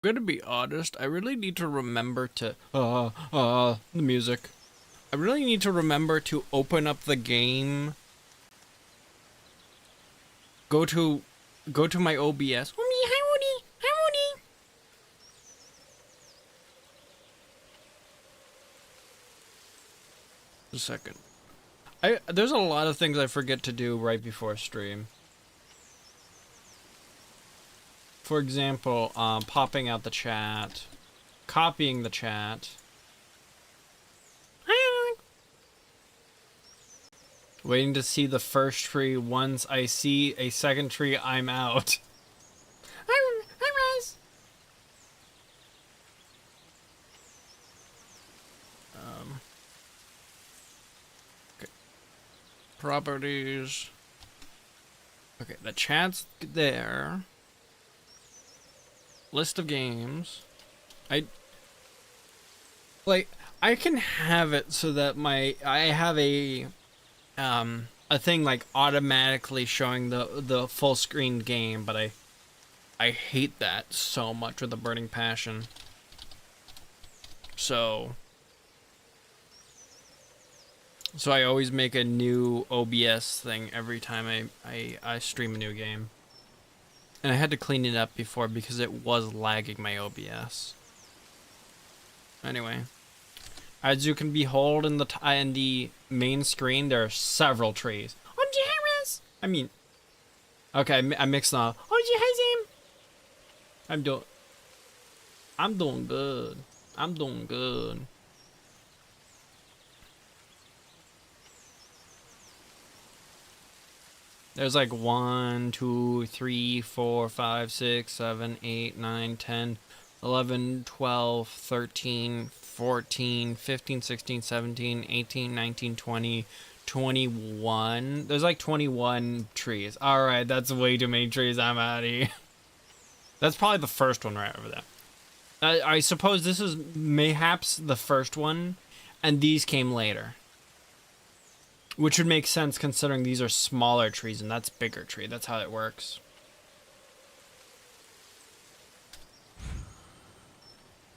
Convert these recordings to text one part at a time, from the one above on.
gonna be honest, I really need to remember to the music. I really need to remember to open up the game. Go to my OBS. Hi, Woody. Hi, Woody. A second. There's a lot of things I forget to do right before stream. For example, popping out the chat, copying the chat. Waiting to see the first tree. Once I see a second tree, I'm out. Hi, Raz. Okay. Properties. Okay, the chat's there. List of games. I can have it so that I have a thing like automatically showing the full screen game, but I hate that so much with a burning passion. So I always make a new OBS thing every time I stream a new game. And I had to clean it up before because it was lagging my OBS. Anyway, as you can behold in the main screen, there are several trees. I mean, okay, I mixed them up. I'm doing good. I'm doing good. There's like 1, 2, 3, 4, 5, 6, 7, 8, 9, 10, 11, 12, 13, 14, 15, 16, 17, 18, 19, 20, 21. There's like 21 trees. Alright, that's way too many trees. I'm out of here. That's probably the first one right over there. I suppose this is mayhaps the first one, and these came later. Which would make sense considering these are smaller trees and that's bigger tree. That's how it works.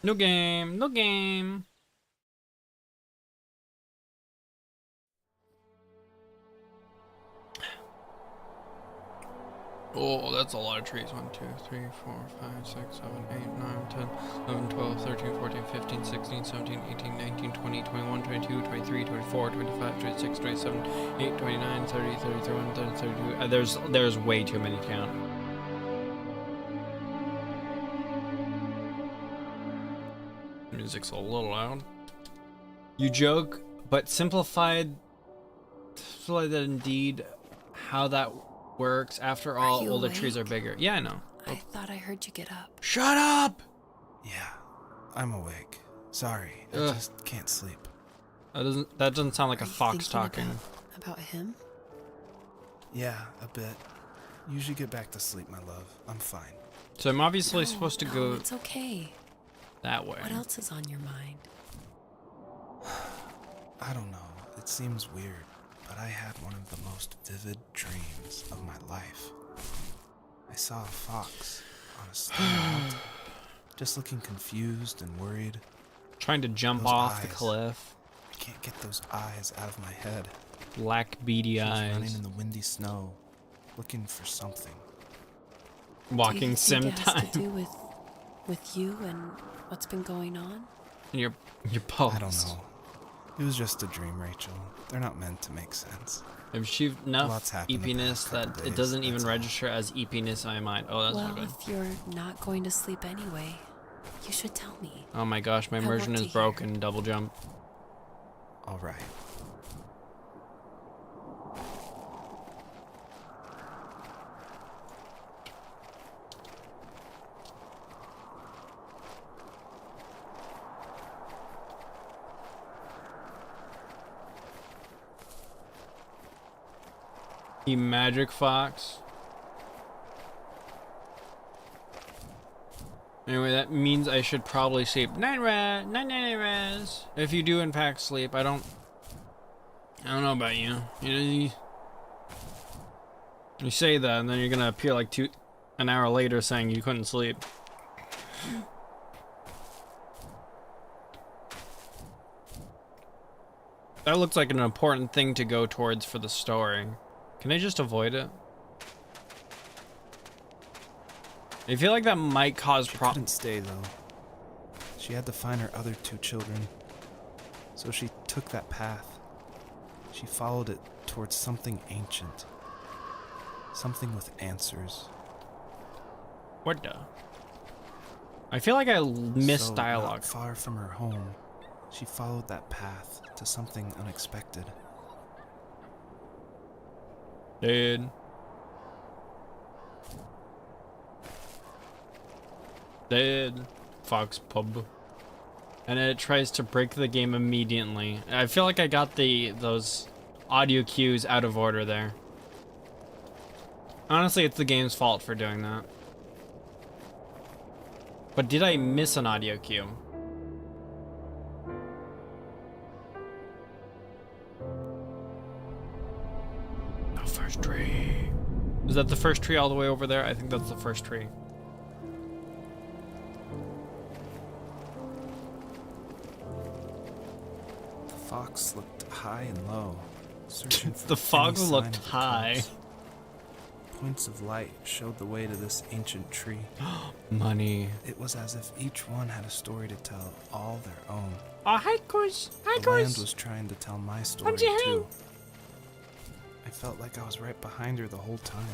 No game, no game. Oh, that's a lot of trees. 1, 2, 3, 4, 5, 6, 7, 8, 9, 10, 11, 12, 13, 14, 15, 16, 17, 18, 19, 20, 21, 22, 23, 24, 25, 26, 27, 8, 29, 30, 30, 31, 30, 32. There's way too many to count. Music's a little loud. You joke, but simplified that indeed how that works. After all, older trees are bigger. Yeah, I know. I thought I heard you get up. Shut up! Yeah, I'm awake. Sorry, I just can't sleep. That doesn't sound like a fox talking. About him? Yeah, a bit. You should get back to sleep, my love. I'm fine. So I'm obviously supposed to go. It's okay. That way. What else is on your mind? I don't know. It seems weird, but I had one of the most vivid dreams of my life. I saw a fox on a stone mountain, just looking confused and worried. Trying to jump off the cliff. I can't get those eyes out of my head. Black beady eyes. Running in the windy snow, looking for something. Walking sim time. time. Has to do with you and what's been going on? And your pulse. I don't know. It was just a dream, Rachel. They're not meant to make sense. I've achieved enough eepiness that it doesn't even register as eepiness in my mind. Oh, that's not good. Well, if you're not going to sleep anyway, you should tell me. Oh my gosh, my immersion is broken. Double jump. All right. You magic fox. Anyway, that means I should probably sleep. Night res. If you do in fact sleep, I don't know about you. You say that, and then you're gonna appear like an hour later saying you couldn't sleep. That looks like an important thing to go towards for the story. Can I just avoid it? I feel like that might cause She problems. couldn't stay though. She had to find her other 2 children. So she took that path. She followed it towards something ancient. Something with answers. What the? I feel like I missed So, dialogue. not far from her home, she followed that path to something unexpected. Dead. Dead. Fox Pub. And it tries to break the game immediately. I feel like I got those audio cues out of order there. Honestly, it's the game's fault for doing that. But did I miss an audio cue? The first tree. Is that the first tree all the way over there? I think that's the first tree. The fox looked high and low, searching for The fox any looked sign of the high. cubs. Points of light showed the way to this ancient tree. Money. It was as if each one had a story to tell, all their own. Oh, hi, Course. Hi, The land was trying to tell my story too. I felt like I was right behind her the whole time.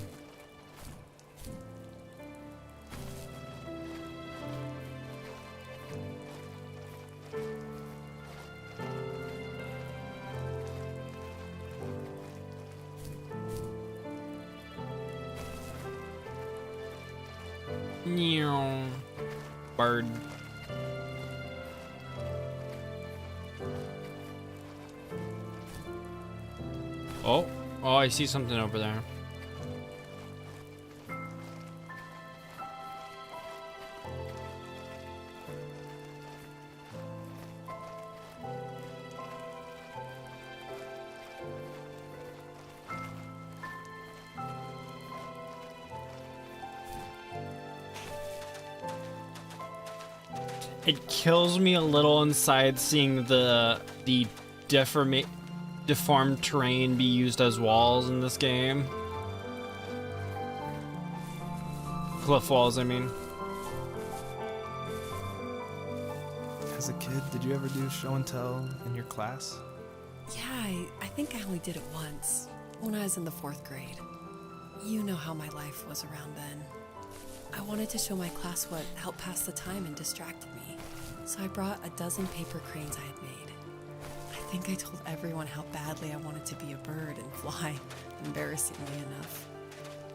Bird. Oh, I see something over there. It kills me a little inside seeing the deformed terrain be used as walls in this game. Cliff walls, I mean. As a kid, did you ever do show and tell in your class? Yeah, I think I only did it once, when I was in the 4th grade. You know how my life was around then. I wanted to show my class what helped pass the time and distracted me, so I brought a dozen paper cranes I had made. I think I told everyone how badly I wanted to be a bird and fly, embarrassingly enough.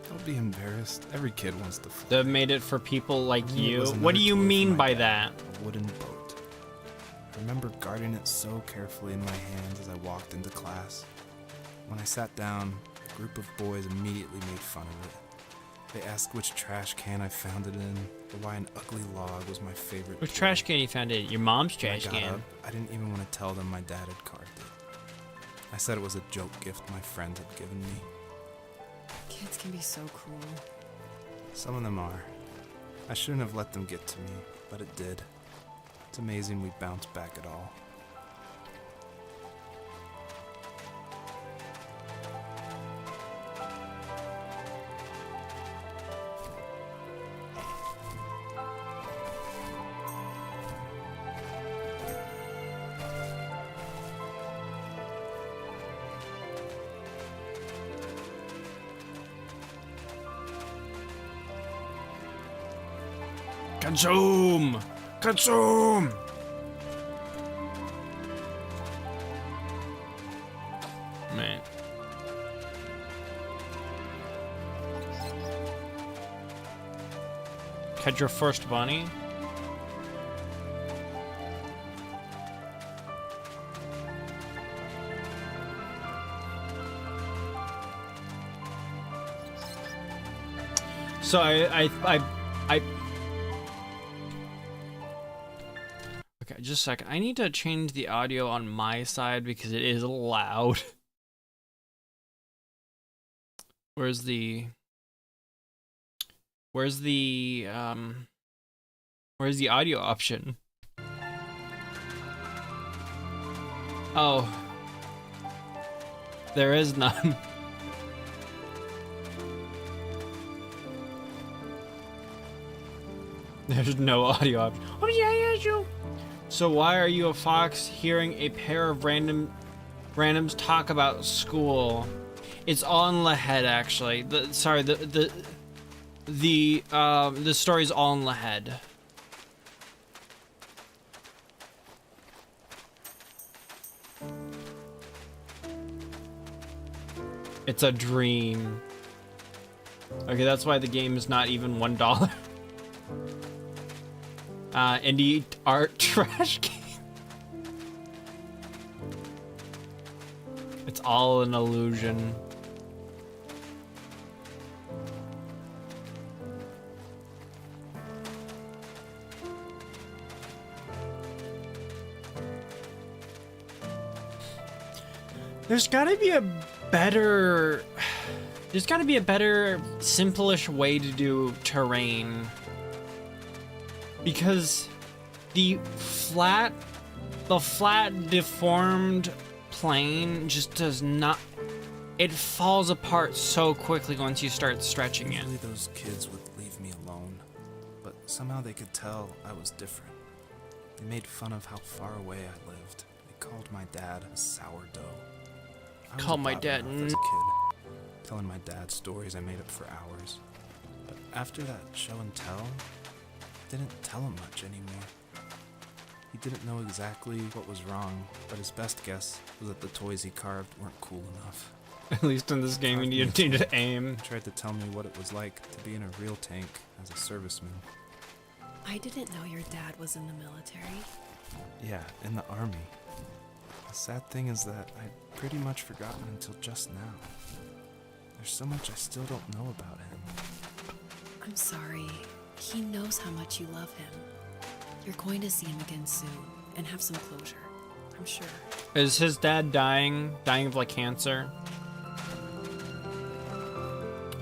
Don't be embarrassed. Every kid wants to fly. They've made it for people like For me, it you. was What do another you toy for mean my by dad, that? A wooden boat. I remember guarding it so carefully in my hands as I walked into class. When I sat down, a group of boys immediately made fun of it. They asked which trash can I found it in, or why an ugly log was my favorite. Which toy. trash can you found it? Your mom's When I trash got can. up, I didn't even want to tell them my dad had carved it. I said it was a joke gift my friend had given me. Kids can be so cruel. Some of them are. I shouldn't have let them get to me, but it did. It's amazing we bounced back at all. Consume! Consume! Man. Catch your first bunny? So I okay, just a second. I need to change the audio on my side because it is loud. Where's the audio option? Oh, There is none. There's no audio option. Oh yeah, yeah, you. So why are you a fox hearing a pair of randoms talk about school? It's all in the head, actually. The story's all in the head. It's a dream. Okay, that's why the game is not even $1. Indie art trash game. It's all an illusion. There's gotta be a better, simplish way to do terrain. Because the flat, deformed plane just does not, it falls apart so quickly once you start stretching it. Usually those kids would leave me alone, but somehow they could tell I was different. They made fun of how far away I lived. They called my dad a sourdough. Called my dad as a kid, telling my dad stories I made up for hours. But after that show and tell, I didn't tell him much anymore. He didn't know exactly what was wrong, but his best guess was that the toys he carved weren't cool enough. At least in this game, you need to aim. He tried to tell me what it was like to be in a real tank as a serviceman. I didn't know your dad was in the military. Yeah, in the army. The sad thing is that I'd pretty much forgotten until just now. There's so much I still don't know about him. I'm sorry. He knows how much you love him. You're going to see him again soon and have some closure, I'm sure. Is his dad dying of like cancer?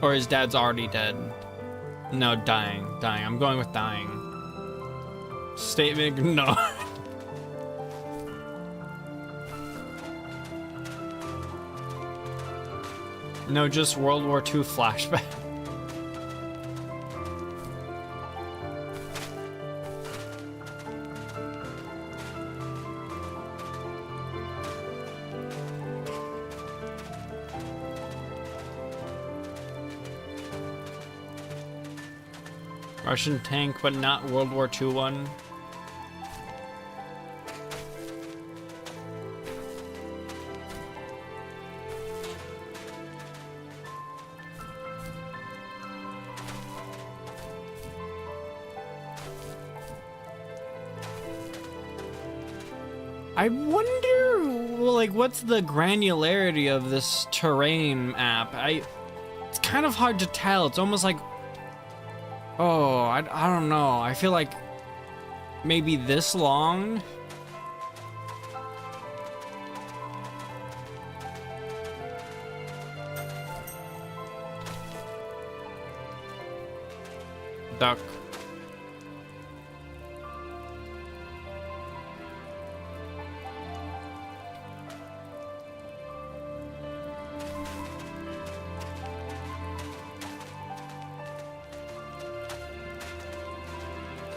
Or his dad's already dead? No, dying. I'm going with dying. Statement, no. No, just World War II flashback. Russian tank, but not World War II one. I wonder, like, what's the granularity of this terrain map? It's kind of hard to tell. It's almost like, oh, I don't know. I feel like maybe this long. Duck.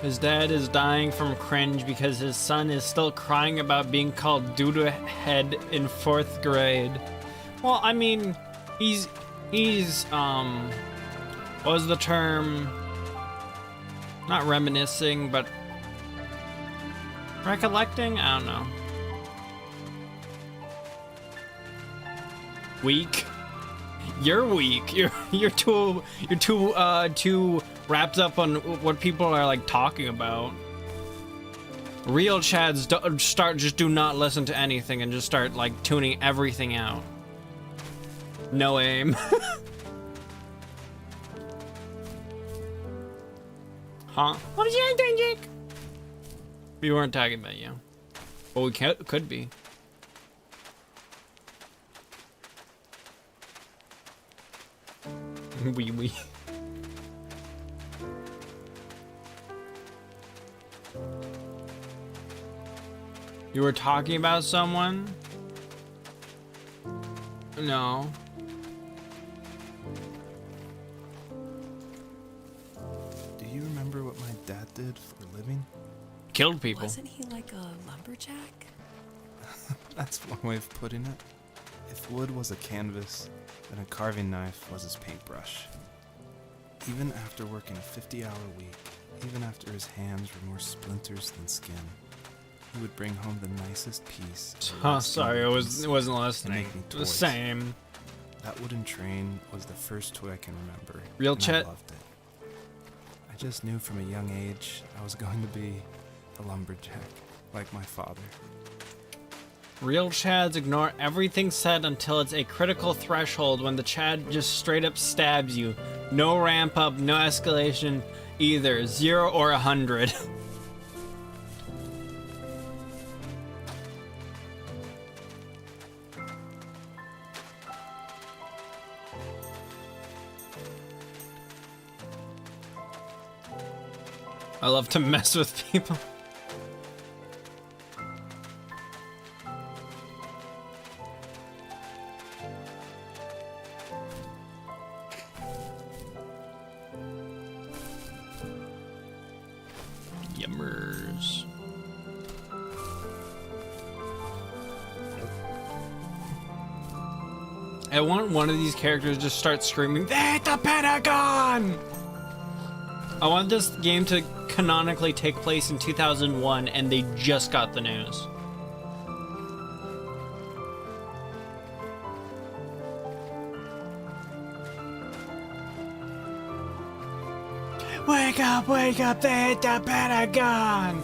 His dad is dying from cringe because his son is still crying about being called Duda head in 4th grade. Well, I mean, he's what was the term? Not reminiscing, but recollecting? I don't know. Weak. You're weak. You're too wrapped up on what people are like talking about. Real Chads just do not listen to anything and just start like tuning everything out. No aim. Huh? What was you doing, Jake? We weren't talking about you. Well, we could be. We. You were talking about someone? No. Do you remember what my dad did for a living? Killed people. Wasn't he like a lumberjack? That's one way of putting it. If wood was a canvas, then a carving knife was his paintbrush. Even after working a 50-hour week, even after his hands were more splinters than skin, he would bring home the nicest piece. Sorry, it wasn't listening. make me The toys. same. That wooden train was the first toy I can remember. Real and Chet? I loved it. I just knew from a young age I was going to be a lumberjack, like my father. Real Chads ignore everything said until it's a critical threshold when the Chad just straight up stabs you. No ramp up, no escalation, either 0 or 100. I love to mess with people. Yummers. I want one of these characters to just start screaming, "They hit the Pentagon!" I want this game to canonically take place in 2001 and they just got the news. Wake up, they hit the Pentagon!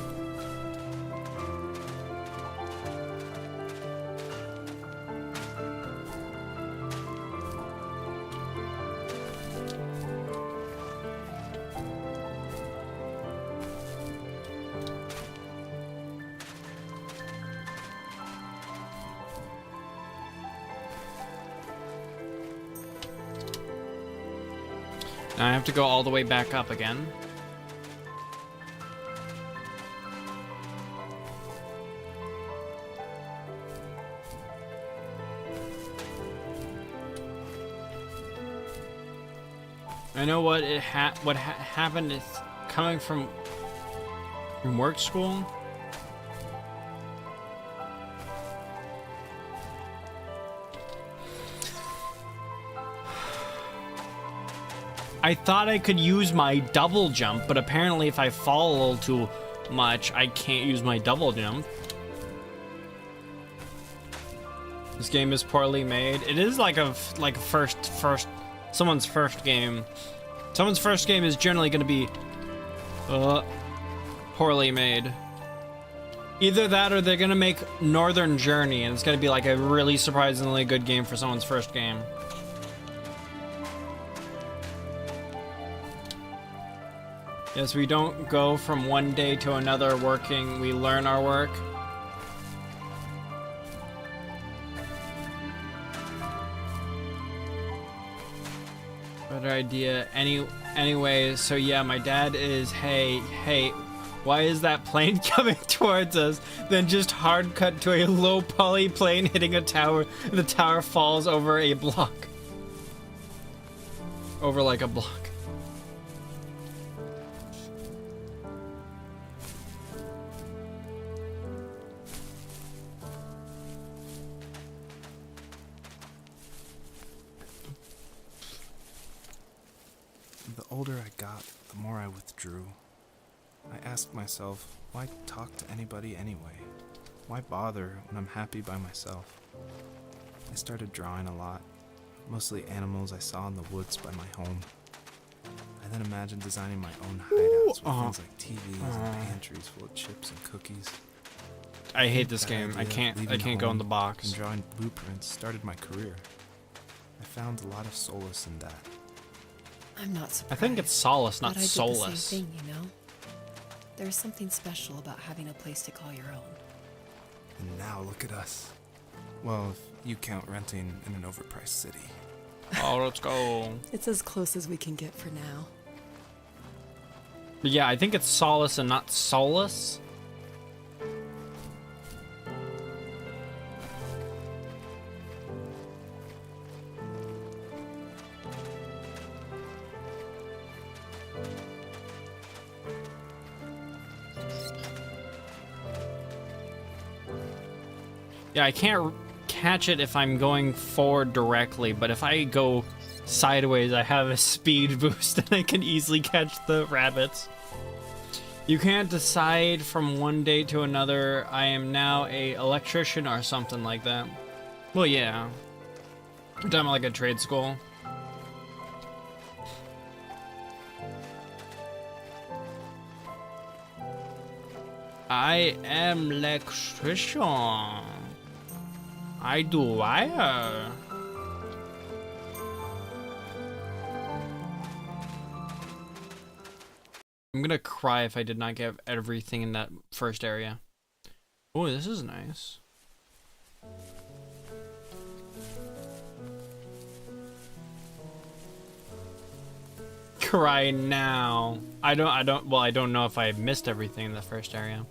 Now I have to go all the way back up again. I know what happened is coming from work school. I thought I could use my double jump, but apparently if I fall a little too much, I can't use my double jump. This game is poorly made. It is like someone's first game. Someone's first game is generally going to be poorly made. Either that or they're going to make Northern Journey and it's going to be like a really surprisingly good game for someone's first game. Yes, we don't go from one day to another working, we learn our work. Better idea. Anyway, so yeah, my dad is, hey, why is that plane coming towards us? Then just hard cut to a low poly plane hitting a tower. The tower falls over a block. Over like a block. The older I got, the more I withdrew. I asked myself, why talk to anybody anyway? Why bother when I'm happy by myself? I started drawing a lot, mostly animals I saw in the woods by my home. I then imagined designing my own hideouts with things like TVs and pantries full of chips and cookies. I hate this That game. I idea of can't leaving go in home the box. and drawing blueprints started my career. I found a lot of solace in that. I'm not surprised. I think it's solace, not but I did soulless. the same thing, you know? There's something special about having a place to call your own. And now look at us. Well, if you count renting in an overpriced city. Oh, let's go. It's as close as we can get for now. But yeah, I think it's solace and not solace. Yeah, I can't catch it if I'm going forward directly, but if I go sideways, I have a speed boost and I can easily catch the rabbits. You can't decide from one day to another. I am now a electrician or something like that. Well, yeah. We're talking about like a trade school. I am electrician. I do wire. I'm gonna cry if I did not get everything in that first area. Oh, this is nice. Cry now. I don't know if I missed everything in the first area.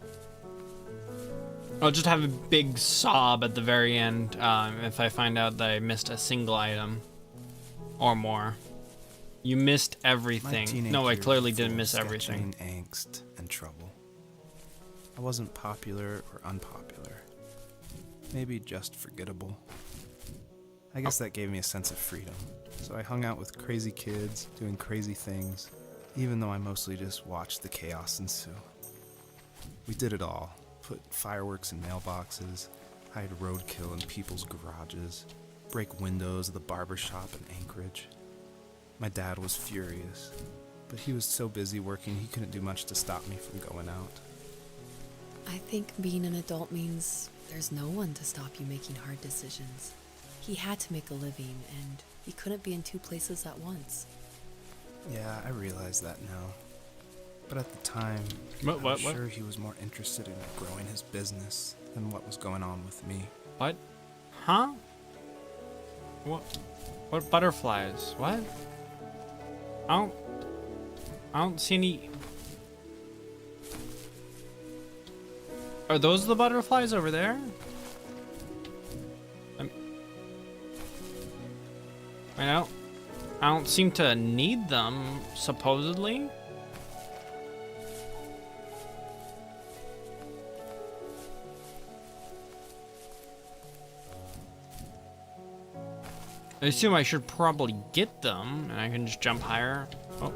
I'll just have a big sob at the very end if I find out that I missed a single item or more. You missed everything. No, I clearly didn't miss everything. Angst and trouble. I wasn't popular or unpopular. Maybe just forgettable. I guess that gave me a sense of freedom. So I hung out with crazy kids, doing crazy things, even though I mostly just watched the chaos ensue. We did it all. Put fireworks in mailboxes, hide roadkill in people's garages, break windows of the barber shop in Anchorage. My dad was furious, but he was so busy working he couldn't do much to stop me from going out. I think being an adult means there's no one to stop you making hard decisions. He had to make a living, and he couldn't be in two places at once. Yeah, I realize that now. But at the time, I was sure he was more interested in growing his business than what was going on with me. What? Huh? What butterflies? What? I don't see any. Are those the butterflies over there? I don't seem to need them, supposedly. I assume I should probably get them, and I can just jump higher. Oh.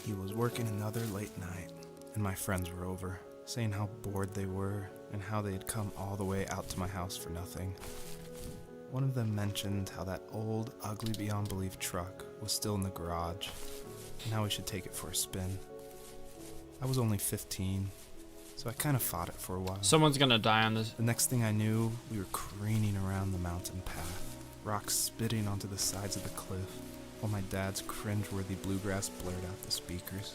He was working another late night, and my friends were over, saying how bored they were and how they had come all the way out to my house for nothing. One of them mentioned how that old, ugly beyond belief truck was still in the garage, and how we should take it for a spin. I was only 15, so I kind of fought it for a while. Someone's gonna die on this. The next thing I knew, we were careening around the mountain path, rocks spitting onto the sides of the cliff, while my dad's cringeworthy bluegrass blared out the speakers.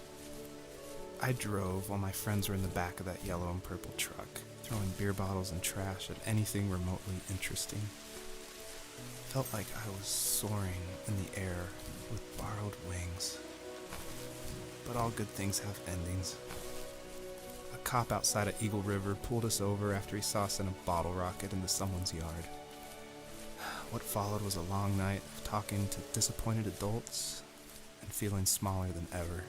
I drove while my friends were in the back of that yellow and purple truck, throwing beer bottles and trash at anything remotely interesting. Felt like I was soaring in the air with borrowed wings. But all good things have endings. A cop outside of Eagle River pulled us over after he saw us send a bottle rocket into someone's yard. What followed was a long night of talking to disappointed adults and feeling smaller than ever.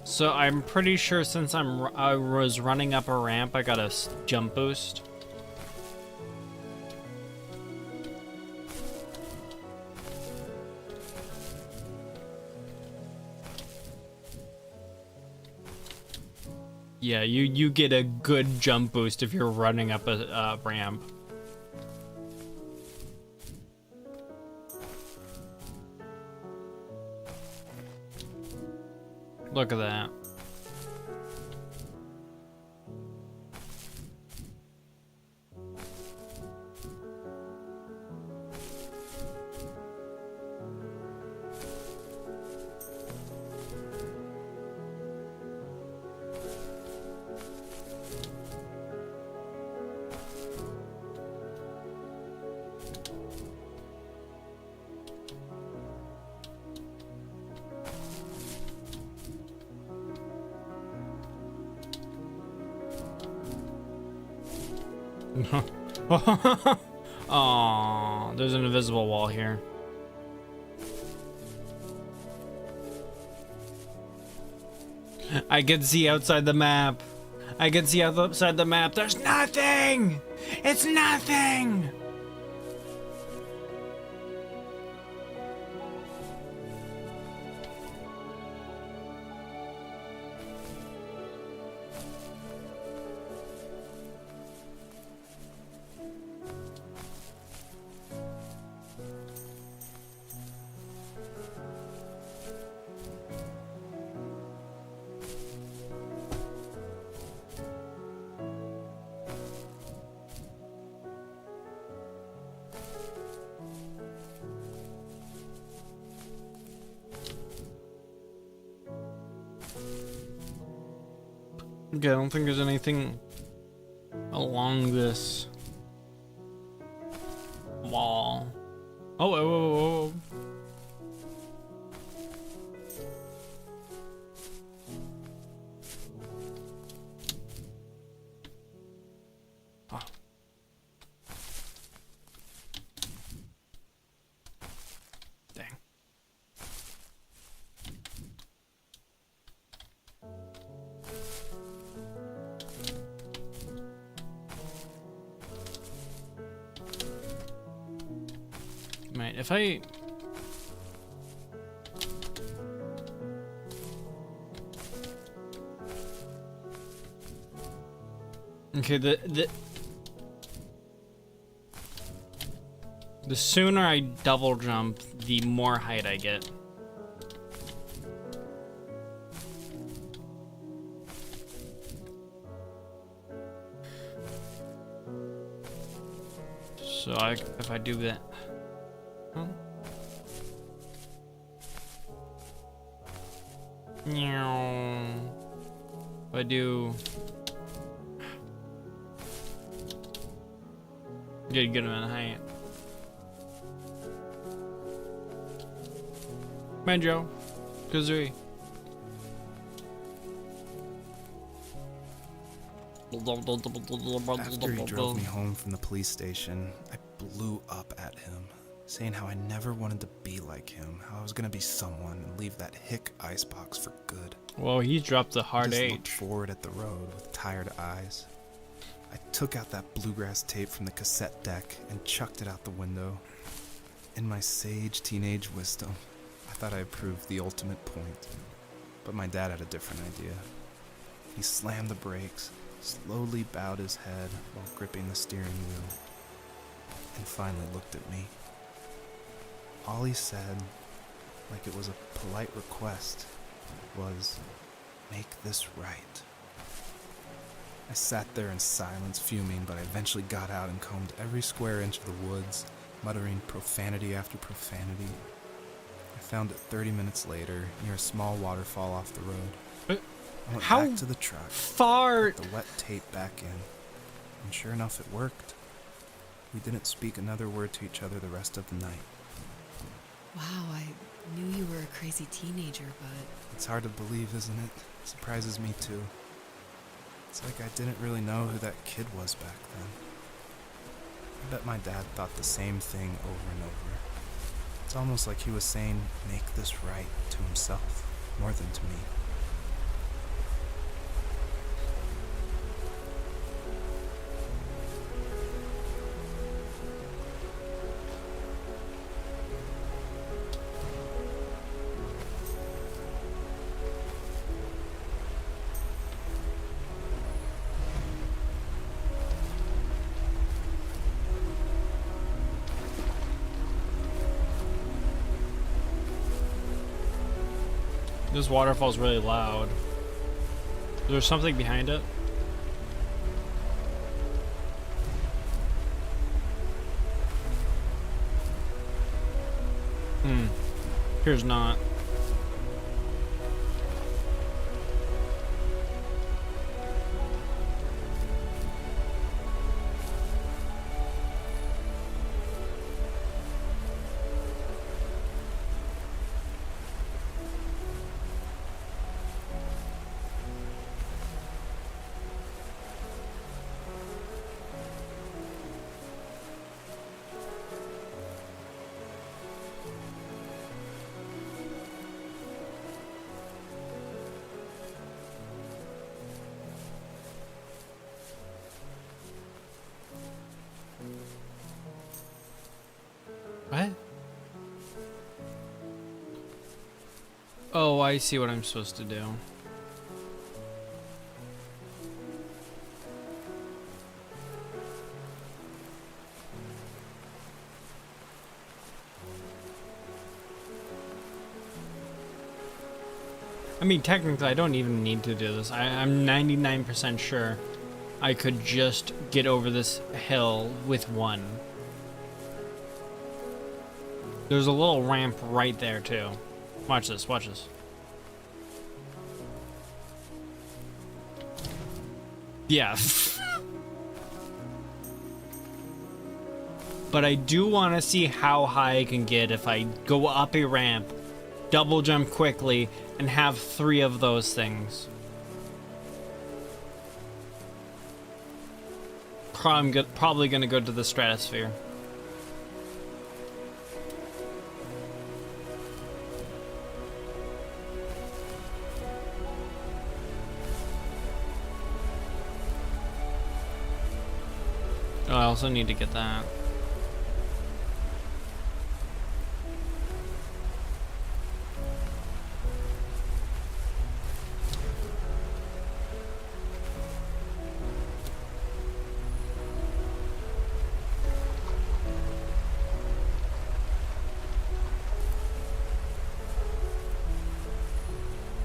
So I'm pretty sure since I was running up a ramp, I got a jump boost. Yeah, you get a good jump boost if you're running up a ramp. Look at that. Aww, there's an invisible wall here. I can see outside the map. I can see outside the map. There's nothing! It's nothing! Okay, I don't think there's anything along this wall. Oh, whoa, whoa, whoa. Oh. Dang. Right, if I... Okay, the sooner I double jump, the more height I get. So if I do that... Huh? If I do... Get a good amount of height. Banjo. Kazooie. After he drove me home from the police station, I blew up at him, saying how I never wanted to be like him, how I was gonna be someone and leave that hick icebox for good. Well, he dropped a hard I just H. looked forward at the road with tired eyes. I took out that bluegrass tape from the cassette deck and chucked it out the window. In my sage teenage wisdom, I thought I proved the ultimate point. But my dad had a different idea. He slammed the brakes, slowly bowed his head while gripping the steering wheel, and finally looked at me. All he said, like it was a polite request, was, "Make this right." I sat there in silence, fuming, but I eventually got out and combed every square inch of the woods, muttering profanity after profanity. I found it 30 minutes later, near a small waterfall off the road. I went back to the truck, far? put the wet tape back in, and sure enough, it worked. We didn't speak another word to each other the rest of the night. Wow, I knew you were a crazy teenager, but... It's hard to believe, isn't it? It surprises me too. It's like I didn't really know who that kid was back then. I bet my dad thought the same thing over and over. It's almost like he was saying, "Make this right," to himself, more than to me. This waterfall's really loud. Is there something behind it? Here's not. Oh, I see what I'm supposed to do. I mean, technically, I don't even need to do this. I'm 99% sure I could just get over this hill with one. There's a little ramp right there, too. Watch this, watch this. Yeah. But I do want to see how high I can get if I go up a ramp, double jump quickly, and have 3 of those things. I'm probably gonna go to the stratosphere. Oh, I also need to get that.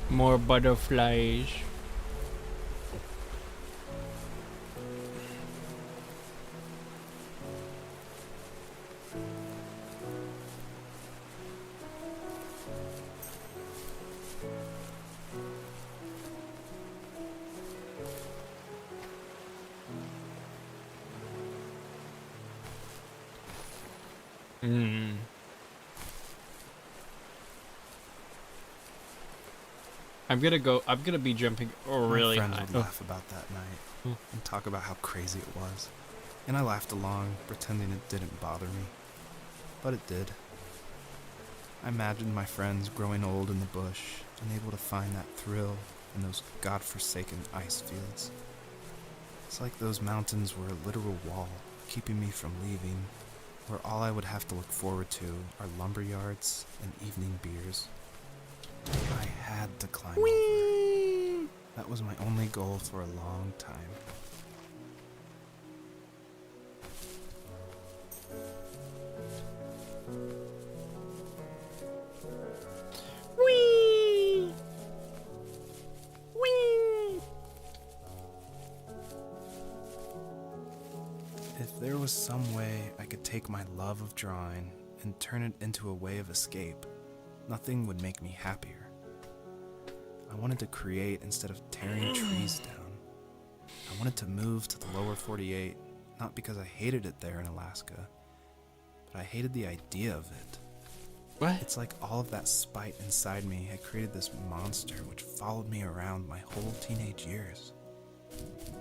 More butterflies. I'm gonna be jumping really high. My friends would laugh about that night and talk about how crazy it was. And I laughed along, pretending it didn't bother me. But it did. I imagined my friends growing old in the bush, unable to find that thrill in those godforsaken ice fields. It's like those mountains were a literal wall, keeping me from leaving, where all I would have to look forward to are lumber yards and evening beers. I had to climb over. That was my only goal for a long time. Whee! Whee! If there was some way I could take my love of drawing and turn it into a way of escape, nothing would make me happier. I wanted to create instead of tearing trees down. I wanted to move to the lower 48, not because I hated it there in Alaska, but I hated the idea of it. What? It's like all of that spite inside me had created this monster which followed me around my whole teenage years.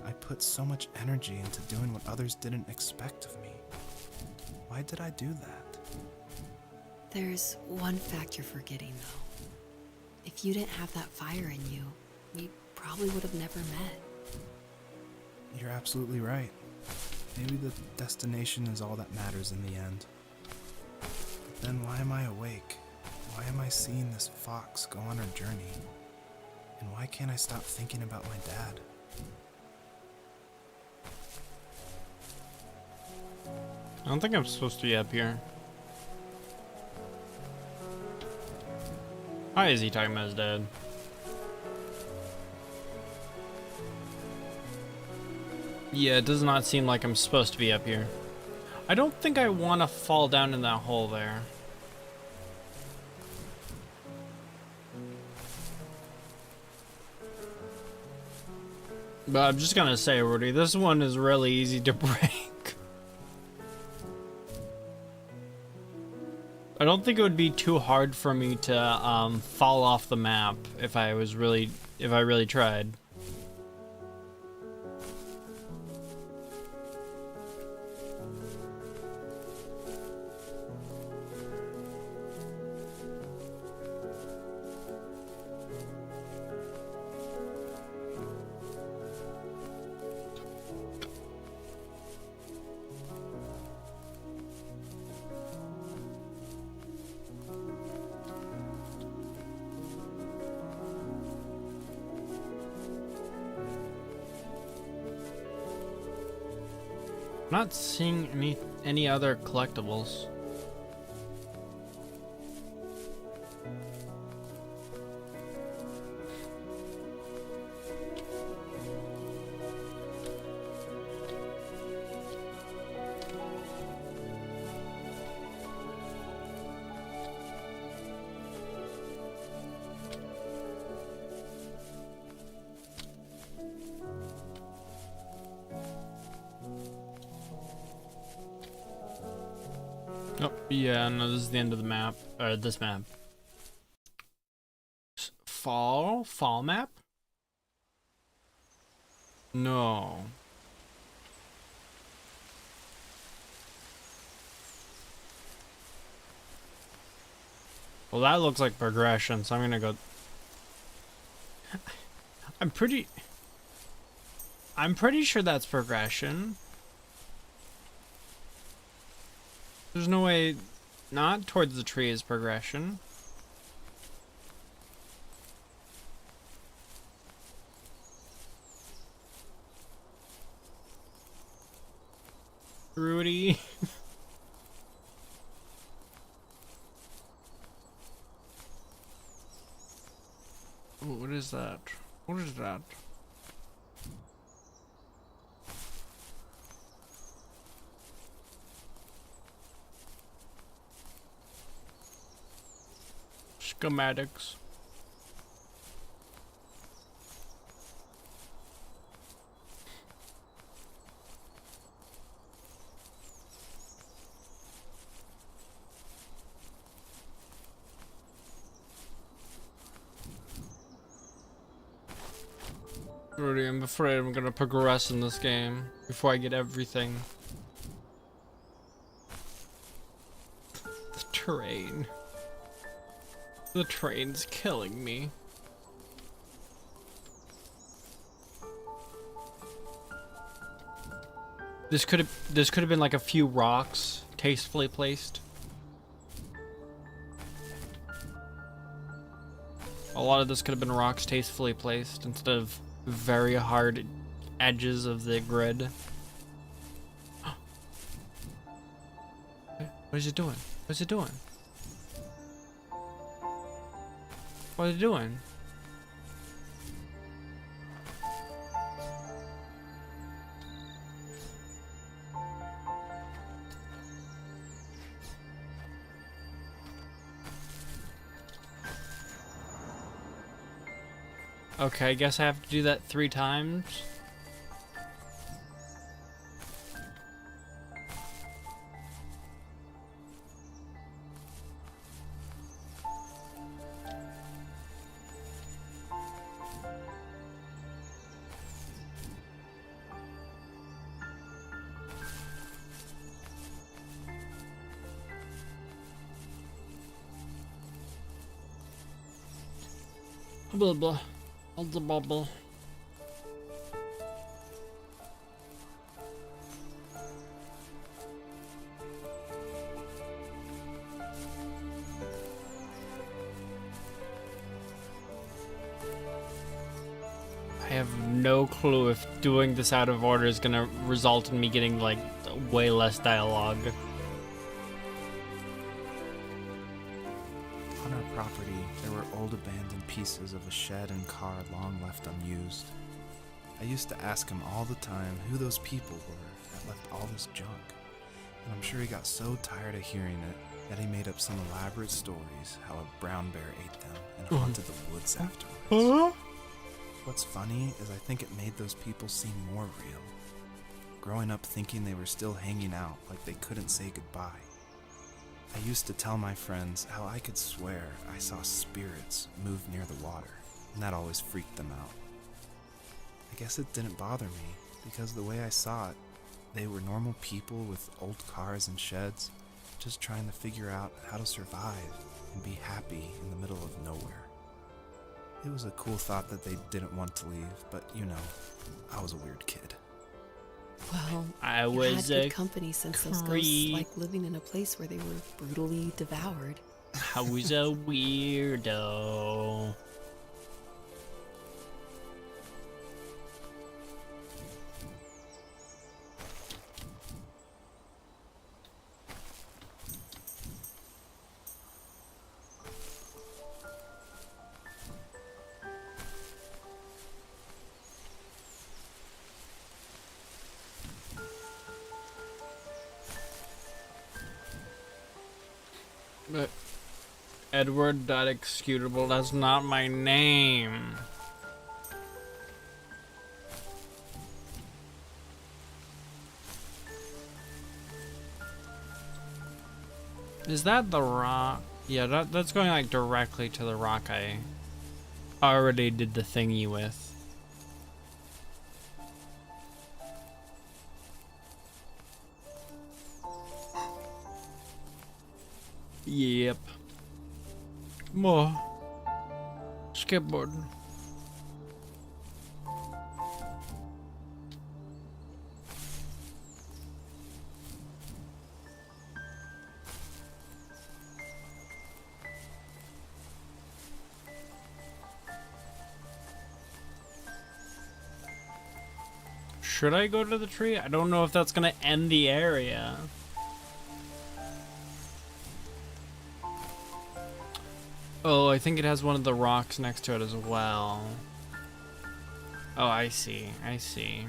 I put so much energy into doing what others didn't expect of me. Why did I do that? There's one fact you're forgetting, though. If you didn't have that fire in you, we probably would have never met. You're absolutely right. Maybe the destination is all that matters in the end. But then why am I awake? Why am I seeing this fox go on her journey? And why can't I stop thinking about my dad? I don't think I'm supposed to be up here. Why is he talking about his dad? Yeah, it does not seem like I'm supposed to be up here. I don't think I want to fall down in that hole there. But I'm just gonna say, Rudy, this one is really easy to break. I don't think it would be too hard for me to fall off the map if I really tried. not seeing any other collectibles. Oh, yeah, no, this is the end of the map. Or this map. Fall map? No. Well, that looks like progression, so I'm gonna go. I'm pretty sure that's progression. There's no way not towards the tree is progression. Rudy. Oh, what is that? What is that? Schematics. Rudy, I'm afraid I'm gonna progress in this game before I get everything. The terrain. The train's killing me. This could have been like a few rocks tastefully placed. A lot of this could have been rocks tastefully placed instead of very hard edges of the grid. What is it doing? What's it doing? What are they doing? Okay, I guess I have to do that 3 times. Blah blah. The bubble. I have no clue if doing this out of order is gonna result in me getting like way less dialogue. On our property, there were old abandoned pieces of a shed and car long left unused. I used to ask him all the time who those people were that left all this junk, and I'm sure he got so tired of hearing it that he made up some elaborate stories how a brown bear ate them and haunted the woods afterwards. What's funny is I think it made those people seem more real. Growing up thinking they were still hanging out like they couldn't say goodbye. I used to tell my friends how I could swear I saw spirits move near the water, and that always freaked them out. I guess it didn't bother me, because the way I saw it, they were normal people with old cars and sheds, just trying to figure out how to survive and be happy in the middle of nowhere. It was a cool thought that they didn't want to leave, but you know, I was a weird kid. Well, I you was had a good company since those creep. ghosts like living in a place where they were brutally devoured. I was a weirdo. Edward.executable, that's not my name. Is that the rock? Yeah, that's going like directly to the rock I already did the thingy with. Yep. More skateboard. Should I go to the tree? I don't know if that's gonna end the area. Oh, I think it has one of the rocks next to it as well. Oh, I see. I see.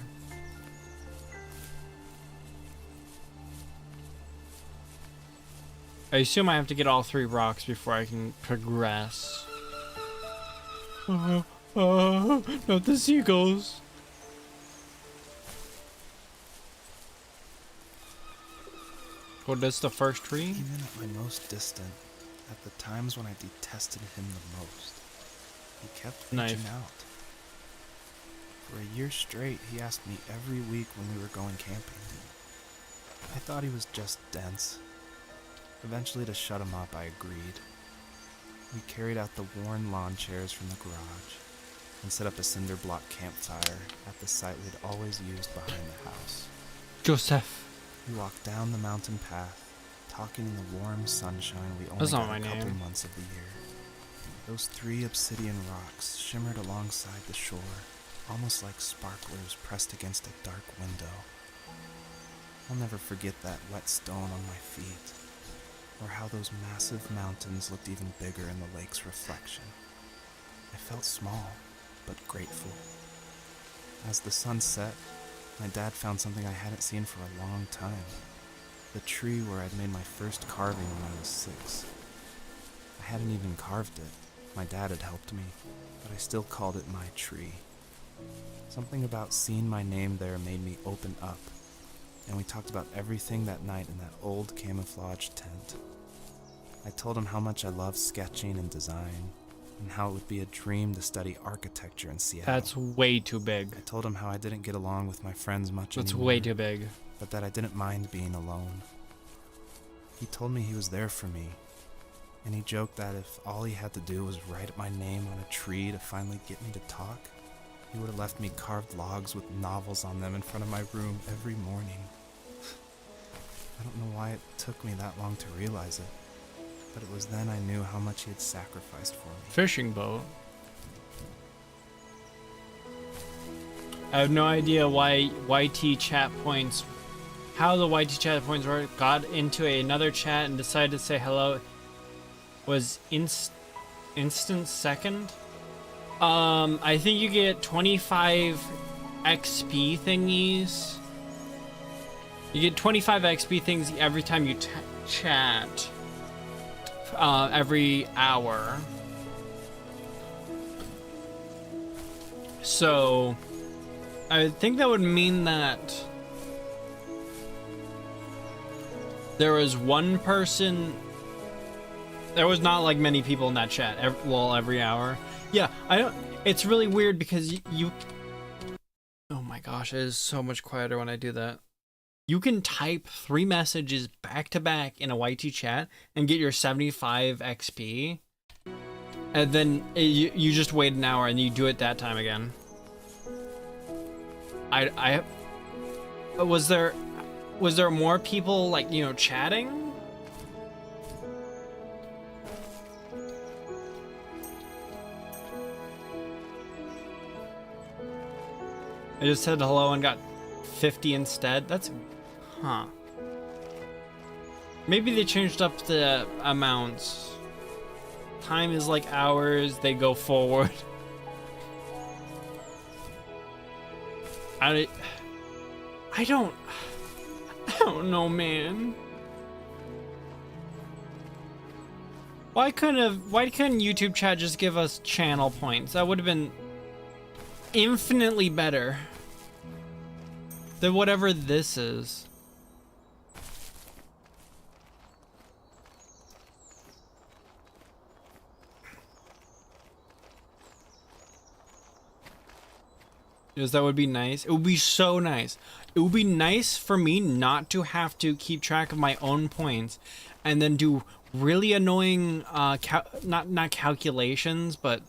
I assume I have to get all 3 rocks before I can progress. Not the seagulls. Oh, that's the first tree? Even at my most distant, at the times when I detested him the most, he kept reaching out. For a year straight, he asked me every week when we were going camping. I thought he was just dense. Eventually, to shut him up, I agreed. We carried out the worn lawn chairs from the garage and set up a cinder block campfire at the site we'd always used behind the house. Joseph. We walked down the mountain path, talking in the warm sunshine we only That's not got my a couple name. months of the year. Those 3 obsidian rocks shimmered alongside the shore, almost like sparklers pressed against a dark window. I'll never forget that wet stone on my feet, or how those massive mountains looked even bigger in the lake's reflection. I felt small, but grateful. As the sun set, my dad found something I hadn't seen for a long time. The tree where I'd made my first carving when I was 6. I hadn't even carved it. My dad had helped me, but I still called it my tree. Something about seeing my name there made me open up, and we talked about everything that night in that old camouflage tent. I told him how much I loved sketching and design, and how it would be a dream to study architecture in Seattle. That's way too big. I told him how I didn't get along with my friends much That's anymore, way too big. but that I didn't mind being alone. He told me he was there for me, and he joked that if all he had to do was write my name on a tree to finally get me to talk, he would have left me carved logs with novels on them in front of my room every morning. I don't know why it took me that long to realize it, but it was then I knew how much he had sacrificed for me. Fishing boat. I have no idea why YT chat points, how the YT chat points were, got into another chat and decided to say hello. Was instant second? I think you get 25 XP thingies. You get 25 XP things every time you chat. Every hour. So I think that would mean that there was one person. There was not like many people in that chat. Every hour. Yeah, I don't. It's really weird because you. Oh my gosh, it is so much quieter when I do that. You can type 3 messages back to back in a YT chat and get your 75 XP, and then you just wait an hour and you do it that time again. I was there more people like, you know, chatting? I just said hello and got 50 instead. That's, huh. Maybe they changed up the amounts. Time is like hours, they go forward. I don't know, man. Why couldn't YouTube chat just give us channel points? That would have been infinitely better than whatever this is. Yes, that would be nice. It would be so nice. It would be nice for me not to have to keep track of my own points and then do really annoying not calculations, but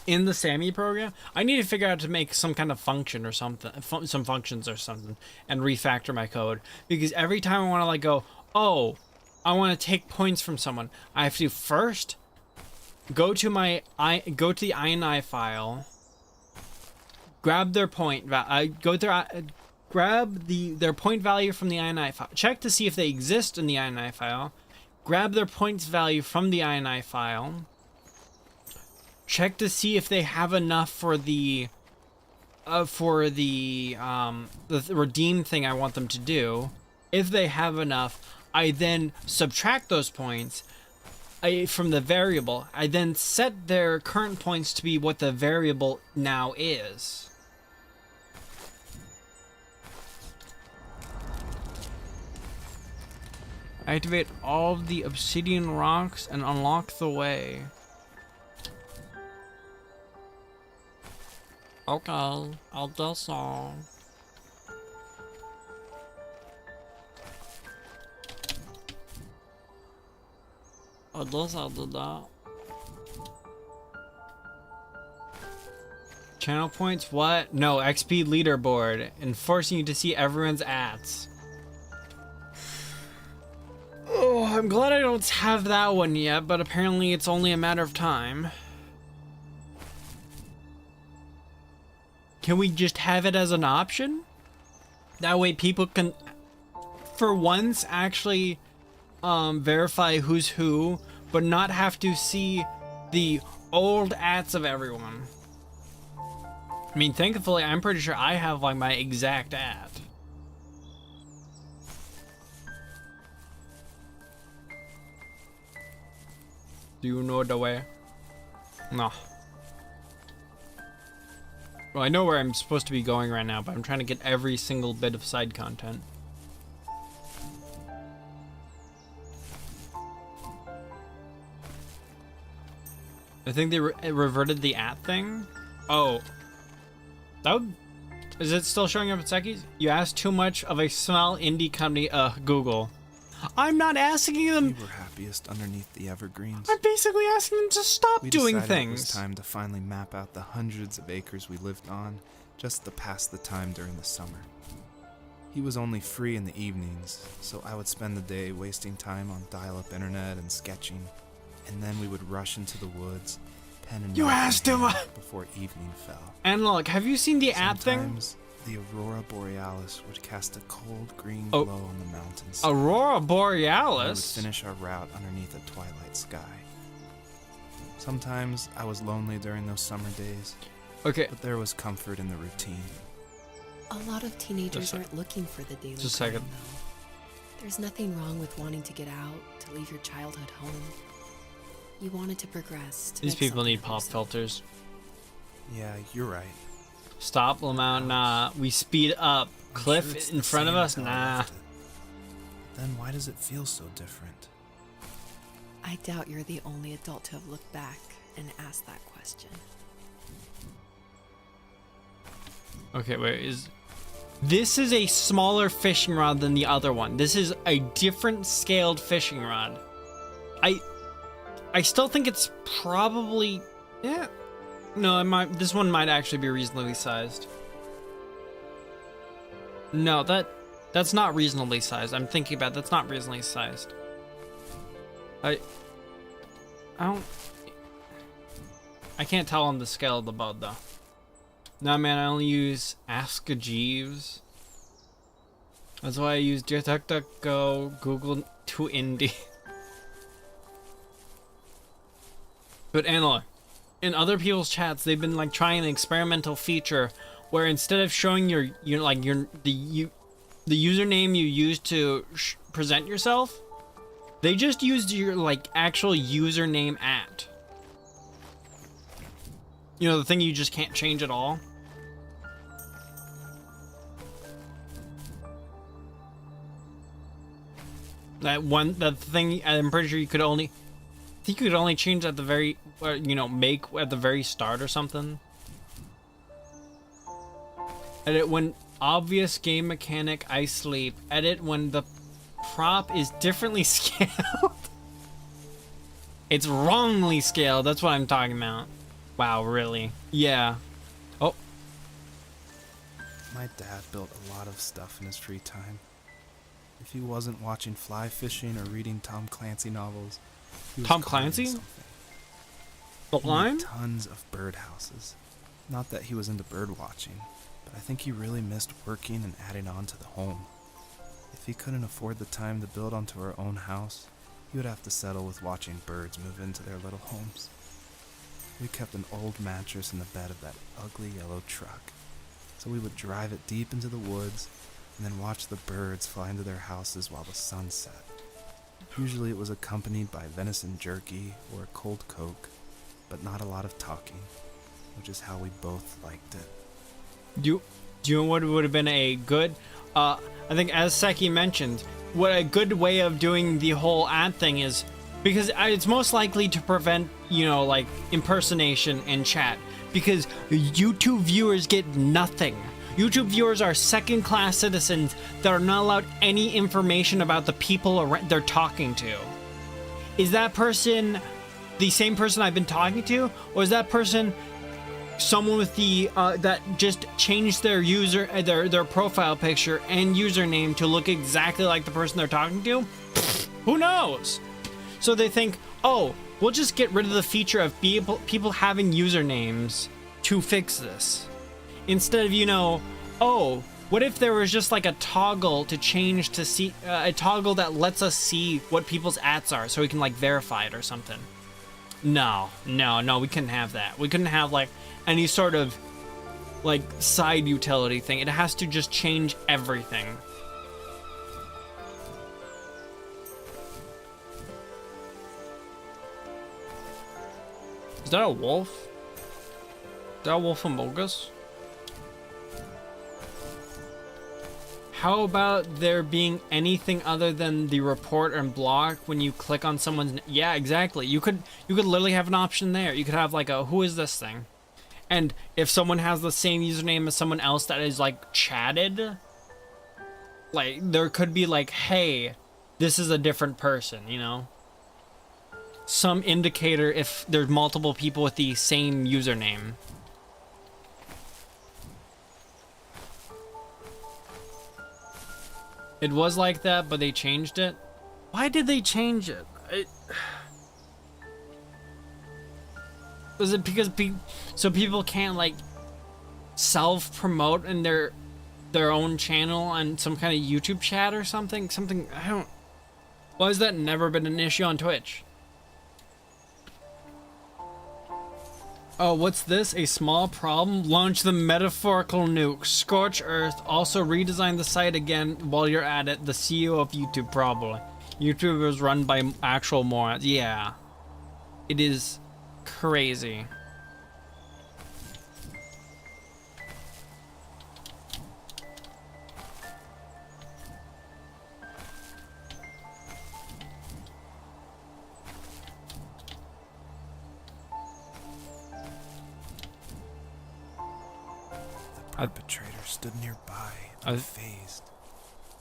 in the Sammy program, I need to figure out to make some kind of function or something, some functions or something, and refactor my code. Because every time I want to like go, oh, I want to take points from someone, I have to first go to the INI file, grab their point, grab their point value from the INI file, check to see if they exist in the INI file, grab their points value from the INI file, check to see if they have enough for the redeem thing I want them to do. If they have enough, I then subtract those points from the variable. I then set their current points to be what the variable now is. Activate all of the obsidian rocks and unlock the way. Okay, I'll do so. I guess I'll do that. Channel points? What? No, XP leaderboard. Enforcing you to see everyone's ads. Oh, I'm glad I don't have that one yet, but apparently it's only a matter of time. Can we just have it as an option? That way people can, for once, actually verify who's who, but not have to see the old ads of everyone. I mean, thankfully, I'm pretty sure I have like my exact ad. Do you know the way? No. Well, I know where I'm supposed to be going right now, but I'm trying to get every single bit of side content. I think they reverted the at thing. Oh. That would... Is it still showing up at Seki's? You asked too much of a small indie company, Google. I'm not asking them... We were happiest underneath the evergreens. I'm basically asking them to stop doing things. It was things. time to finally map out the hundreds of acres we lived on, just to pass the time during the summer. He was only free in the evenings, so I would spend the day wasting time on dial-up internet and sketching, and then we would rush into the woods, pen and You knife in asked him! hand before evening fell. And look, have you seen the ad thing? Sometimes the aurora borealis would cast a cold green glow on the mountains. Aurora We would Borealis? finish our route underneath a twilight sky. Sometimes I was lonely during those summer days, Okay, but there was comfort in the routine. A lot of teenagers Just a- aren't looking for the daily just a second. grind, though. There's nothing wrong with wanting to get out, to leave your childhood home. You wanted to progress. To these make people something need of pop yourself. filters. Yeah, you're right. Stop, Lamont, nah. We speed up. I'm Cliff sure it's in the front of same us, until I nah. left it. Then why does it feel so different? I doubt you're the only adult to have looked back and asked that question. Okay, wait, this is a smaller fishing rod than the other one. This is a different scaled fishing rod. I still think it's probably, yeah. No, this one might actually be reasonably sized. No, that's not reasonably sized. I'm thinking about it, that's not reasonably sized. I can't tell on the scale of the boat though. No man, I only use Ask a Jeeves. That's why I use DuckDuckGo, Google to Indie. But Anna, in other people's chats, they've been like trying an experimental feature where instead of showing the username you use to present yourself, They just used your, like, actual username at. You know, the thing you just can't change at all. That thing, I'm pretty sure you could only... I think you could only change at the very, you know, make at the very start or something. Edit when obvious game mechanic, I sleep. Edit when the prop is differently scaled. It's wrongly scaled, that's what I'm talking about. Wow, really? Yeah. Oh. My dad built a lot of stuff in his free time. If he wasn't watching fly fishing or reading Tom Clancy novels, he was Tom carving Clancy? something. The He made line? tons of birdhouses. Not that he was into bird watching, but I think he really missed working and adding on to the home. If he couldn't afford the time to build onto our own house, he would have to settle with watching birds move into their little homes. We kept an old mattress in the bed of that ugly yellow truck, so we would drive it deep into the woods and then watch the birds fly into their houses while the sun set. Usually it was accompanied by venison jerky or a cold Coke, but not a lot of talking, which is how we both liked it. Do you know what would have been a good, I think as Seki mentioned, what a good way of doing the whole ad thing is, because it's most likely to prevent, you know, like impersonation in chat, because YouTube viewers get nothing. YouTube viewers are second-class citizens that are not allowed any information about the people they're talking to. Is that person the same person I've been talking to, or is that person someone with the that just changed their their profile picture and username to look exactly like the person they're talking to? Who knows? So they think, oh, we'll just get rid of the feature of people having usernames to fix this. Instead of, you know, oh, what if there was just like a toggle to change to see a toggle that lets us see what people's ats are so we can like verify it or something. No, we couldn't have that. We couldn't have like any sort of like side utility thing. It has to just change everything. Is that a wolf? Is that a wolf Among Us? How about there being anything other than the report and block when you click on someone's... Yeah, exactly. You could literally have an option there. You could have like a, who is this thing? And if someone has the same username as someone else that is like chatted, like there could be like, hey, this is a different person, you know? Some indicator if there's multiple people with the same username. It was like that, but they changed it. Why did they change it? Was it because so people can't like self-promote in their own channel on some kind of YouTube chat or something? I don't. Why has that never been an issue on Twitch? Oh, what's this? A small problem? Launch the metaphorical nuke. Scorch Earth. Also redesign the site again while you're at it. The CEO of YouTube probably. YouTube is run by actual morons. Yeah. It is crazy. The perpetrator stood nearby, unfazed,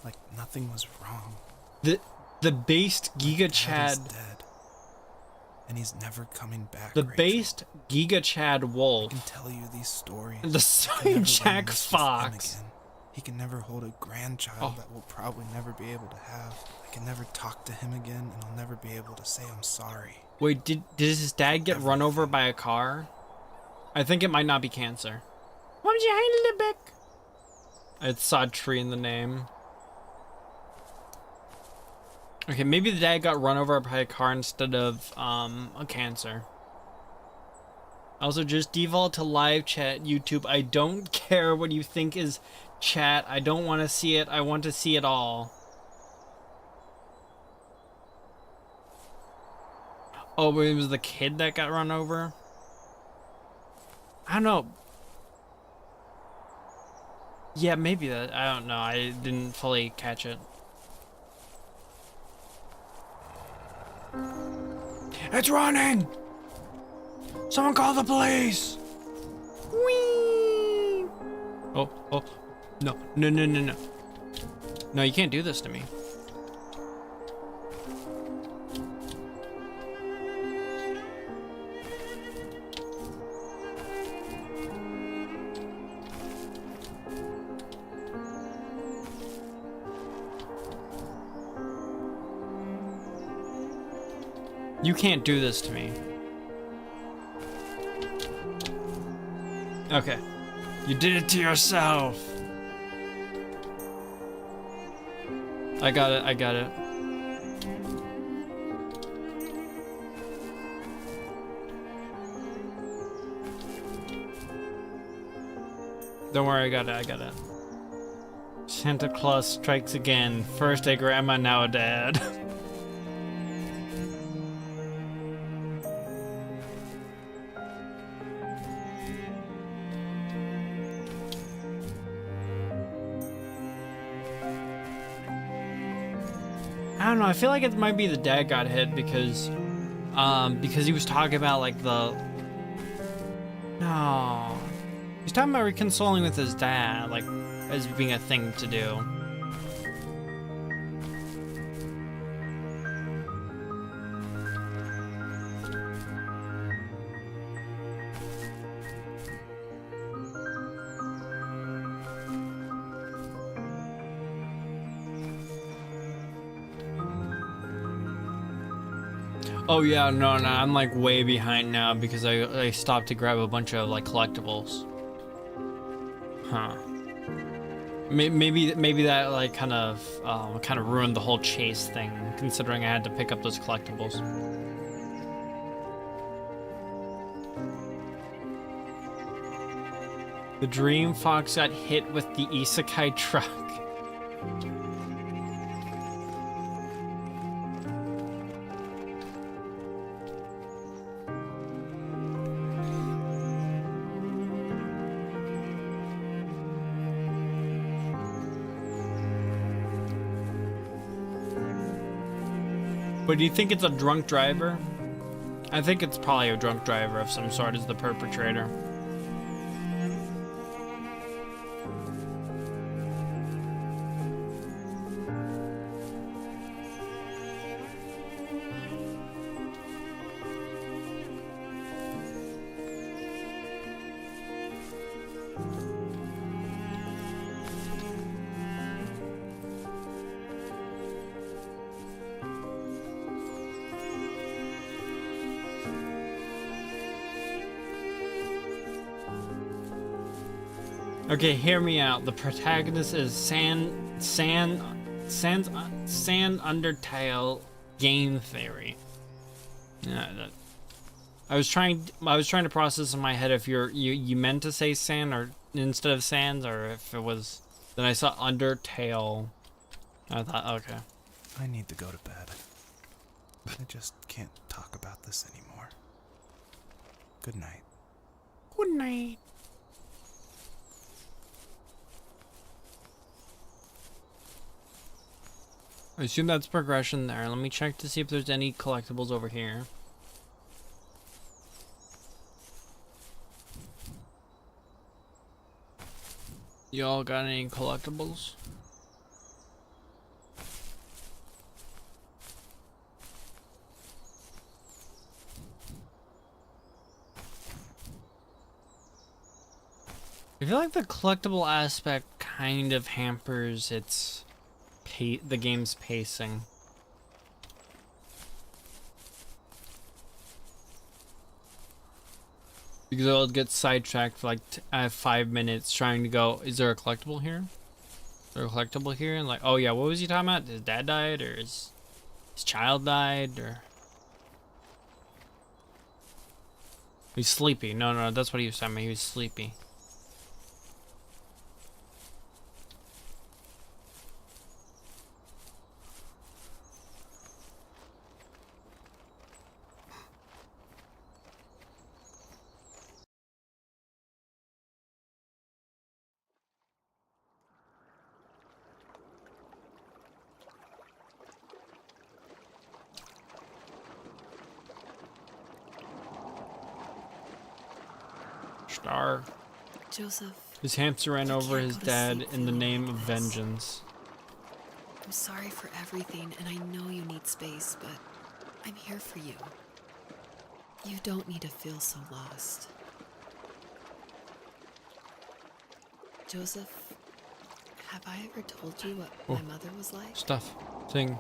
like nothing was wrong. The based Giga Dad Chad. is dead, and he's never coming back. The Rachel. based Giga Chad I Wolf. can tell you these stories. The Side Jack Fox. He can never hold a grandchild that we'll probably never be able to have. I can never talk to him again, and I'll never be able to say I'm sorry. Wait, did his dad get run over by a car? I think it might not be cancer. What would you handle it back? I saw tree in the name. Okay, maybe the dad got run over by a car instead of a cancer. Also, just default to live chat YouTube. I don't care what you think is chat. I don't want to see it. I want to see it all. Oh, but it was the kid that got run over? I don't know. Yeah, maybe that. I don't know. I didn't fully catch it. It's running! Someone call the police! Whee! Oh, oh. No, no, no, no, no. No, you can't do this to me. You can't do this to me. Okay. You did it to yourself. I got it, I got it. Don't worry, I got it, I got it. Santa Claus strikes again. First a grandma, now a dad. I don't know, I feel like it might be the dad got hit because he was talking about like no. He's talking about reconciling with his dad, like, as being a thing to do. Oh yeah, no, I'm like way behind now because I stopped to grab a bunch of like collectibles. Huh. Maybe that like kind of ruined the whole chase thing, considering I had to pick up those collectibles. The Dream Fox got hit with the isekai truck. But do you think it's a drunk driver? I think it's probably a drunk driver of some sort as the perpetrator. Okay, hear me out. The protagonist is Sand Undertale game theory. Yeah, I was trying to process in my head if you meant to say sand or instead of sands, or if it was. Then I saw Undertale. I thought, okay. I need to go to bed. I just can't talk about this anymore. Good night. Good night. I assume that's progression there. Let me check to see if there's any collectibles over here. Y'all got any collectibles? I feel like the collectible aspect kind of hampers the game's pacing. Because I'll get sidetracked for like 5 minutes trying to go, is there a collectible here? Is there a collectible here? And like, oh yeah, what was he talking about? His dad died, or his child died, or... He's sleepy. No, that's what he was talking about. He was sleepy. star. Joseph, His hamster ran you over can't his go to dad sleep in the feeling name like of this. vengeance. I'm sorry for everything, and I know you need space, but I'm here for you. You don't need to feel so lost. Joseph, have I ever told you what my mother was like? Stuff. Thing.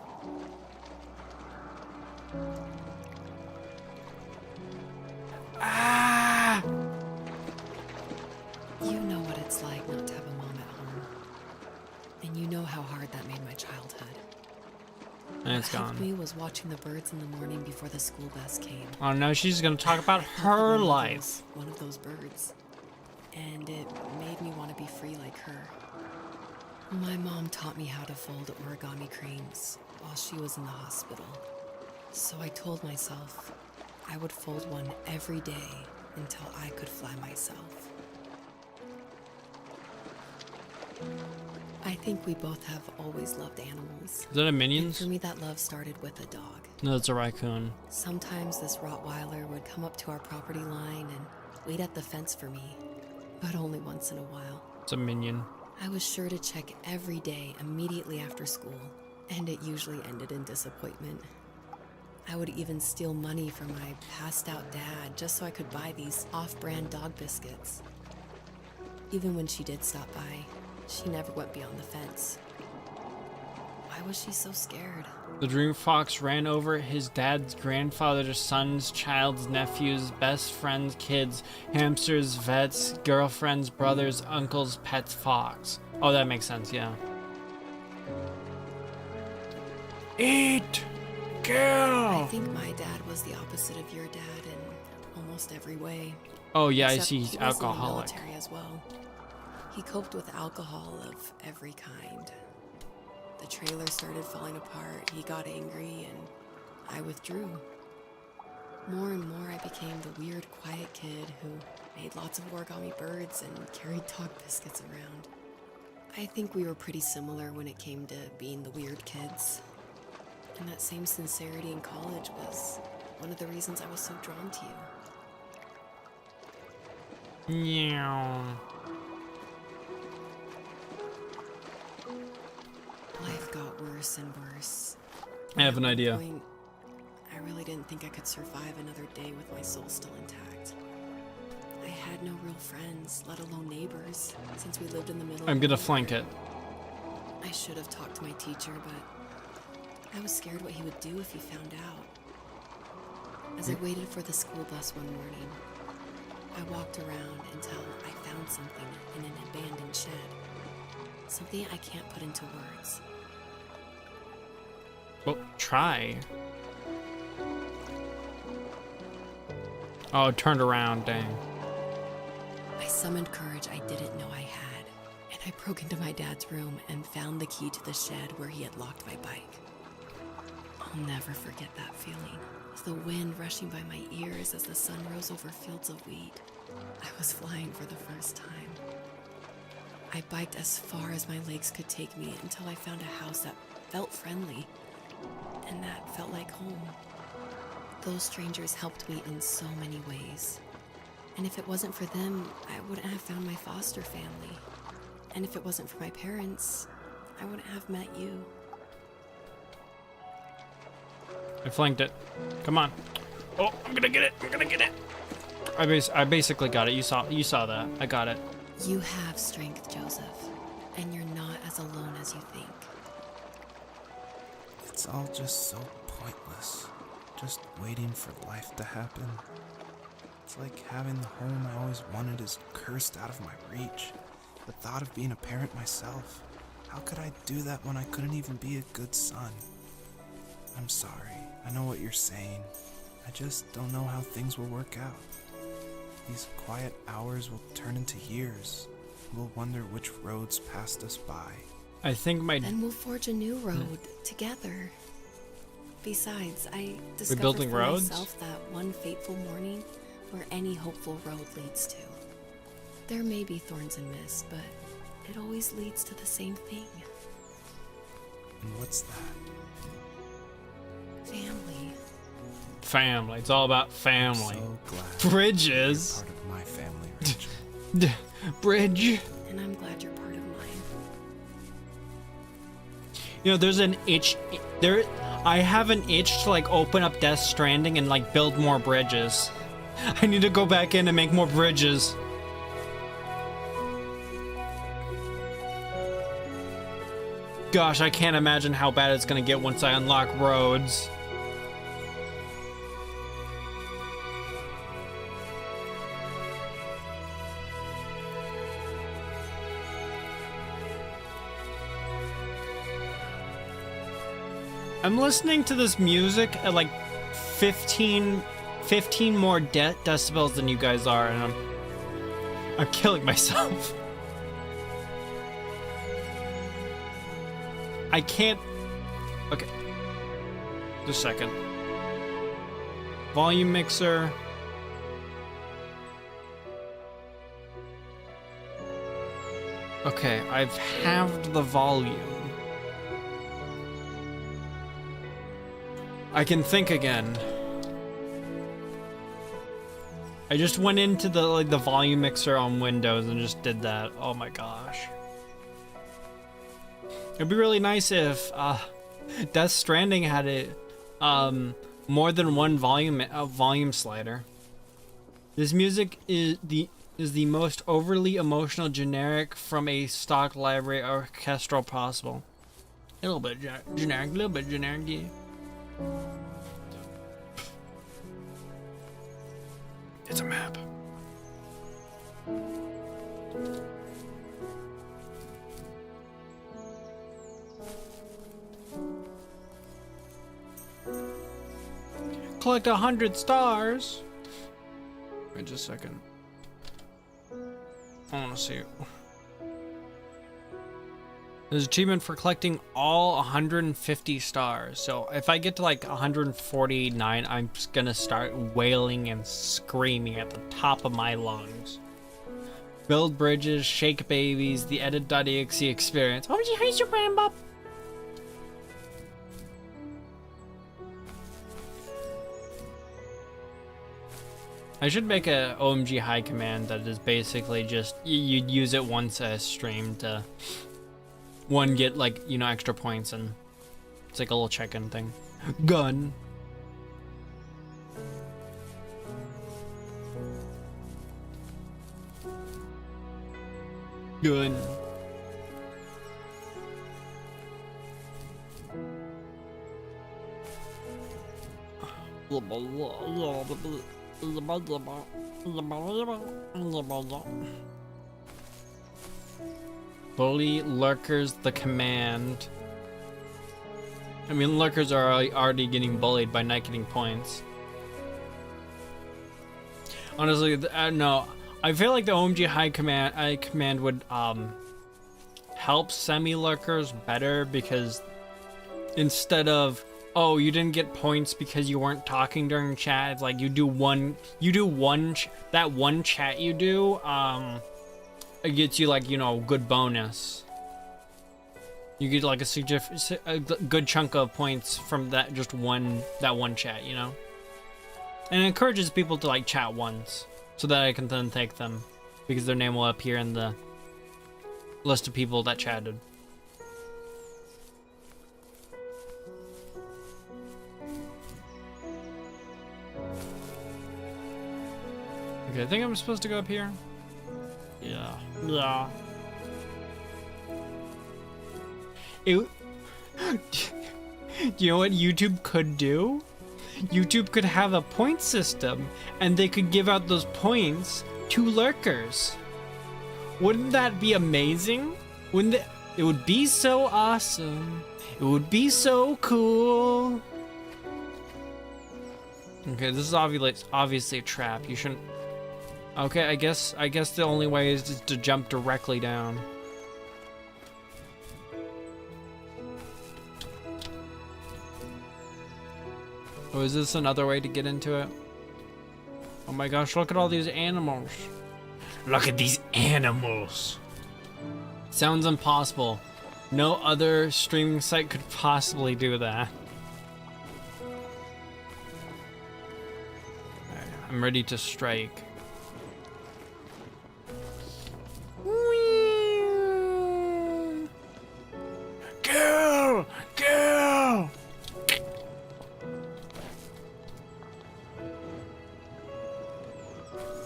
Ah! You know what it's like not to have a mom at home. And you know how hard that made my childhood. And it's What helped gone. me was watching the birds in the morning before the school bus came. Oh no, she's gonna talk about I thought that her my mother life. was one of those birds. And it made me want to be free like her. My mom taught me how to fold origami cranes while she was in the hospital. So I told myself I would fold one every day until I could fly myself. I think we both have always loved animals. Is that a And Minions? for me, that love started with a dog. No, it's a raccoon. Sometimes this Rottweiler would come up to our property line and wait at the fence for me, but only once in a while. It's a minion. I was sure to check every day immediately after school, and it usually ended in disappointment. I would even steal money from my passed out dad just so I could buy these off-brand dog biscuits. Even when she did stop by, she never went beyond the fence. Why was she so scared? The dream fox ran over his dad's grandfather's son's child's nephews, best friends, kids, hamsters, vets, girlfriends, brothers, uncles, pets, fox. Oh, that makes sense, yeah. Eat! I Kill! think my dad was the opposite of your dad in almost every way. Oh yeah, I Except see he he's was in the alcoholic. military as well. He coped with alcohol of every kind. The trailer started falling apart, he got angry, and I withdrew. More and more, I became the weird, quiet kid who made lots of origami birds and carried dog biscuits around. I think we were pretty similar when it came to being the weird kids. And that same sincerity in college was one of the reasons I was so drawn to you. Meow. Life got worse and worse. I have an At one idea. point, I really didn't think I could survive another day with my soul still intact. I had no real friends, let alone neighbors, since we lived in the middle I'm of gonna nowhere. flank it. I should have talked to my teacher, but I was scared what he would do if he found out. As I waited for the school bus one morning, I walked around until I found something in an abandoned shed. Something I can't put into words. Well, try. Oh, it turned around, dang. I summoned courage I didn't know I had, and I broke into my dad's room and found the key to the shed where he had locked my bike. I'll never forget that feeling, with the wind rushing by my ears as the sun rose over fields of wheat. I was flying for the first time. I biked as far as my legs could take me until I found a house that felt friendly, and that felt like home. Those strangers helped me in so many ways. And if it wasn't for them, I wouldn't have found my foster family. And if it wasn't for my parents, I wouldn't have met you. I flanked it. Come on. Oh, I'm gonna get it. I'm gonna get it. I basically got it. You saw that. I got it. You have strength, Joseph, and you're not as alone as you think. It's all just so pointless. Just waiting for life to happen. It's like having the home I always wanted is cursed out of my reach. The thought of being a parent myself. How could I do that when I couldn't even be a good son? I'm sorry. I know what you're saying. I just don't know how things will work out. These quiet hours will turn into years. We'll wonder which roads passed us by. I think my Then we'll forge a new road together. Besides, I We're discovered building for roads? myself that one fateful morning where any hopeful road leads to. There may be thorns and mist, but it always leads to the same thing. And what's that? Family. family. It's all about family. So glad Bridges. you're part of my family, Rachel. Bridge. And I'm glad you're part of mine. You know, there's an itch there. I have an itch to like open up Death Stranding and like build more bridges. I need to go back in and make more bridges. Gosh, I can't imagine how bad it's gonna get once I unlock roads. I'm listening to this music at like 15 more decibels than you guys are, and I'm killing myself. I can't. Okay. Just a second. Volume mixer. Okay, I've halved the volume. I can think again. I just went into the volume mixer on Windows and just did that. Oh my gosh. It'd be really nice if Death Stranding had more than one volume slider. This music is the most overly emotional generic from a stock library orchestral possible. A little bit generic, a little bit generic. Yeah. It's a map. Collect 100 stars. Wait just a second. I want to see it. There's achievement for collecting all 150 stars. So if I get to like 149, I'm just gonna start wailing and screaming at the top of my lungs. Build bridges, shake babies, the edit.exe experience. Oh, gee, hi, Super Bob. I should make a OMG high command that is basically just you'd use it once a stream to get like, you know, extra points, and it's like a little check-in thing. Gun. Gun. Bully lurkers the command. I mean, lurkers are already getting bullied by not getting points. Honestly, no. I feel like the OMG high command would help semi-lurkers better, because instead of, oh, you didn't get points because you weren't talking during chat, it's like that one chat you do, it gets you, like, you know, good bonus. You get like a good chunk of points from that one chat, you know? And it encourages people to like chat once, so that I can then thank them, because their name will appear in the list of people that chatted. Okay, I think I'm supposed to go up here. Yeah. Yeah. Do you know what YouTube could do? YouTube could have a point system, and they could give out those points to lurkers. Wouldn't that be amazing? Wouldn't it? It would be so awesome. It would be so cool. Okay, this is obviously a trap. You shouldn't. Okay, I guess the only way is just to jump directly down. Oh, is this another way to get into it? Oh my gosh, look at all these animals. Look at these animals. Sounds impossible. No other streaming site could possibly do that. Alright, I'm ready to strike.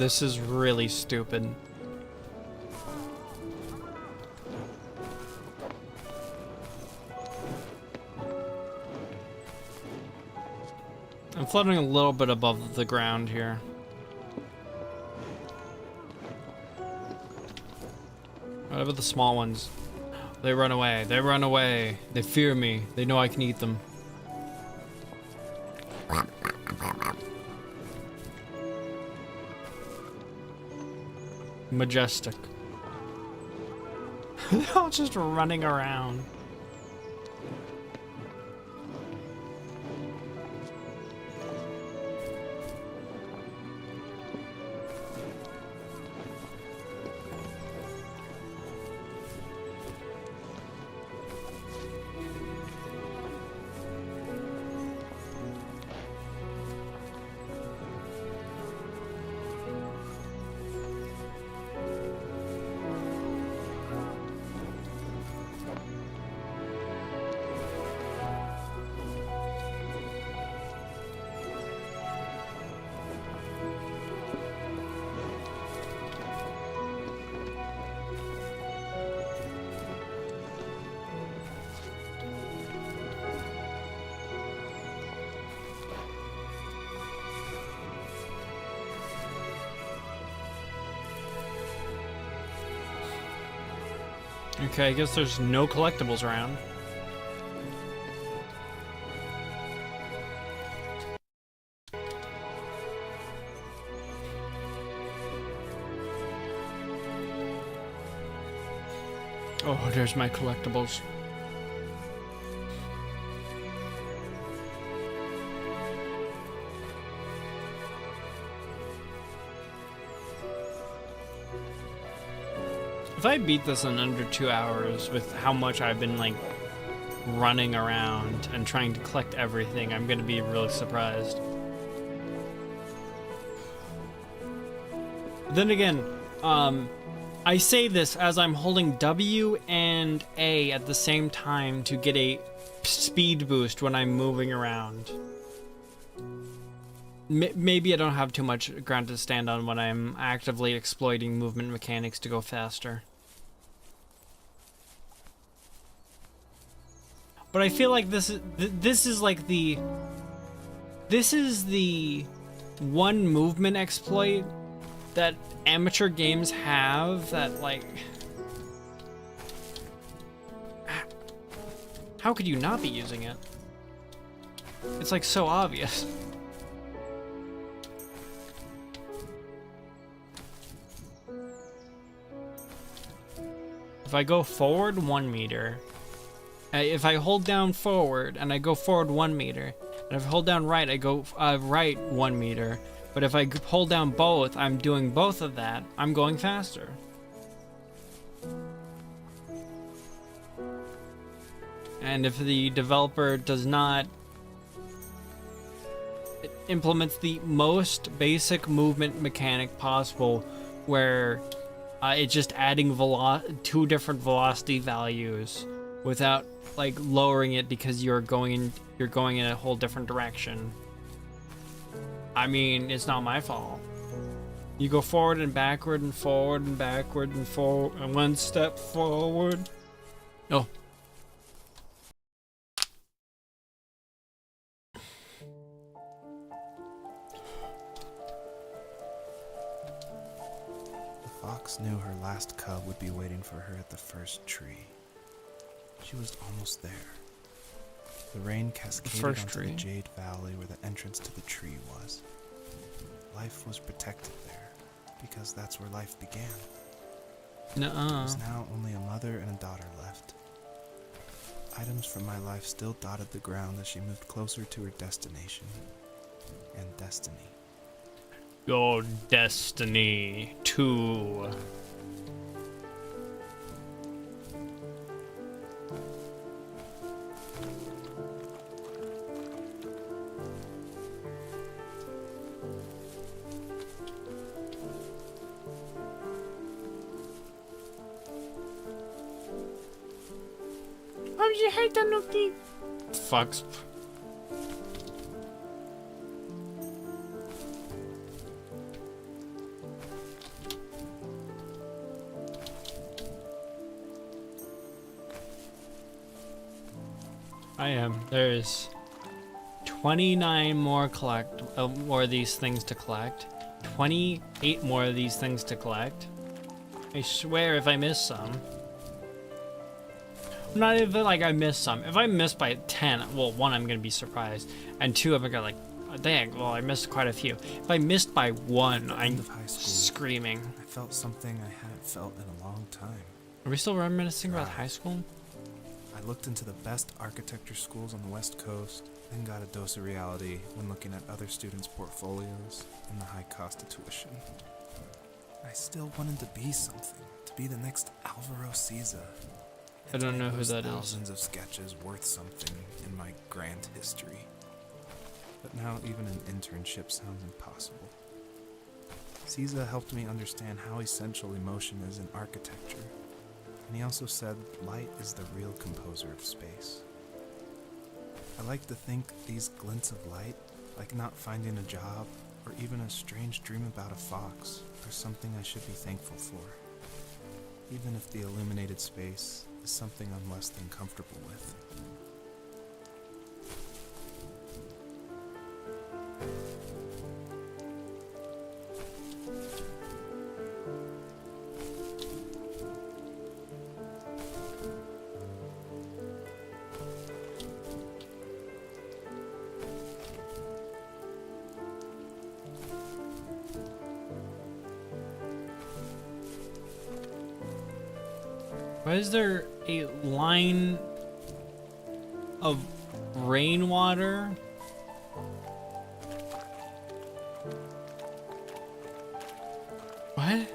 This is really stupid. I'm floating a little bit above the ground here. What about the small ones? They run away. They run away. They fear me. They know I can eat them. Majestic. They're all just running around. Okay, I guess there's no collectibles around. Oh, there's my collectibles. If I beat this in under 2 hours with how much I've been like running around and trying to collect everything, I'm gonna be really surprised. Then again, I say this as I'm holding W and A at the same time to get a speed boost when I'm moving around. Maybe I don't have too much ground to stand on when I'm actively exploiting movement mechanics to go faster. But I feel like this is like the one movement exploit that amateur games have that, like, how could you not be using it? It's like so obvious. If I go forward 1 meter, if I hold down forward and I go forward 1 meter, and if I hold down right, I go right 1 meter. But if I hold down both, I'm doing both of that. I'm going faster. And if the developer does not implements the most basic movement mechanic possible, where it's just adding 2 different velocity values without like lowering it because you're going in a whole different direction. I mean, it's not my fault. You go forward and backward and forward and backward and forward and 1 step forward. Oh. The fox knew her last cub would be waiting for her at the first tree. She was almost there. The rain cascaded onto the jade valley where the entrance to the tree was. Life was protected there, because that's where life began. Nuh-uh. There was now only a mother and a daughter left. Items from my life still dotted the ground as she moved closer to her destination. And destiny. Your destiny, too. Fucks. I am. There's 29 more more of these things to collect. 28 more of these things to collect. I swear if I miss some. Not even like I missed some. If I missed by 10, well, one, I'm gonna be surprised. And two, I'm gonna like, oh, dang, well, I missed quite a few. If I missed by one, I'm screaming. I felt something I hadn't felt in a long time. Are we still reminiscing about high school? I looked into the best architecture schools on the West Coast, then got a dose of reality when looking at other students' portfolios and the high cost of tuition. I still wanted to be something, to be the next Alvaro Siza. I don't know who that is. Thousands of sketches worth something in my grand history. But now even an internship sounds impossible. Siza helped me understand how essential emotion is in architecture. And he also said light is the real composer of space. I like to think these glints of light, like not finding a job, or even a strange dream about a fox, are something I should be thankful for. Even if the illuminated space is something I'm less than comfortable with. Why is there a line of rainwater? What?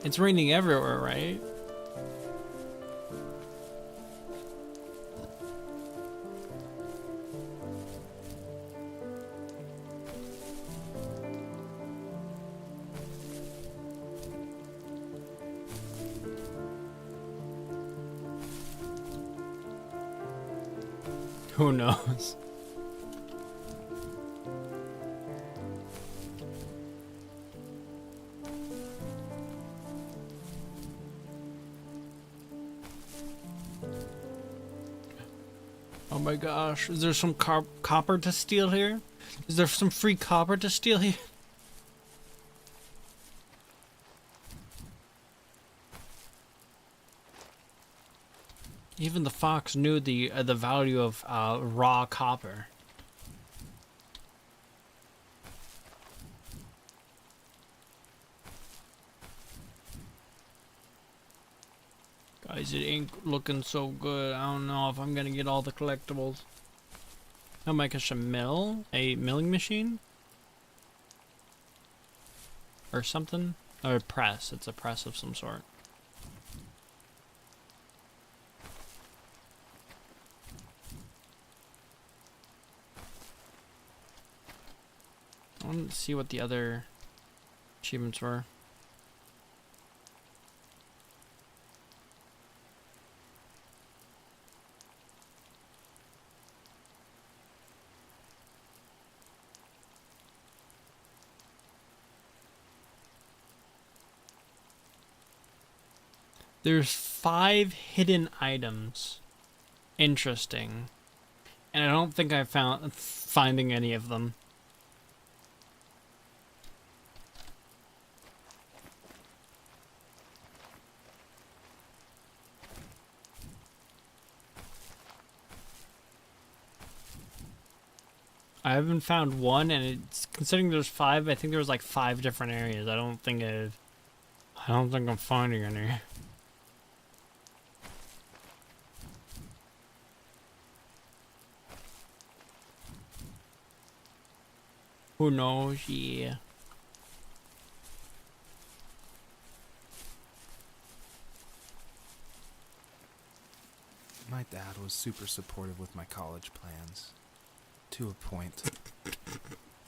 It's raining everywhere, right? Who knows? Oh my gosh, is there some copper to steal here? Is there some free copper to steal here? Even the fox knew the value of raw copper. Guys, it ain't looking so good. I don't know if I'm gonna get all the collectibles. Oh my gosh, a milling machine? Or something? Or a press, it's a press of some sort. I wanted to see what the other achievements were. There's 5 hidden items. Interesting. And I don't think I found finding any of them. I haven't found one, and it's considering there's 5. I think there was like 5 different areas. I don't think I'm finding any. Who knows? Yeah. My dad was super supportive with my college plans. To a point.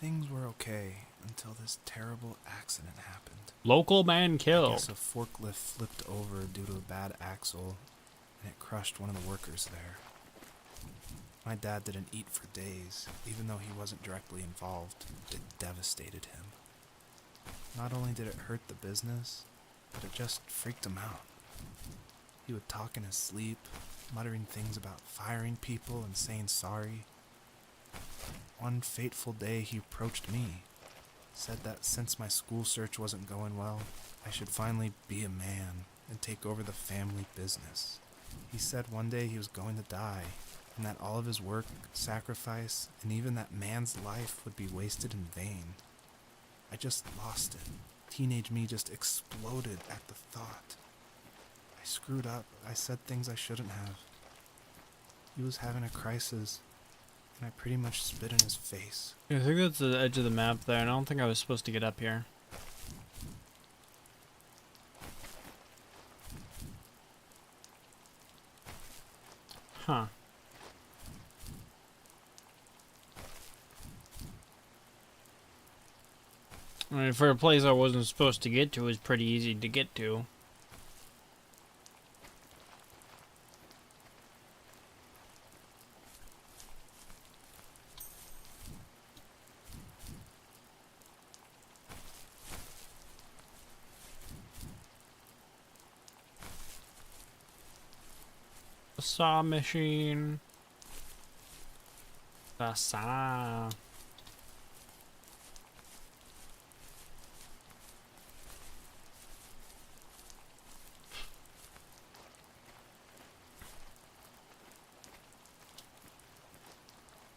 Things were okay until this terrible accident happened. Local man I killed. guess a forklift flipped over due to a bad axle, and it crushed one of the workers there. My dad didn't eat for days, even though he wasn't directly involved. It devastated him. Not only did it hurt the business, but it just freaked him out. He would talk in his sleep, muttering things about firing people and saying sorry. One fateful day he approached me, said that since my school search wasn't going well, I should finally be a man and take over the family business. He said one day he was going to die, and that all of his work, sacrifice, and even that man's life would be wasted in vain. I just lost it. Teenage me just exploded at the thought. I screwed up. I said things I shouldn't have. He was having a crisis, and I pretty much spit in his face. I think that's the edge of the map there, and I don't think I was supposed to get up here. Huh. I mean, for a place I wasn't supposed to get to, it was pretty easy to get to. The saw machine. The saw.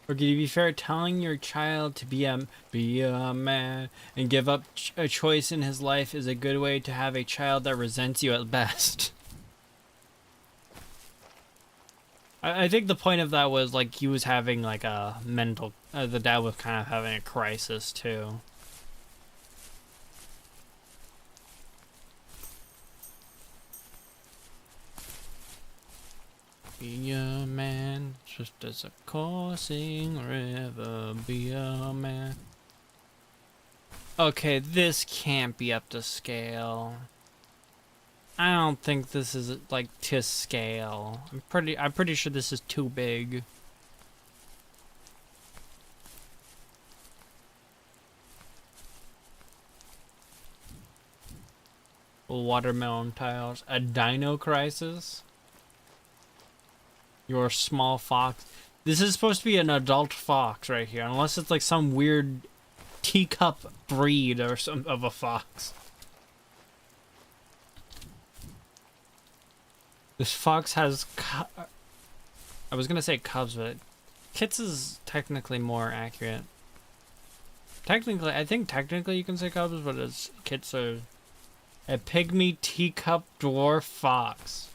Or to be fair, telling your child to be a man and give up a choice in his life is a good way to have a child that resents you at best. I think the point of that was like he was having like a mental. The dad was kind of having a crisis too. Be a man, swift as a coursing river. Be a man. Okay, this can't be up to scale. I don't think this is like to scale. I'm pretty sure this is too big. Watermelon tiles. A dino crisis? Your small fox. This is supposed to be an adult fox right here, unless it's like some weird teacup breed or some of a fox. This fox has I was gonna say cubs, but kits is technically more accurate. Technically, I think technically you can say cubs, but it's kits are a pygmy teacup dwarf fox.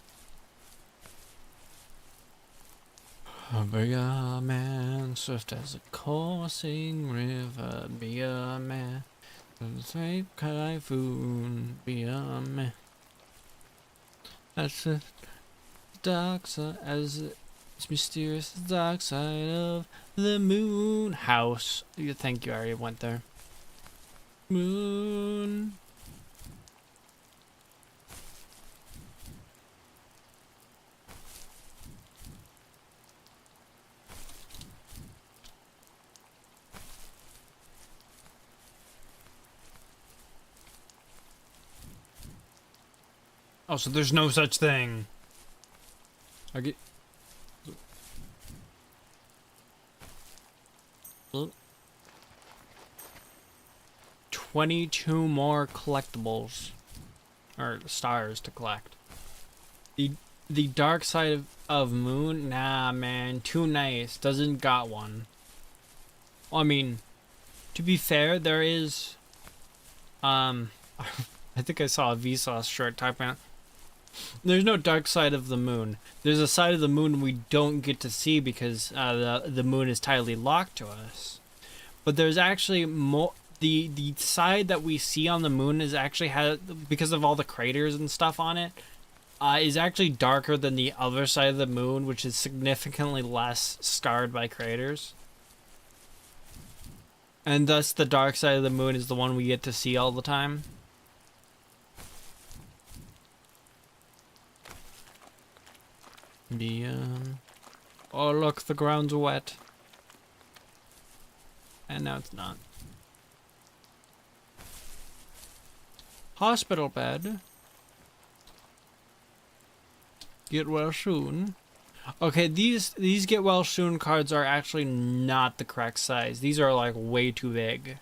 Be a man, swift as a coursing river. Be a man, swift typhoon. Be a man. That's the dark side, as it's mysterious dark side of the moon. House. Thank you, I already went there. Moon. Oh, so there's no such thing. I get. 22 more collectibles, or stars to collect. The dark side of moon, nah, man, too nice. Doesn't got one. I mean, to be fair, there is. I think I saw a Vsauce shirt typing out. There's no dark side of the moon. There's a side of the moon we don't get to see because the moon is tightly locked to us. But there's actually more. The side that we see on the moon is actually because of all the craters and stuff on it, is actually darker than the other side of the moon, which is significantly less scarred by craters. And thus, the dark side of the moon is the one we get to see all the time. Oh look, the ground's wet. And now it's not. Hospital bed. Get well soon. Okay, these get well soon cards are actually not the correct size. These are like way too big.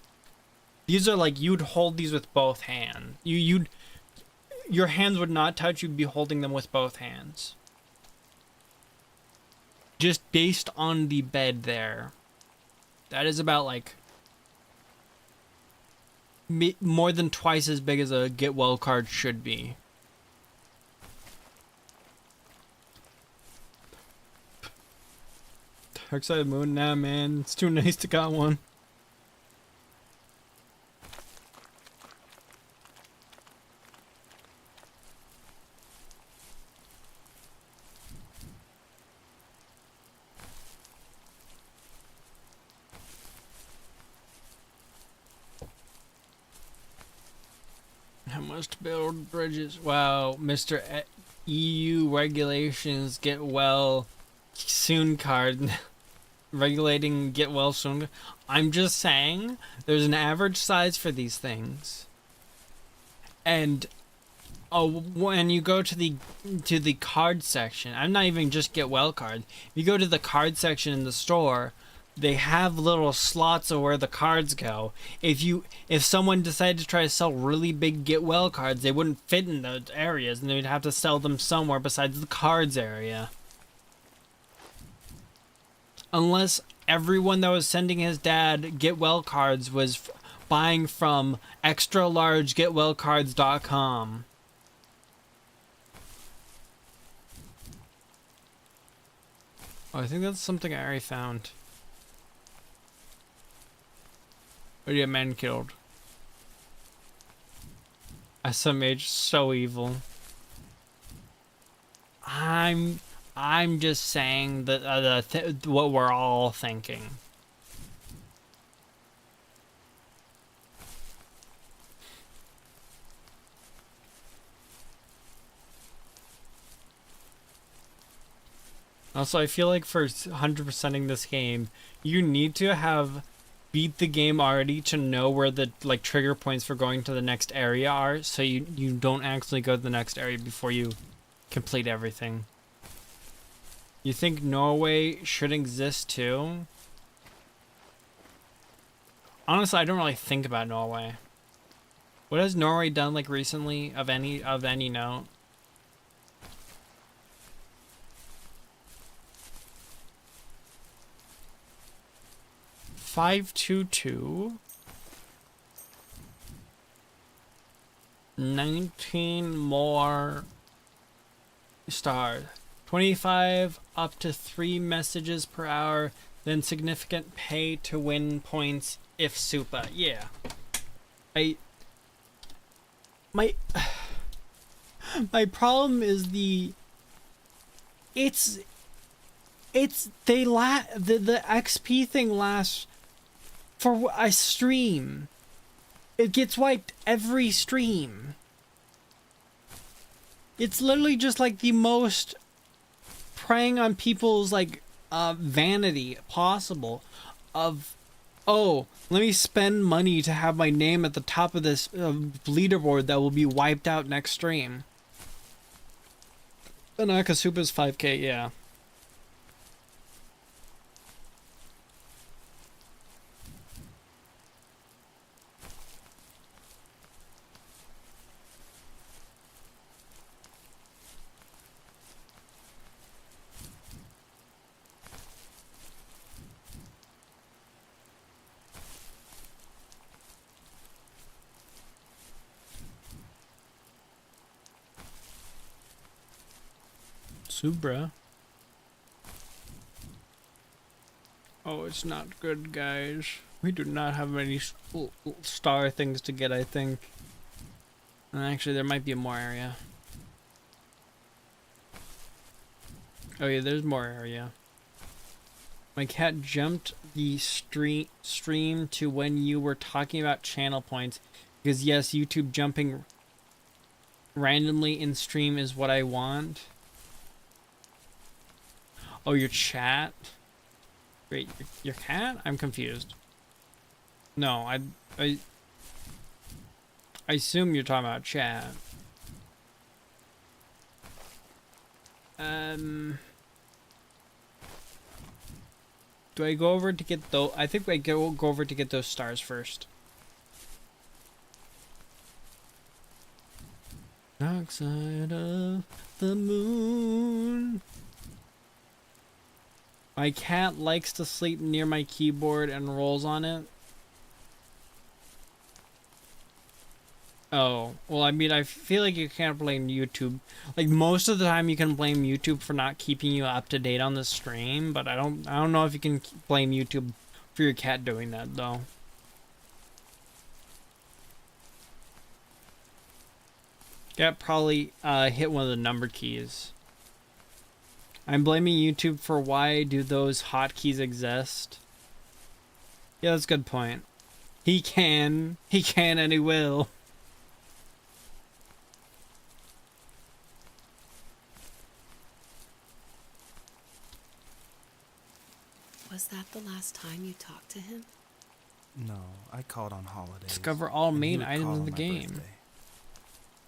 These are like you'd hold these with both hands. Your hands would not touch, you'd be holding them with both hands. Just based on the bed there. That is about like more than twice as big as a get well card should be. Dark Side of the Moon? Nah, man. It's too nice to got one. I must build bridges. Wow, Mr. EU regulations get well soon card. Regulating get well soon. I'm just saying there's an average size for these things. And when you go to the card section, I'm not even just get well card. If you go to the card section in the store, they have little slots of where the cards go. If someone decided to try to sell really big get well cards, they wouldn't fit in those areas and they'd have to sell them somewhere besides the cards area. Unless everyone that was sending his dad get well cards was buying from extra large getwellcards.com. Oh, I think that's something I already found. Or get men killed. SMH so evil. I'm just saying that what we're all thinking. Also, I feel like for 100%ing this game, you need to have beat the game already to know where the like trigger points for going to the next area are, so you don't actually go to the next area before you complete everything. You think Norway should exist too? Honestly, I don't really think about Norway. What has Norway done like recently of any note? $522 19 more stars. 25 up to 3 messages per hour, then significant pay to win points if super. Yeah. My problem is the XP thing lasts for a stream. It gets wiped every stream. It's literally just like the most preying on people's like vanity possible of, oh, let me spend money to have my name at the top of this leaderboard that will be wiped out next stream. Anakasupa's 5k, yeah. Subra. Oh, it's not good, guys. We do not have many star things to get, I think. And actually, there might be more area. Oh yeah, there's more area. My cat jumped the stream to when you were talking about channel points. Because yes, YouTube jumping randomly in stream is what I want. Oh, your chat? Wait, your cat? I'm confused. No, I I assume you're talking about chat. Do I go over to get those? I think I go over to get those stars first. Dark side of the moon. My cat likes to sleep near my keyboard and rolls on it. Oh, well, I mean, I feel like you can't blame YouTube. Like, most of the time you can blame YouTube for not keeping you up to date on the stream, but I don't know if you can blame YouTube for your cat doing that, though. Cat probably hit one of the number keys. I'm blaming YouTube for why do those hotkeys exist. Yeah, that's a good point. He can and he will. Was that the last time you talked to him? No, I called on holidays. Discover all and he main would items call in on the my game. birthday.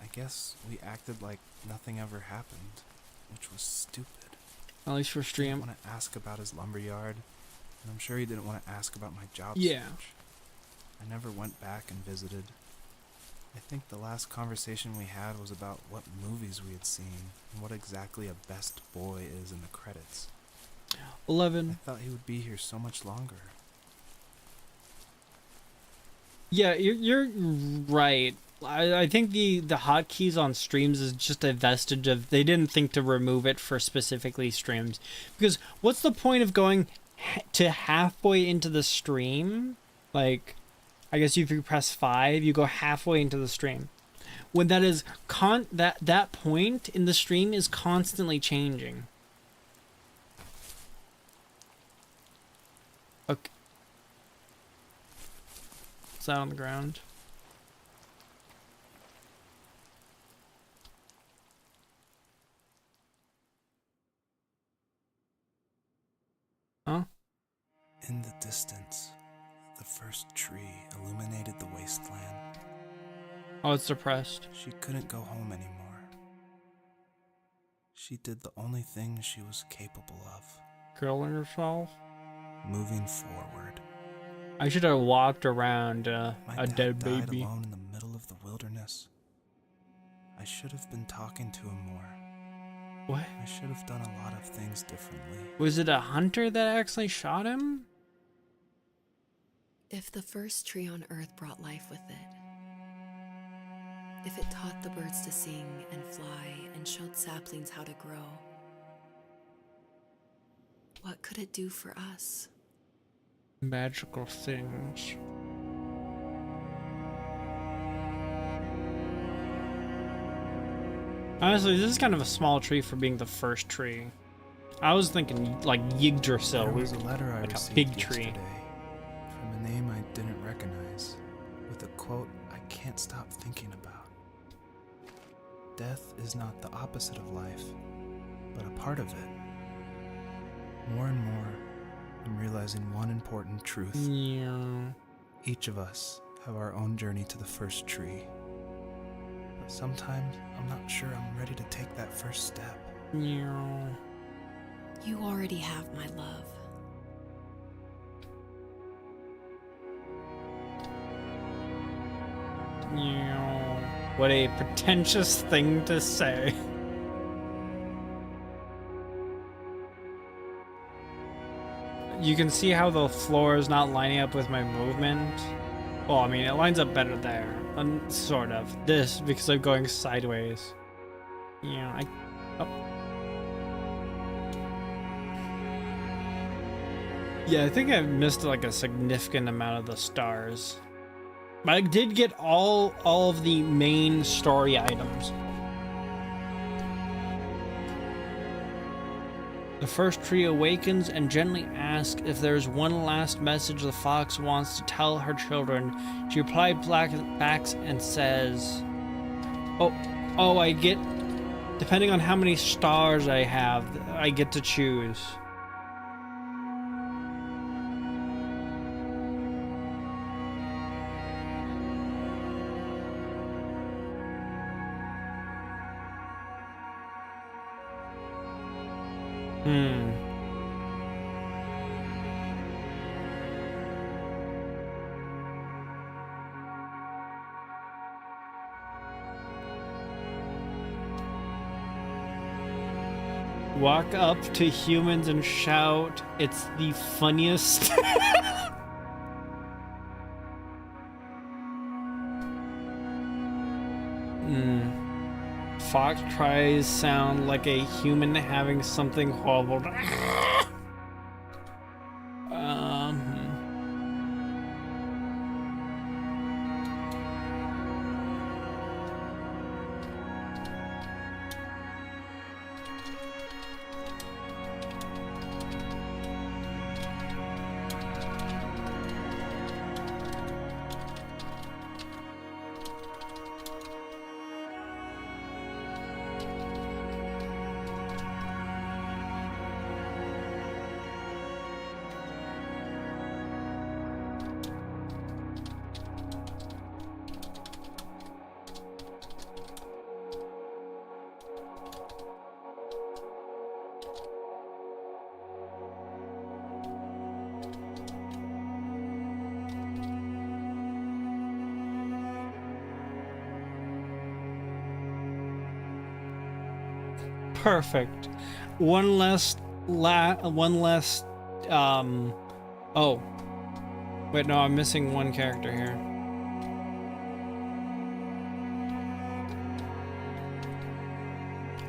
I guess we acted like nothing ever happened, which was stupid. At least for He didn't stream. want to ask about his lumberyard, and I'm sure he didn't want to ask about my job Yeah. search. I never went back and visited. I think the last conversation we had was about what movies we had seen and what exactly a best boy is in the credits. 11. I thought he would be here so much longer. Yeah, you're right. I think the hotkeys on streams is just a vestige of they didn't think to remove it for specifically streams. Because what's the point of going to halfway into the stream? Like, I guess if you press 5, you go halfway into the stream. When that is that point in the stream is constantly changing. Okay. Is that on the ground? Huh? In the distance, the first tree illuminated the wasteland. Oh, it's depressed. She couldn't go home anymore. She did the only thing she was capable of, Killing herself? moving forward. I should have walked around My a dad dead died baby. alone in the middle of the wilderness. I should have been talking to him more. What? I should have done a lot of things differently. Was it a hunter that actually shot him? If the first tree on Earth brought life with it, if it taught the birds to sing and fly and showed saplings how to grow, what could it do for us? Magical things. Honestly, this is kind of a small tree for being the first tree. I was thinking like Yggdrasil There was was a letter I like a received big tree. yesterday from a name I didn't recognize, with a quote I can't stop thinking about. Death is not the opposite of life, but a part of it. More and more, I'm realizing one important truth. Yeah. Each of us have our own journey to the first tree. But sometimes I'm not sure I'm ready to take that first step. Yeah. You already have my love. Yeah. What a pretentious thing to say. You can see how the floor is not lining up with my movement. Well, I mean, it lines up better there. Sort of. This, because I'm going sideways. Yeah, Yeah, I think I missed like a significant amount of the stars. But I did get all of the main story items. The first tree awakens and gently asks if there's one last message the fox wants to tell her children. She replied back and says, Oh, I get, depending on how many stars I have, I get to choose. Hmm. Walk up to humans and shout, "It's the funniest." Fox tries sound like a human having something horrible. Perfect. One less. Oh, wait, no, I'm missing one character here.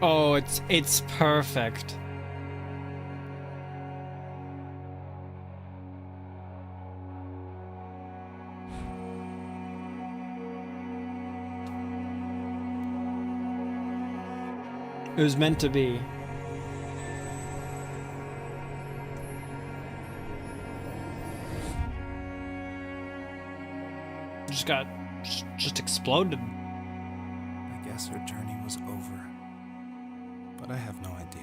Oh, it's perfect. It was meant to be. Just exploded. I guess her journey was over. But I have no idea.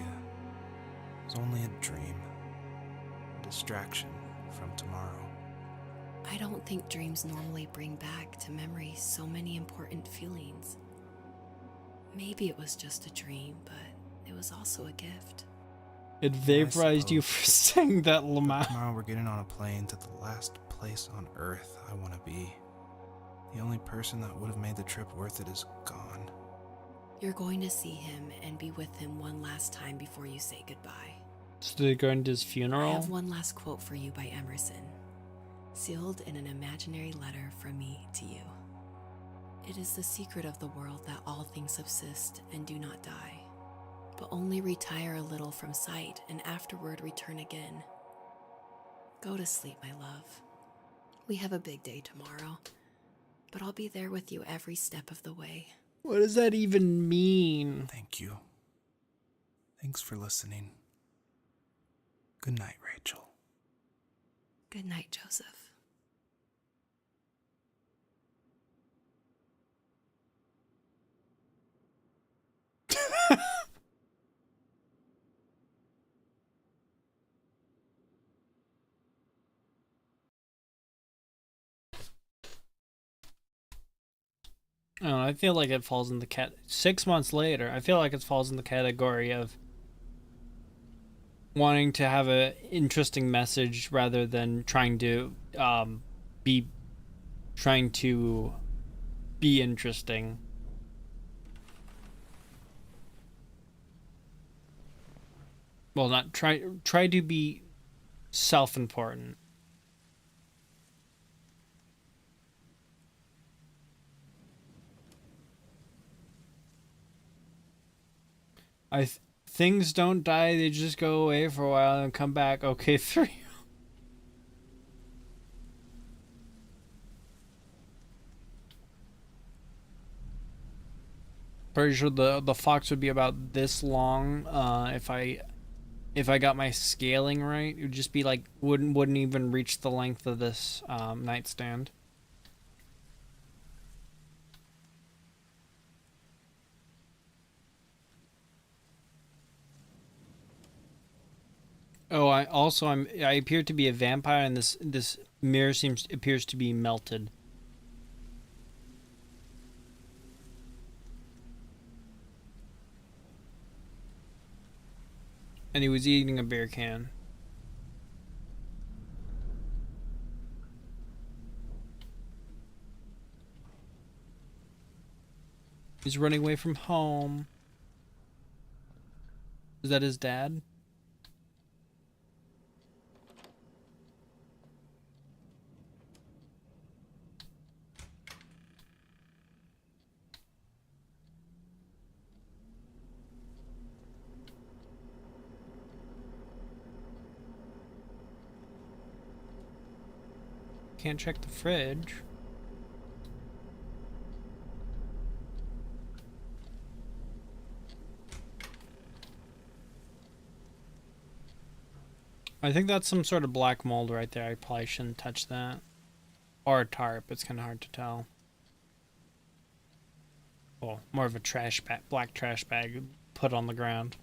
It was only a dream. A distraction from tomorrow. I don't think dreams normally bring back to memory so many important feelings. Maybe it was just a dream, but it was also a gift. It vaporized you for saying that, Lamar. Tomorrow we're getting on a plane to the last place on Earth I want to be. The only person that would have made the trip worth it is gone. You're going to see him and be with him one last time before you say goodbye. So they're going to his funeral? I have one last quote for you by Emerson, sealed in an imaginary letter from me to you. It is the secret of the world that all things subsist and do not die, but only retire a little from sight and afterward return again. Go to sleep, my love. We have a big day tomorrow, but I'll be there with you every step of the way. What does that even mean? Thank you. Thanks for listening. Good night, Rachel. Good night, Joseph. I don't know, I feel like it falls in the 6 months later, I feel like it falls in the category of wanting to have an interesting message rather than trying to be interesting. Well, not try to be self-important. Things don't die, they just go away for a while and come back. Okay, 3. Pretty sure the fox would be about this long if I got my scaling right. It would just be like wouldn't even reach the length of this nightstand. Oh, I appear to be a vampire, and this mirror appears to be melted. And he was eating a beer can. He's running away from home. Is that his dad? Can't check the fridge. I think that's some sort of black mold right there. I probably shouldn't touch that. Or a tarp. It's kind of hard to tell. Well, more of a trash bag, black trash bag put on the ground.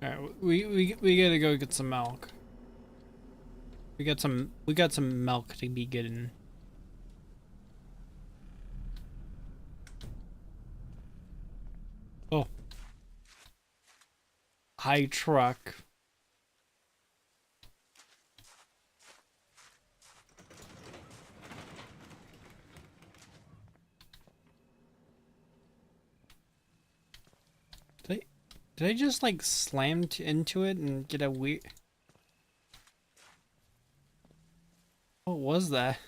Alright, we gotta go get some milk. We got some milk to be getting. Oh. High truck. Did I just like slam into it and get a weird... What was that?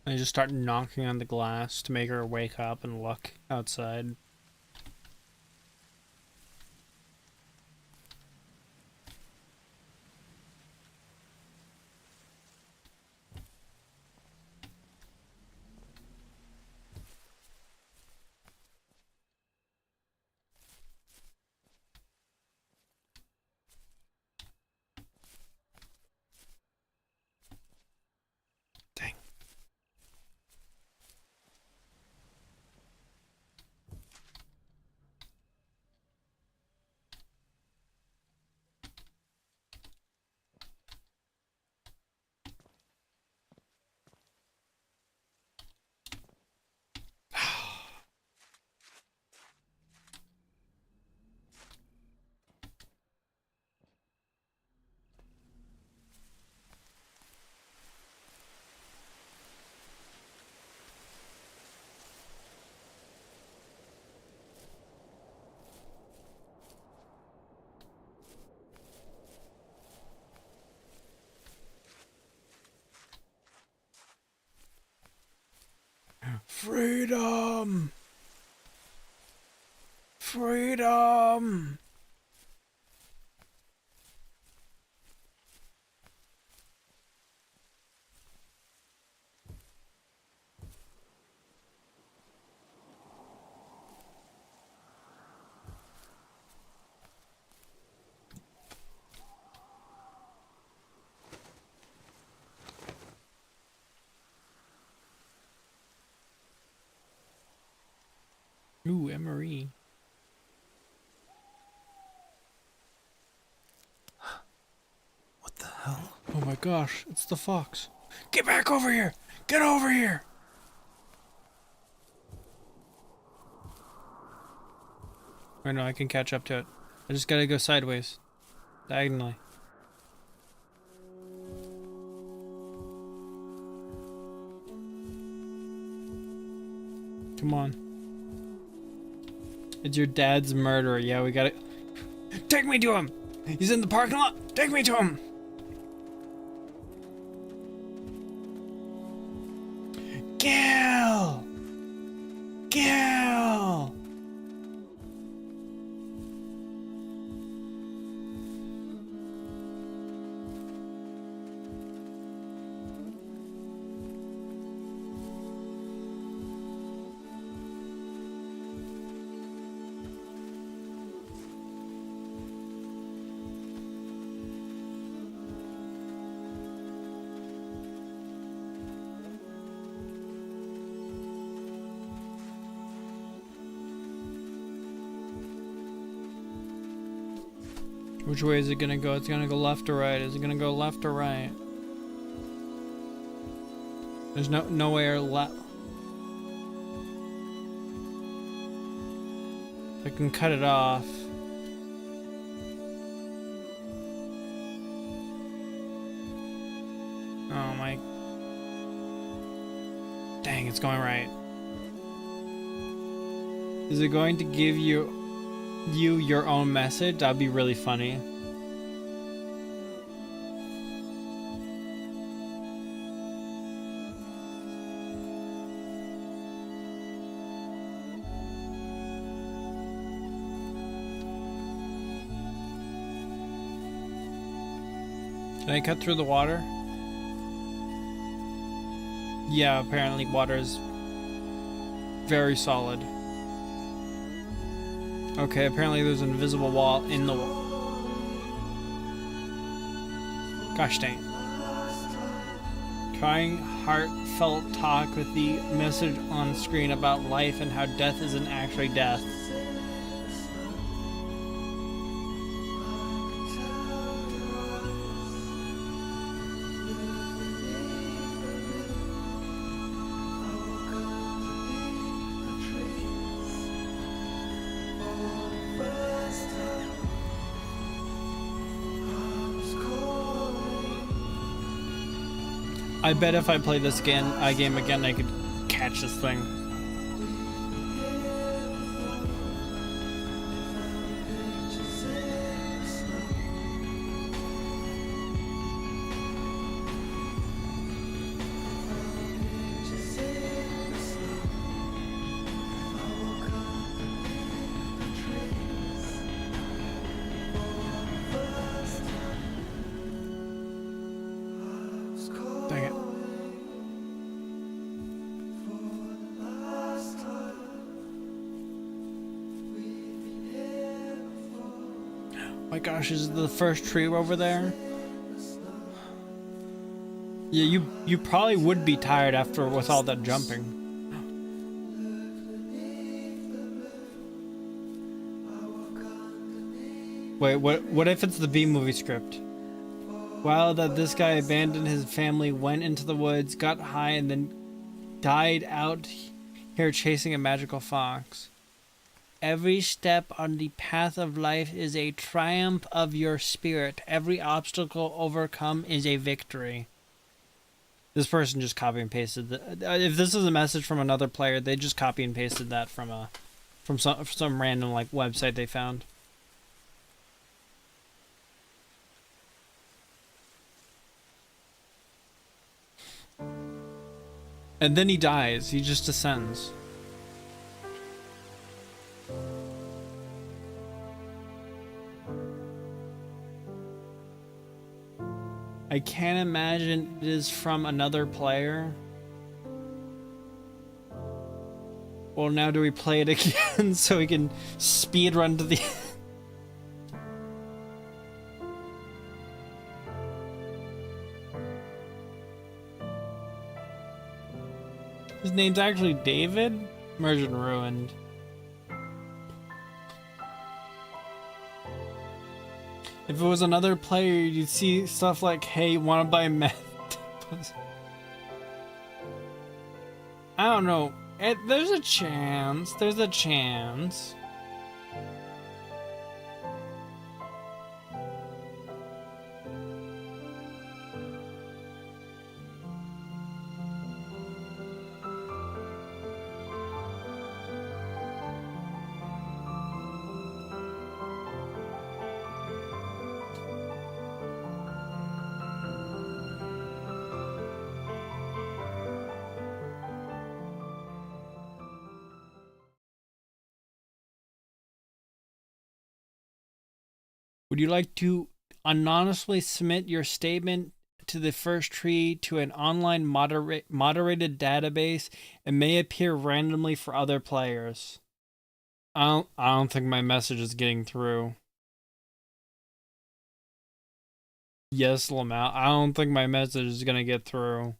I just start knocking on the glass to make her wake up and look outside. Dang. Freedom! Freedom! Ooh, Emery. What the hell? Oh my gosh, it's the fox. Get back over here! Get over here! Or no, I can catch up to it. I just gotta go sideways. Diagonally. Come on. It's your dad's murderer. Yeah, we gotta... Take me to him! He's in the parking lot! Take me to him! Kill! Kill! Which way is it gonna go? It's gonna go left or right? Is it gonna go left or right? There's nowhere left. I can cut it off. Oh my. Dang, it's going right. Is it going to give you your own message? That'd be really funny. Can I cut through the water? Yeah, apparently water is very solid. Okay, apparently there's an invisible wall in the wall. Gosh dang. Trying heartfelt talk with the message on screen about life and how death isn't actually death. I bet if I play this game again, I could catch this thing. Dang it. My gosh, is the first tree over there? Yeah, you probably would be tired after with all that jumping. Wait, what if it's the B-movie script? Wow, that this guy abandoned his family, went into the woods, got high, and then died out here chasing a magical fox. Every step on the path of life is a triumph of your spirit. Every obstacle overcome is a victory. This person just copy and pasted. If this is a message from another player, they just copy and pasted that from some random like website they found. And then he dies. He just descends. I can't imagine it is from another player. Well, now do we play it again so we can speed run to the end? His name's actually David? Immersion ruined. If it was another player, you'd see stuff like, hey, wanna buy meth? I don't know. There's a chance. There's a chance. Would you like to anonymously submit your statement to the first tree to an online moderated database and may appear randomly for other players? I don't think my message is getting through. Yes, Lamau. I don't think my message is gonna get through.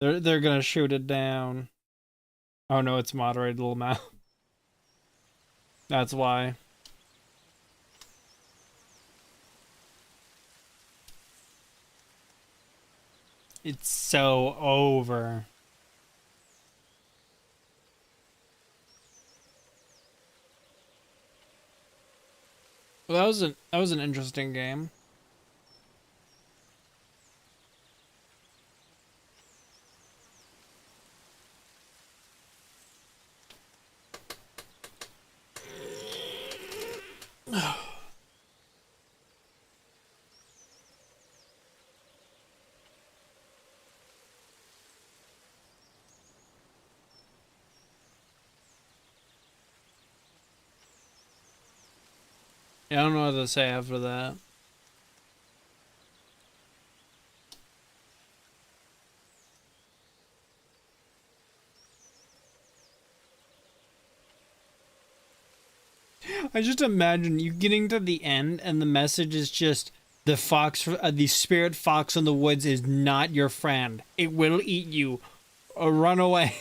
They're gonna shoot it down. Oh no, it's moderated, Lamau. That's why. It's so over. Well, that was an interesting game. Yeah, I don't know what to say after that. I just imagine you getting to the end and the message is just the the spirit fox in the woods is not your friend. It will eat you. Run away.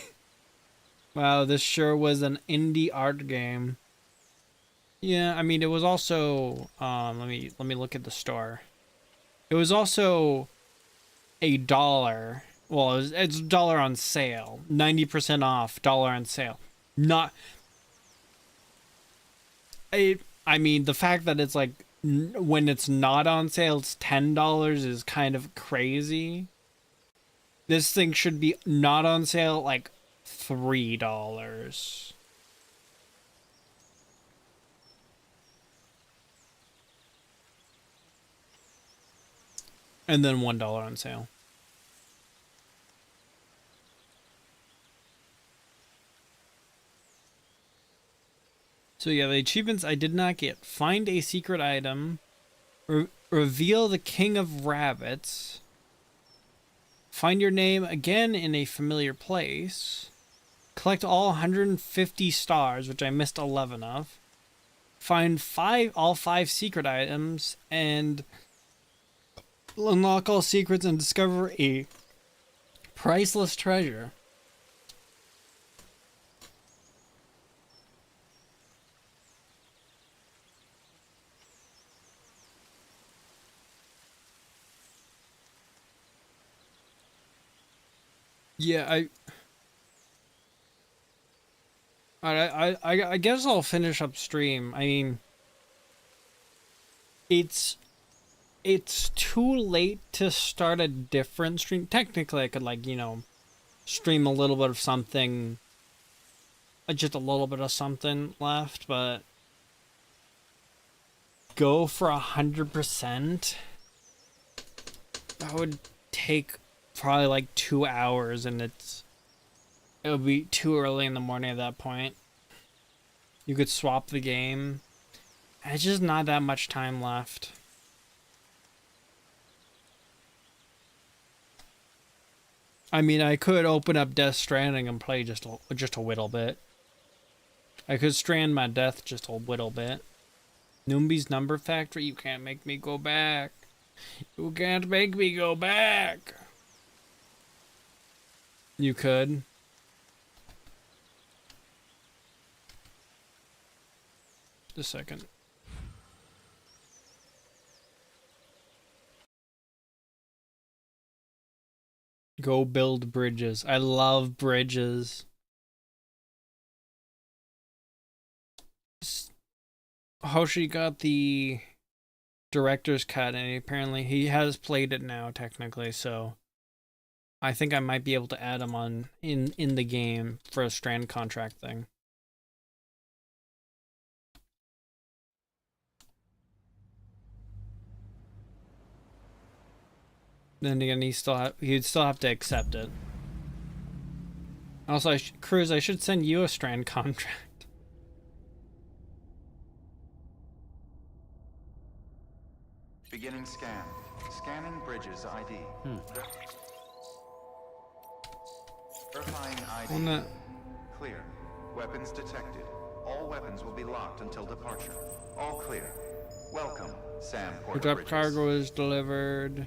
Wow, this sure was an indie art game. Yeah, I mean it was also let me look at the store. It was also $1. Well, it's $1 on sale. 90% off, $1 on sale. Not I mean, the fact that it's like when it's not on sale, it's $10 is kind of crazy. This thing should be not on sale like $3. And then $1 on sale. So yeah, the achievements I did not get. Find a secret item. Reveal the king of rabbits. Find your name again in a familiar place. Collect all 150 stars, which I missed 11 of. Find all five secret items and unlock all secrets and discover a priceless treasure. Yeah, I guess I'll finish up stream. I mean, it's too late to start a different stream. Technically, I could like, you know, stream a little bit of something, just a little bit of something left, but go for 100%. That would take probably like 2 hours, and it would be too early in the morning at that point. You could swap the game. It's just not that much time left. I mean, I could open up Death Stranding and play just a little bit. I could strand my death just a little bit. Noombi's Number Factory, you can't make me go back. You can't make me go back. You could. Just a second. Go build bridges. I love bridges. Hoshi got the director's cut, and apparently he has played it now, technically, so I think I might be able to add him on in the game for a strand contract thing. Then again, he'd still have to accept it. Also, Cruz, I should send you a strand contract. Beginning scan. Scanning bridges ID. Verifying ID. Wanna... Clear. Weapons detected. All weapons will be locked until departure. All clear. Welcome, Sam Porter Picked up Bridges. cargo is delivered.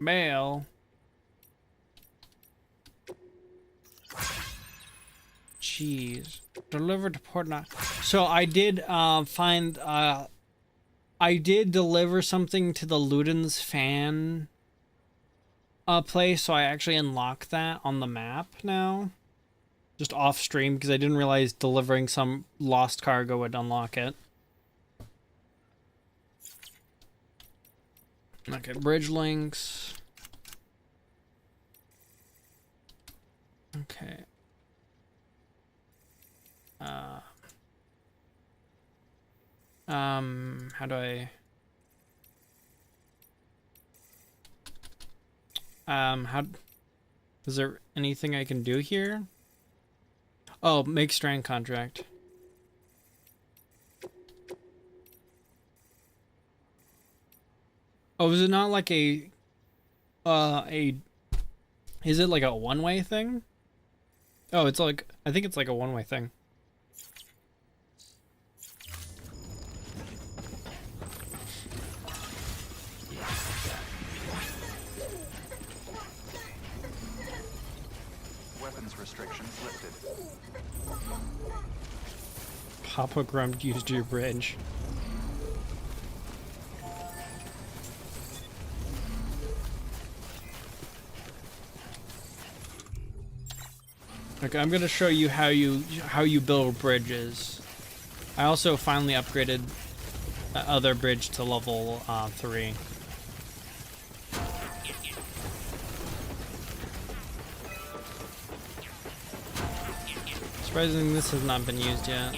Mail. Jeez. Delivered to Port Knox. So I did find I did deliver something to the Luden's fan place, so I actually unlocked that on the map now. Just off stream because I didn't realize delivering some lost cargo would unlock it. Okay, bridge links. Okay. How do I... how... Is there anything I can do here? Oh, make strand contract. Oh, is it not like is it like a one-way thing? Oh, it's like, I think it's like a one-way thing. Weapons restrictions lifted. Papa Grump used your bridge. Okay, I'm gonna show you how you build bridges. I also finally upgraded the other bridge to level 3. Surprisingly, this has not been used yet.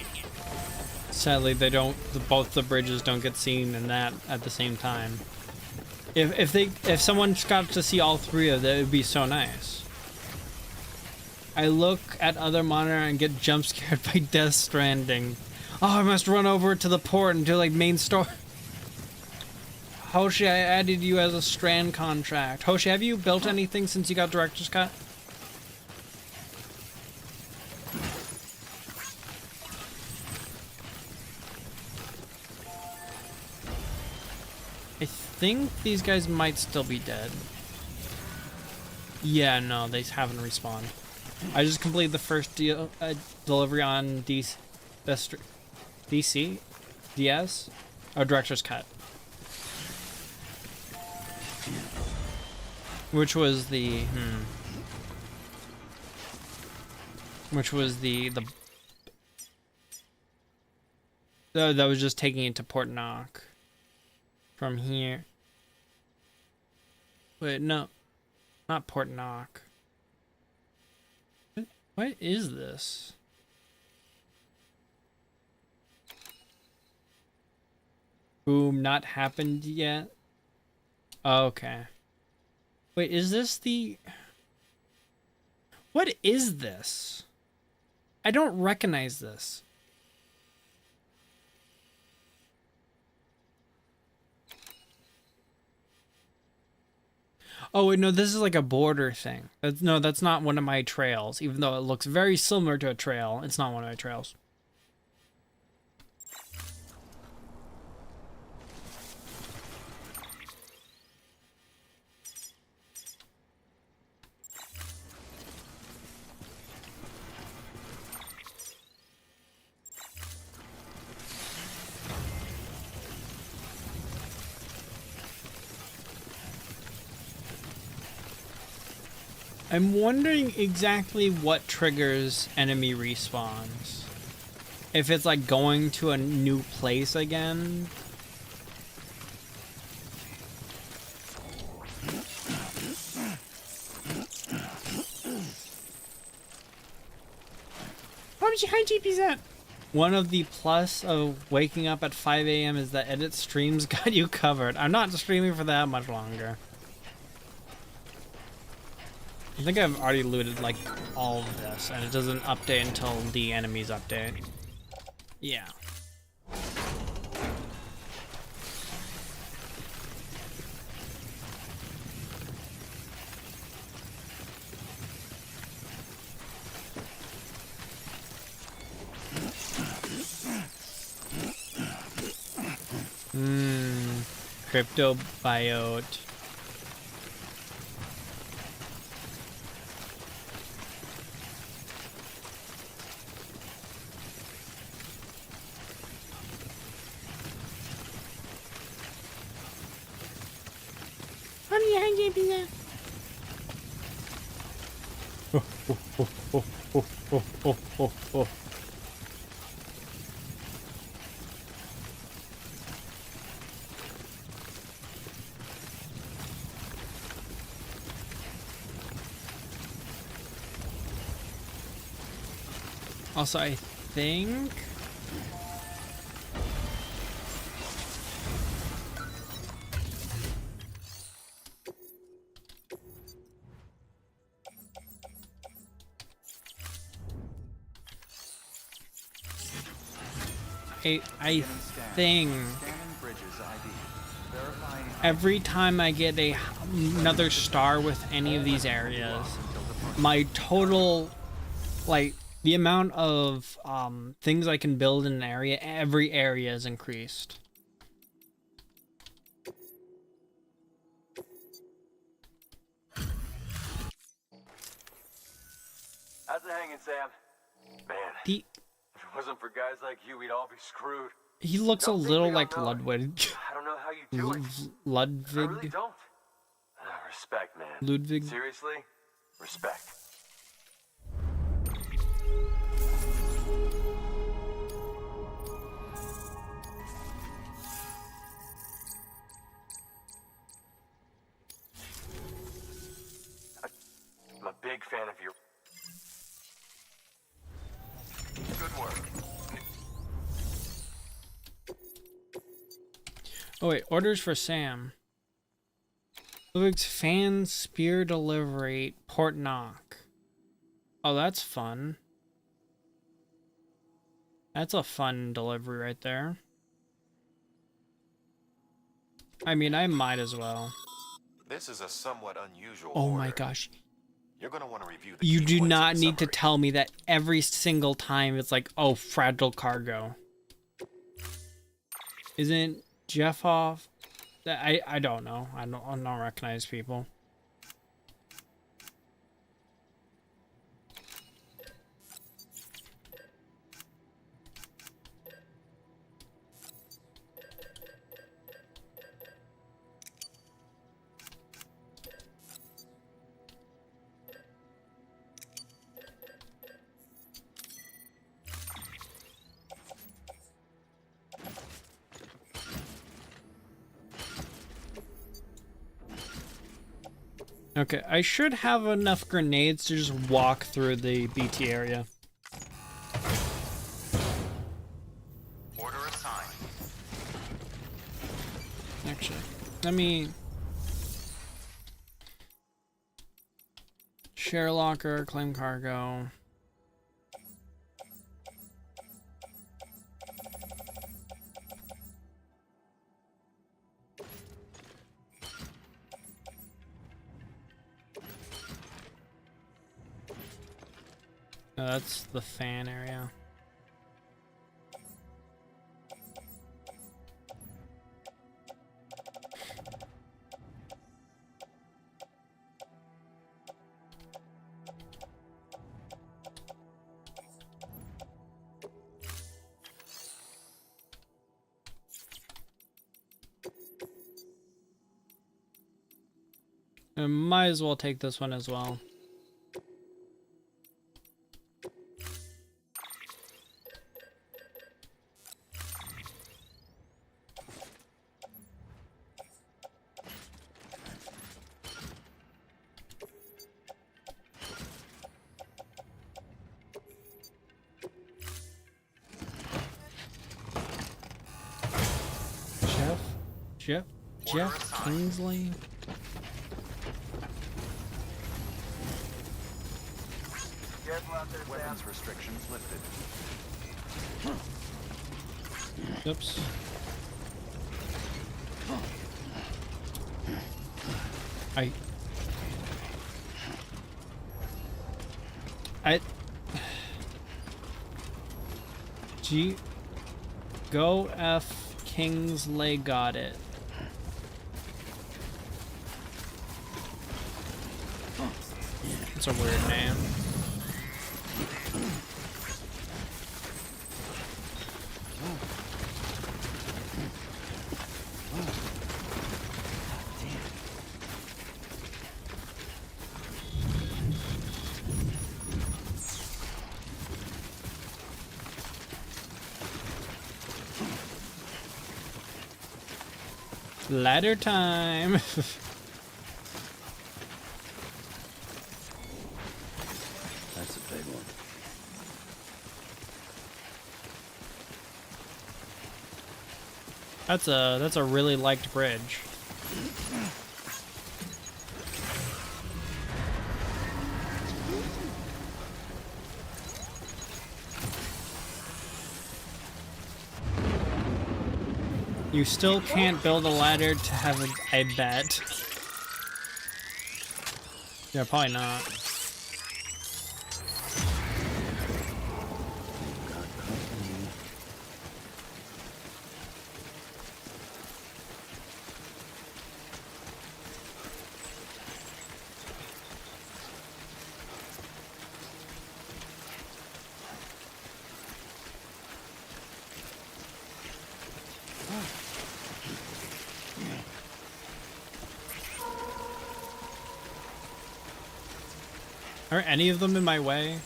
Sadly, they don't. Both the bridges don't get seen in that at the same time. If someone got to see all 3 of them, it would be so nice. I look at other monitor and get jump scared by Death Stranding. Oh, I must run over to the port and do like main story. Hoshi, I added you as a strand contract. Hoshi, have you built anything since you got Director's Cut? I think these guys might still be dead. Yeah, no, they haven't respawned. I just completed the first delivery on DC, DS, or Director's Cut, which was the that was just taking it to Port Knock from here. Wait, no, not Port Knock. What is this? Boom, not happened yet. Okay. Wait, is this the... What is this? I don't recognize this. Oh, wait, no, this is like a border thing. No, that's not one of my trails. Even though it looks very similar to a trail, it's not one of my trails. I'm wondering exactly what triggers enemy respawns. If it's like going to a new place again. How much high GP's at? One of the plus of waking up at 5 a.m. is that edit streams got you covered. I'm not streaming for that much longer. I think I've already looted like all of this, and it doesn't update until the enemies update. Yeah. Crypto biote. Honey, I gave you that. Also, I think I think every time I get another star with any of these areas, my total, like, the amount of things I can build in an area, every area is increased. How's it hanging, Sam? Man, if it wasn't for guys like you, we'd all be screwed. He looks a little like Ludwig. I don't know how you do it. Ludwig? I really don't. Respect, man. Ludwig? Seriously? Respect. I'm a big fan of your... Good work. Oh wait, orders for Sam. Ludwig's fan spear delivery, Port Knock. Oh, that's fun. That's a fun delivery right there. I mean, I might as well. This is a somewhat unusual Oh order. my gosh. You're going to want to review the You key do points not in the need to summary. tell me that every single time it's like, oh, fragile cargo. Isn't Jeff off? I don't know. I don't recognize people. Okay, I should have enough grenades to just walk through the BT area. Order assigned. Actually, let me... Share locker, claim cargo. No, that's the fan area. I might as well take this one as well. Jeff Kingsley. out there, Sam? Weapons restrictions lifted. Oops. Go F Kingsley got it. It's a weird name. Ladder time. That's a big one. That's a really liked bridge. You still can't build a ladder to have a bet. Yeah, probably not. Are any of them in my way?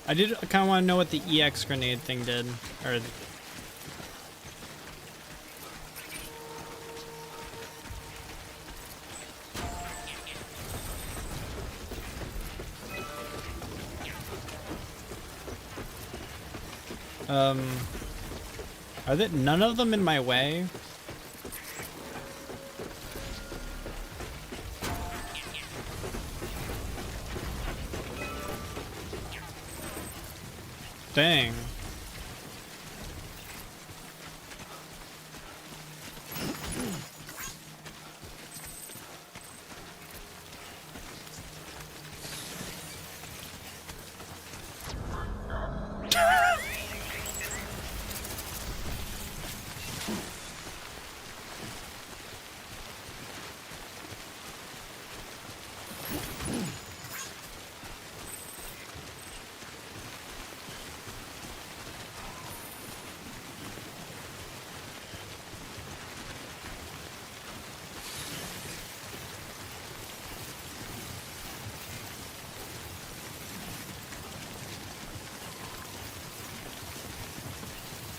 I kind of want to know what the EX grenade thing did. Or... Are there none of them in my way? Dang.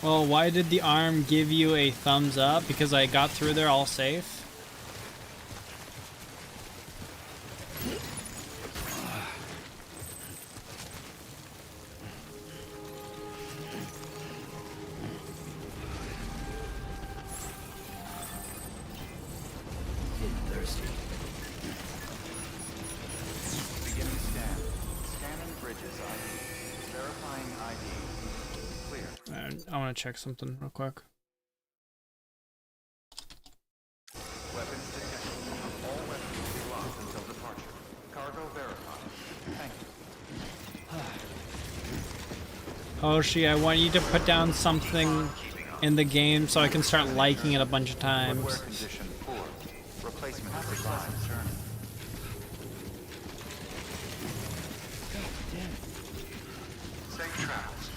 Well, why did the arm give you a thumbs up? Because I got through there all safe? Getting thirsty. Beginning scan. Scanning bridges ID. Verifying ID. Clear. I want to check something real quick. Weapons detected. All weapons will be locked until departure. Cargo verified. Thank you. Hoshi, I want you to put down something in the game so I can start liking it a bunch of Footwear times. condition poor. Replacement is advised. Safe travels.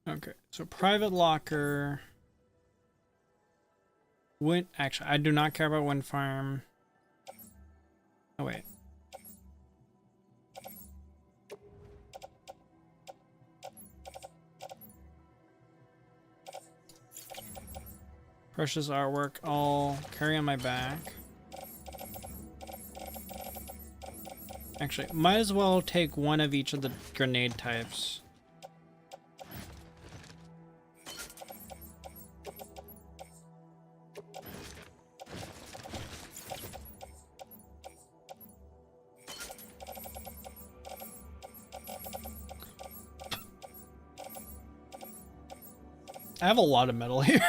Okay, so private locker. Actually, I do not care about wind farm. Oh wait. Precious artwork, I'll carry on my back. Actually, might as well take one of each of the grenade types. I have a lot of metal here.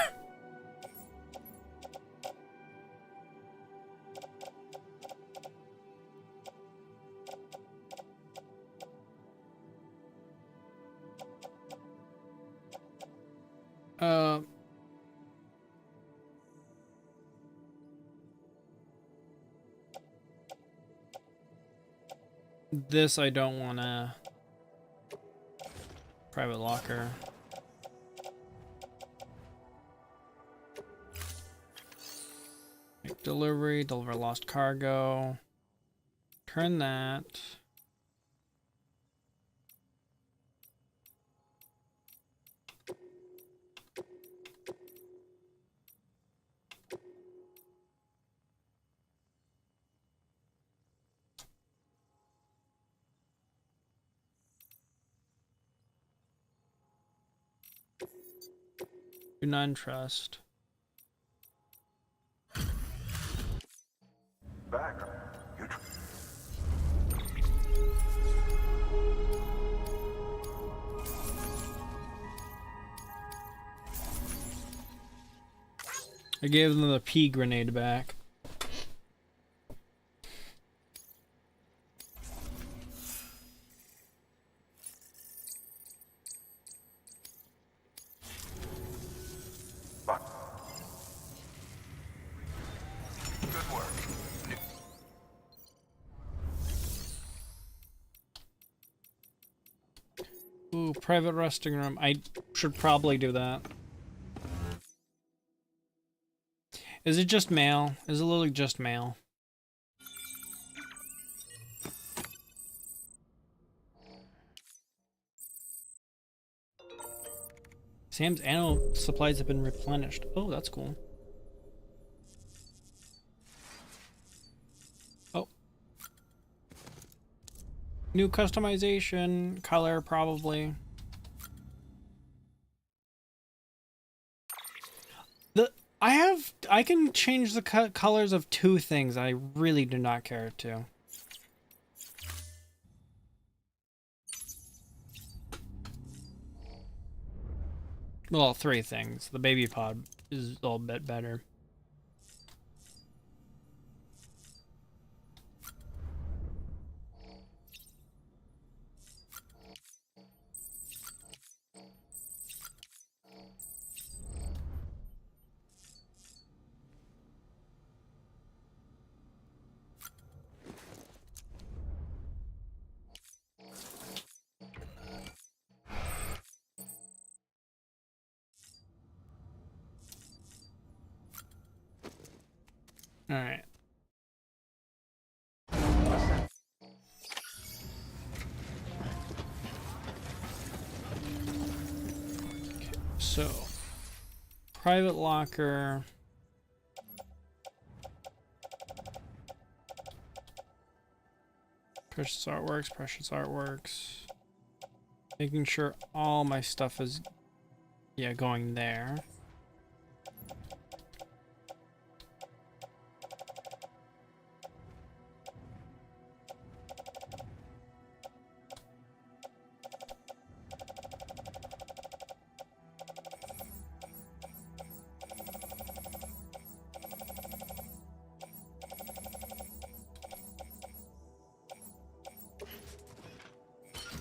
This I don't want to private locker. Make delivery, deliver lost cargo. Turn that. Do not trust. Back. You I gave them the pea grenade back. Good work. Ooh, private resting room. I should probably do that. Is it just mail? Is it literally just mail? Sam's ammo supplies have been replenished. Oh, that's cool. Oh. New customization, color probably. I can change the colors of two things I really do not care to. Well, three things. The baby pod is a little bit better. All right. Okay, so private locker. Precious artworks. Making sure all my stuff is, yeah, going there.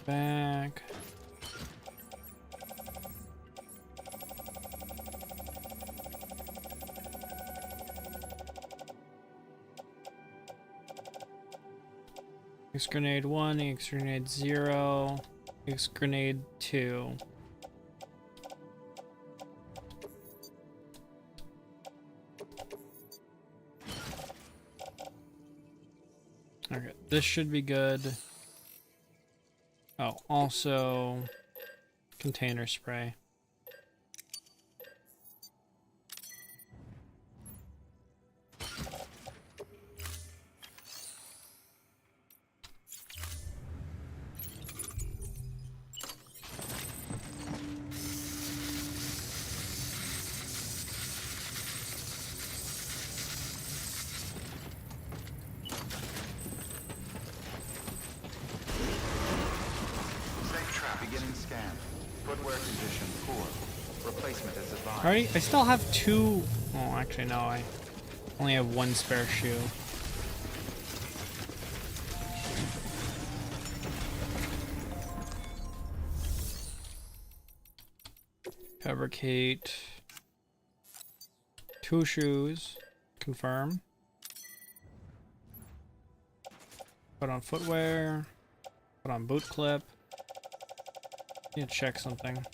Back. X grenade 1, X grenade 0, X grenade 2. Okay, this should be good. Oh, also container spray. Beginning scan. Footwear condition poor. Replacement is advised. Alright, I still have 2. Oh, actually, no, I only have 1 spare shoe. Fabricate 2 shoes. Confirm. Put on footwear. Put on boot clip. Need to check something.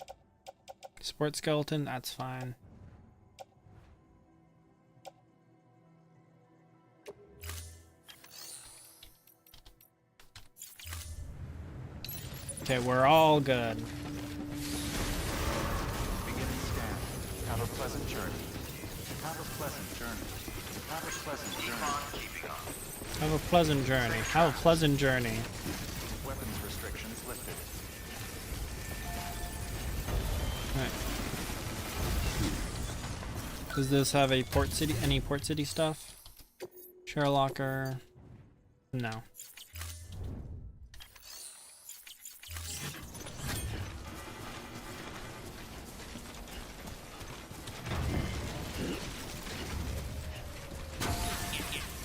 Sport skeleton, that's fine. Okay, we're all good. Beginning scan. Have a pleasant journey. Have a pleasant journey. Have a pleasant journey. Have a pleasant journey. Have a pleasant journey. Weapons restrictions lifted. Alright. Does this have a port city? Any port city stuff? Share locker? No.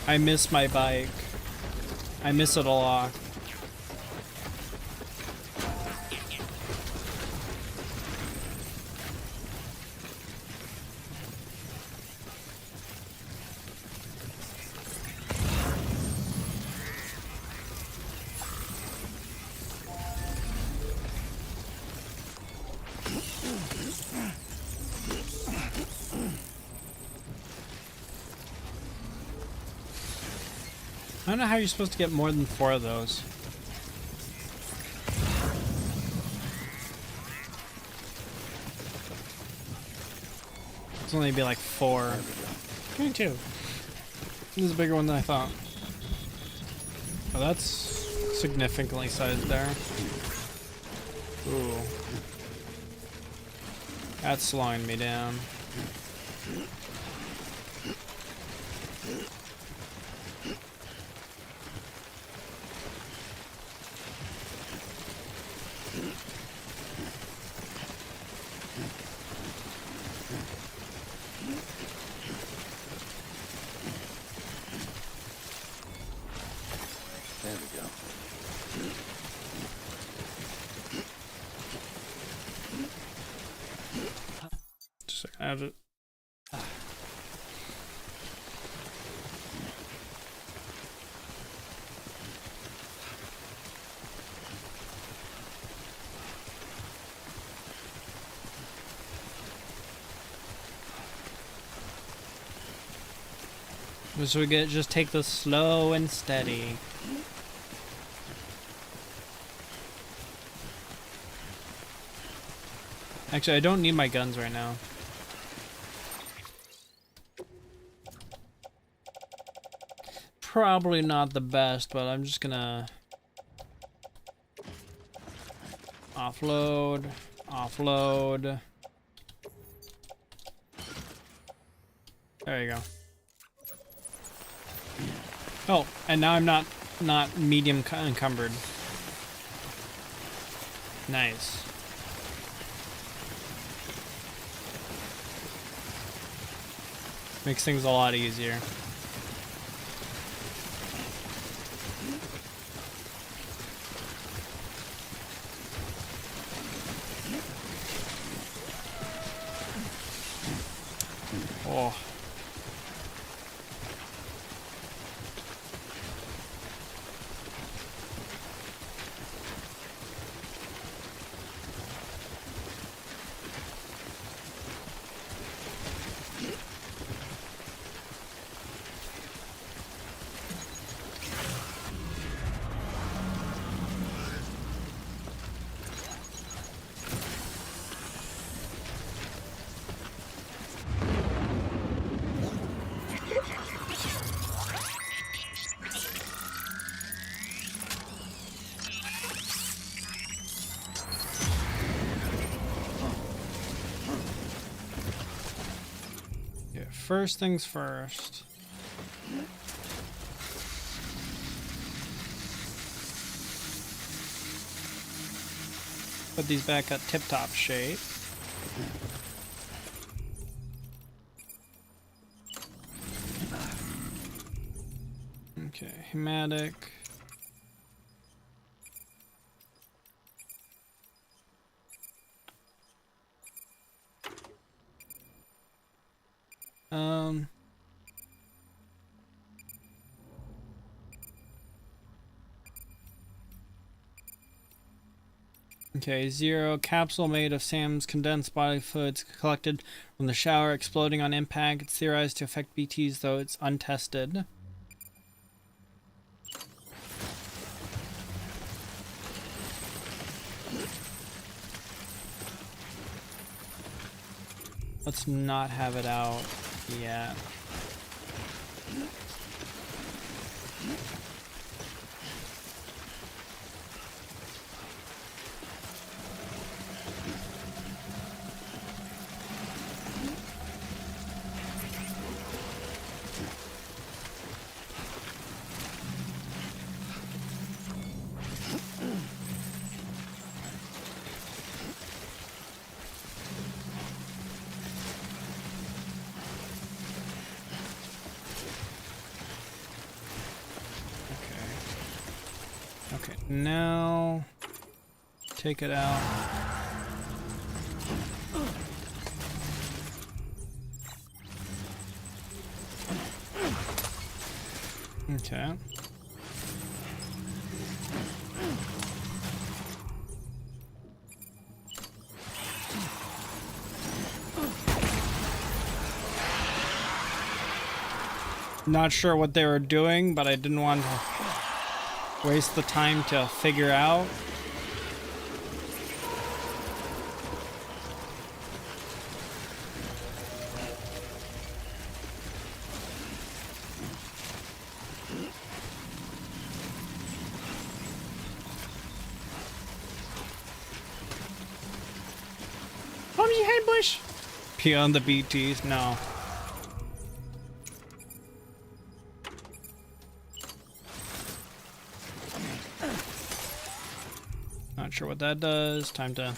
I miss my bike. I miss it a lot. I don't know how you're supposed to get more than 4 of those. It's only be like 4. 22. This is a bigger one than I thought. Oh, that's significantly sized there. Ooh. That's slowing me down. There we go. Just a second, I have it. So we get just take this slow and steady. Actually, I don't need my guns right now. Probably not the best, but I'm just gonna offload, offload. There you go. Oh, and now I'm not medium encumbered. Nice. Makes things a lot easier. Oh. First things first. Put these back at tip-top shape. Schematic. Okay, 0. Capsule made of Sam's condensed body fluids collected from the shower exploding on impact. It's theorized to affect BTs, though it's untested. Let's not have it out yet. Okay, now take it out. Okay. Not sure what they were doing, but I didn't want to waste the time to figure out. Mommy, hey Bush! Pee on the BTs? No. Not sure what that does. Time to...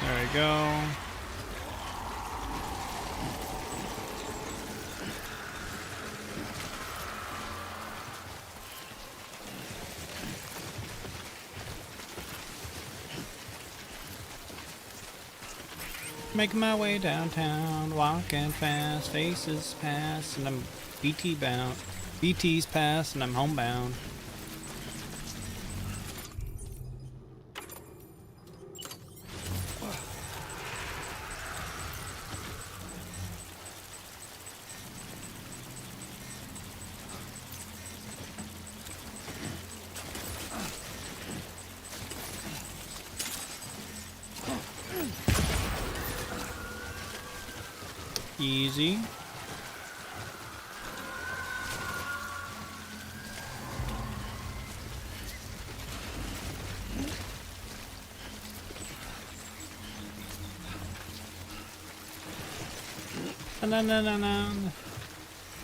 There we go. Making my way downtown, walking fast, faces pass, and I'm BT bound. BT's pass, and I'm homebound. Easy.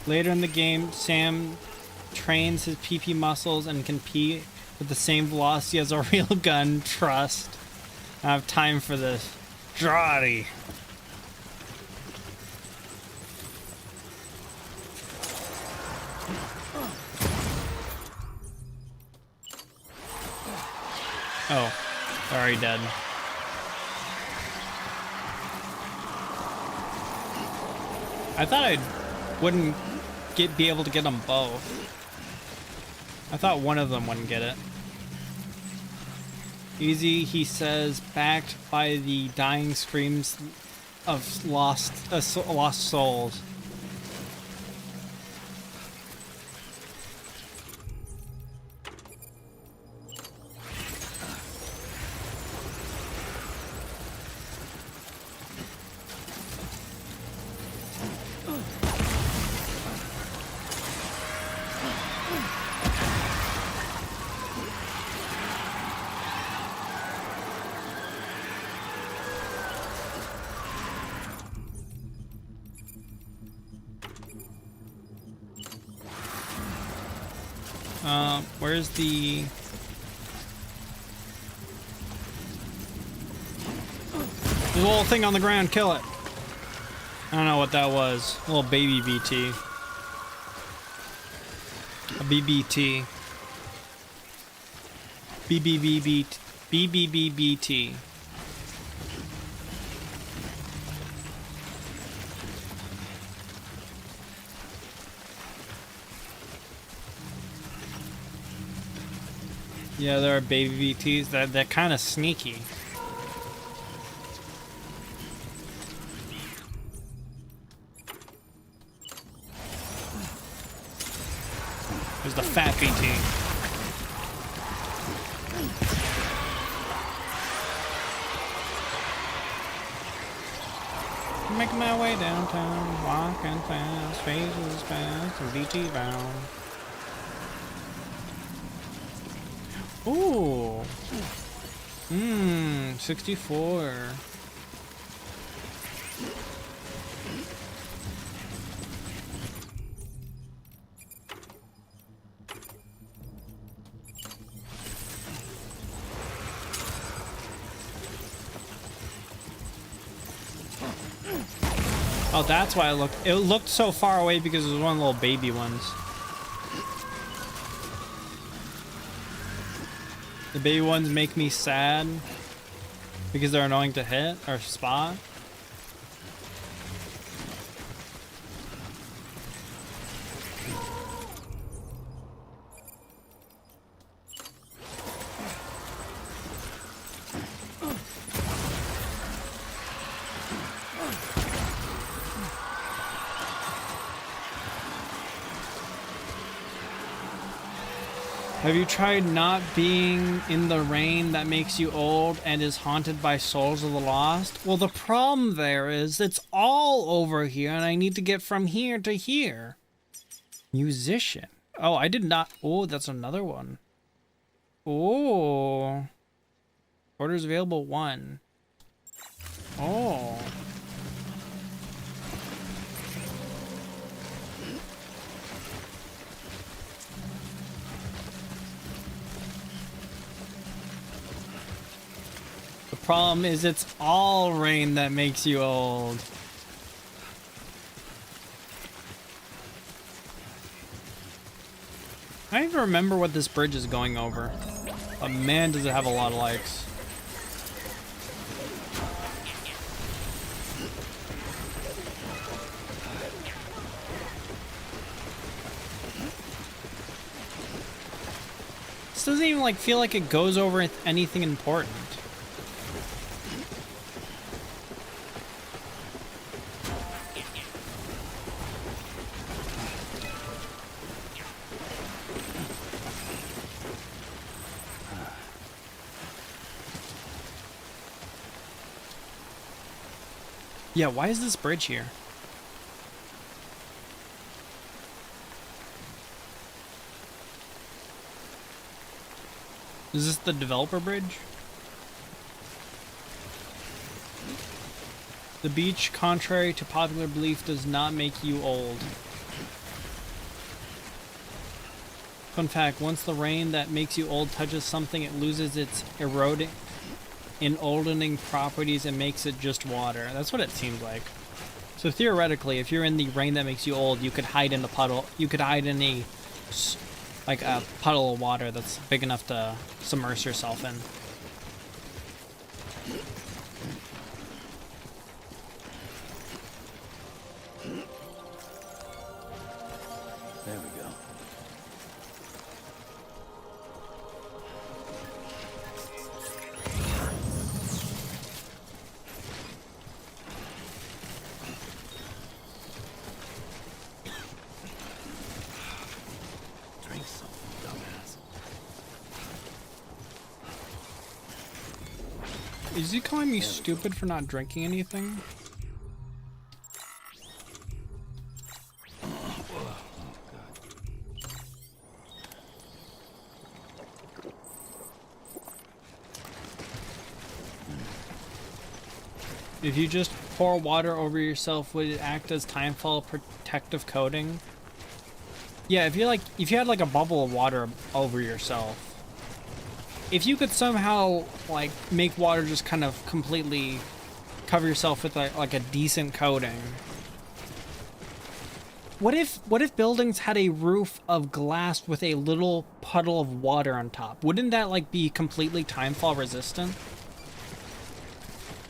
Later in the game, Sam trains his PP muscles and can pee with the same velocity as a real gun. Trust. I have time for this. Draughty. Oh, already dead. I thought I wouldn't be able to get them both. I thought one of them wouldn't get it. Easy, he says, backed by the dying screams of lost souls. Where's the... There's a little thing on the ground, kill it. I don't know what that was. A little baby BT. A BBT. BBBBT. Yeah, there are baby BTs. They're kind of sneaky. There's the fat BT. Making my way downtown, walking fast, faces fast, and BT bound. Ooh. 64. Oh, that's why it looked so far away because it was one of the little baby ones. The baby ones make me sad because they're annoying to hit or spot. Have you tried not being in the rain that makes you old and is haunted by souls of the lost? Well, the problem there is it's all over here and I need to get from here to here. Musician. Oh, I did not. Oh, that's another one. Oh. Orders available 1. Oh. The problem is it's all rain that makes you old. I don't even remember what this bridge is going over. But man, does it have a lot of likes. This doesn't even like feel like it goes over anything important. Yeah, why is this bridge here? Is this the developer bridge? The beach, contrary to popular belief, does not make you old. Fun fact, once the rain that makes you old touches something, it loses its eroding emboldening properties and makes it just water. That's what it seems like. So theoretically, if you're in the rain that makes you old, you could hide in a puddle. You could hide in a puddle of water that's big enough to submerge yourself in. There we go. Drink something, dumbass. Is he calling me stupid for not drinking anything? If you just pour water over yourself, would it act as timefall protective coating? Yeah, if you had like a bubble of water over yourself. If you could somehow like make water just kind of completely cover yourself with like a decent coating. What if buildings had a roof of glass with a little puddle of water on top? Wouldn't that like be completely timefall resistant?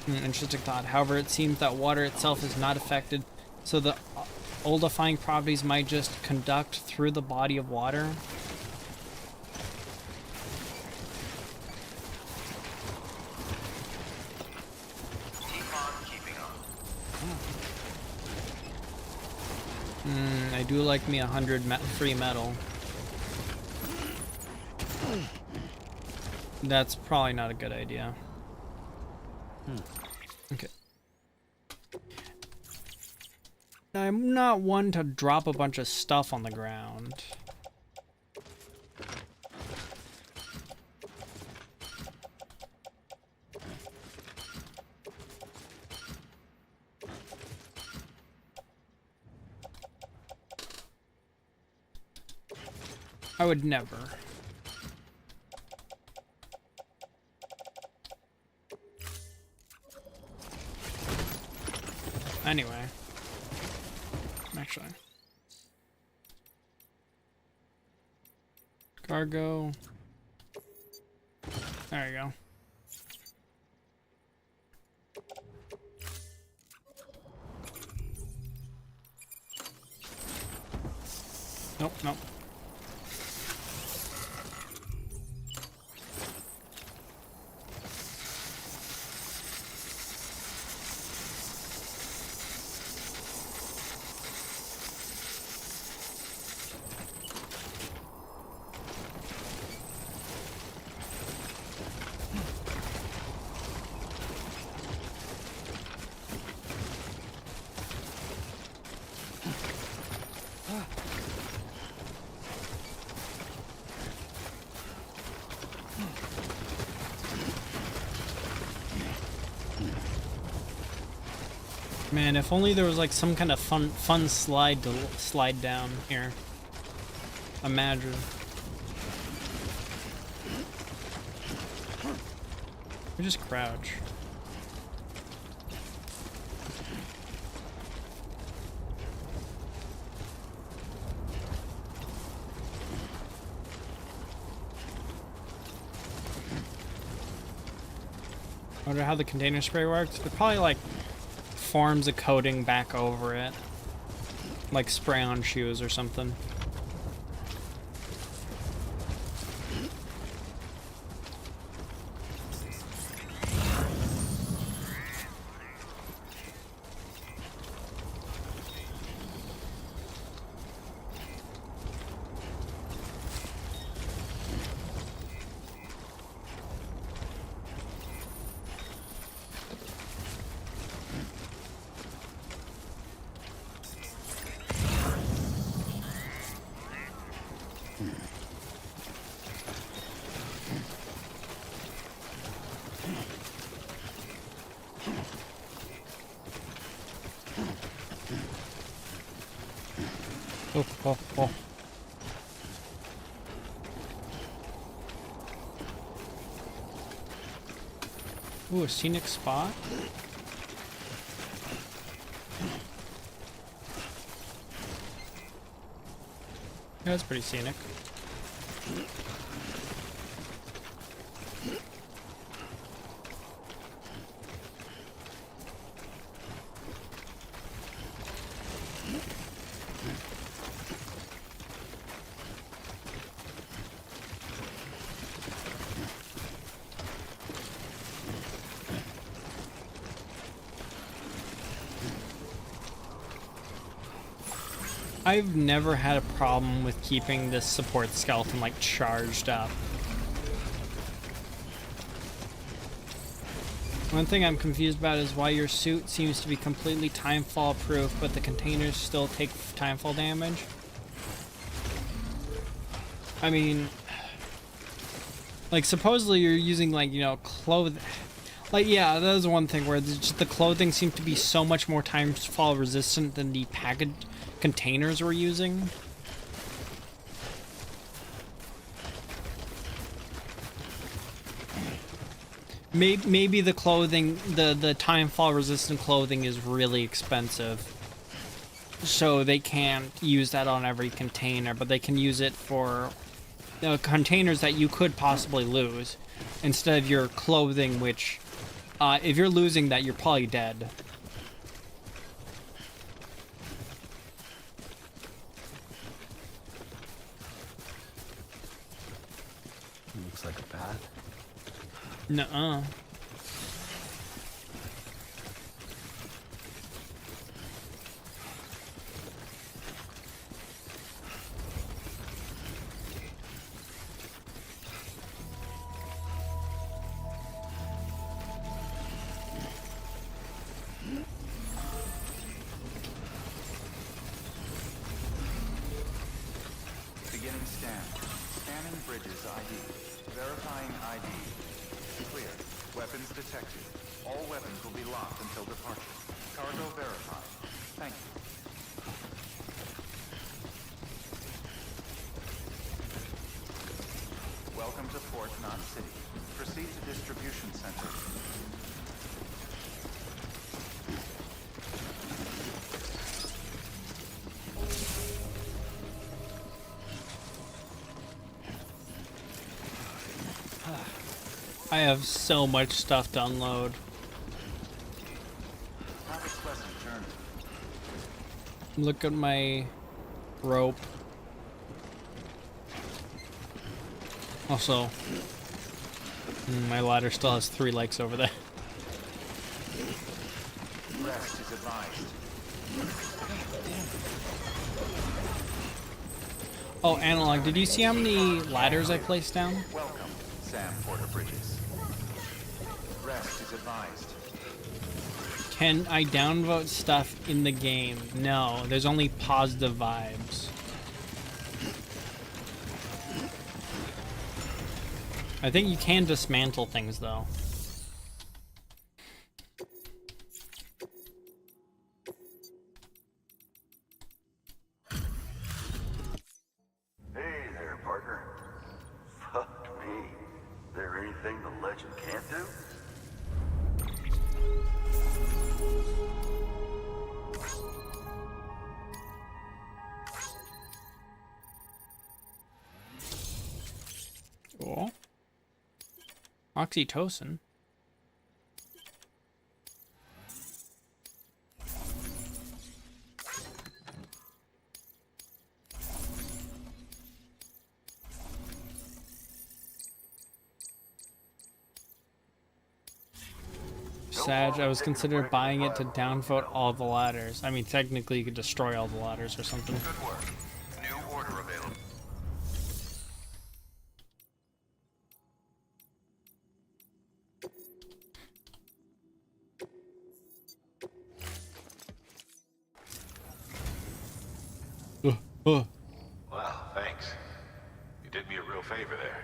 Interesting thought. However, it seems that water itself is not affected, so the oldifying properties might just conduct through the body of water. I do like me 100 free metal. That's probably not a good idea. Okay. I'm not one to drop a bunch of stuff on the ground. I would never. Anyway. Actually. Cargo. There you go. Nope, nope. Man, if only there was like some kind of fun slide to slide down here. Imagine. We just crouch. I wonder how the container spray works. It probably like forms a coating back over it, like spray on shoes or something. Oh. Ooh, a scenic spot. Yeah, that's pretty scenic. I've never had a problem with keeping this support skeleton like charged up. One thing I'm confused about is why your suit seems to be completely timefall proof, but the containers still take timefall damage. I mean, like supposedly you're using like, you know, clothing. Like, yeah, that is one thing where just the clothing seems to be so much more timefall resistant than the package containers we're using. Maybe the clothing, the timefall resistant clothing is really expensive, so they can't use that on every container, but they can use it for containers that you could possibly lose, instead of your clothing, which, if you're losing that, you're probably dead. Looks like a path. Nuh-uh. Beginning scan. Scanning bridges ID. Verifying ID. Clear. Weapons detected. All weapons will be locked until departure. Cargo verified. Thank you. Welcome to Port Knot City. Proceed to distribution center. I have so much stuff to unload. Have a pleasant journey. Look at my rope. Also, my ladder still has 3 legs over there. Rest is advised. Oh, Analog, did you see how many ladders I placed down? Welcome, Sam Porter Bridges. Rest is advised. Can I downvote stuff in the game? No, there's only positive vibes. I think you can dismantle things, though. Hey there, partner. Fuck me. There anything the legend can't do? Cool. Oxytocin. Sag, I was considering buying it to downvote all the ladders. I mean, technically you could destroy all the ladders or something. Good work. New order available. Uh. Wow, thanks. You did me a real favor there.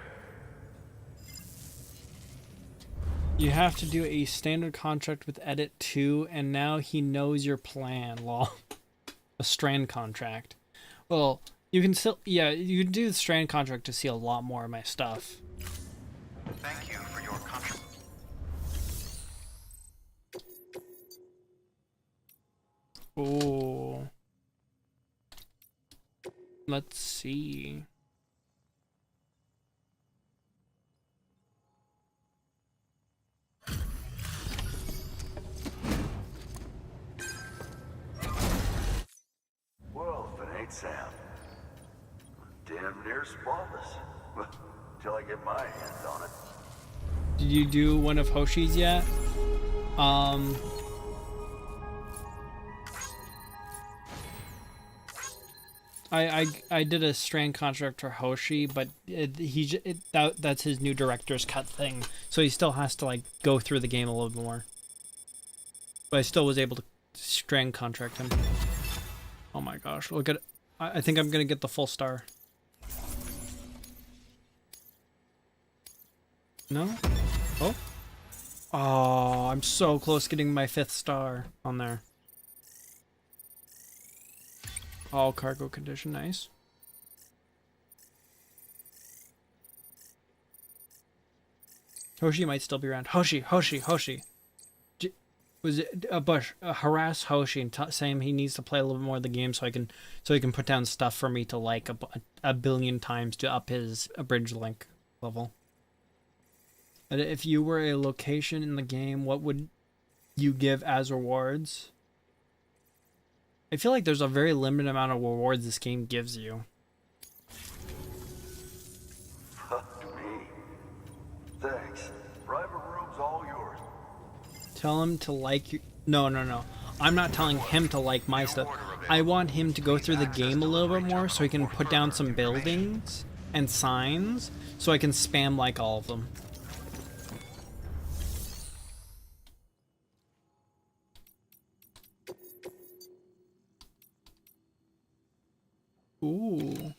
You have to do a standard contract with Edit 2, and now he knows your plan, lol. A strand contract. Well, you can still, yeah, you can do the strand contract to see a lot more of my stuff. Thank you for your contribution. Ooh. Let's see. Well, if it ain't Sam. Damn near spotless. Till I get my hands on it. Did you do one of Hoshi's yet? I did a strand contract for Hoshi, but that's his new director's cut thing, so he still has to like go through the game a little bit more. But I still was able to strand contract him. Oh my gosh, look at it. I think I'm gonna get the full star. No? Oh? Oh, I'm so close getting my 5th star on there. All cargo condition, nice. Hoshi might still be around. Hoshi. Was it a Bush? Harass Hoshi and say him he needs to play a little bit more of the game so he can put down stuff for me to like a billion times to up his bridge link level. And if you were a location in the game, what would you give as rewards? I feel like there's a very limited amount of rewards this game gives you. Fuck me. Thanks. Private room's all yours. Tell him to like you. No. I'm not telling him to like my stuff. I want him to go through the game a little bit more so he can put down some buildings and signs so I can spam like all of them. Ooh.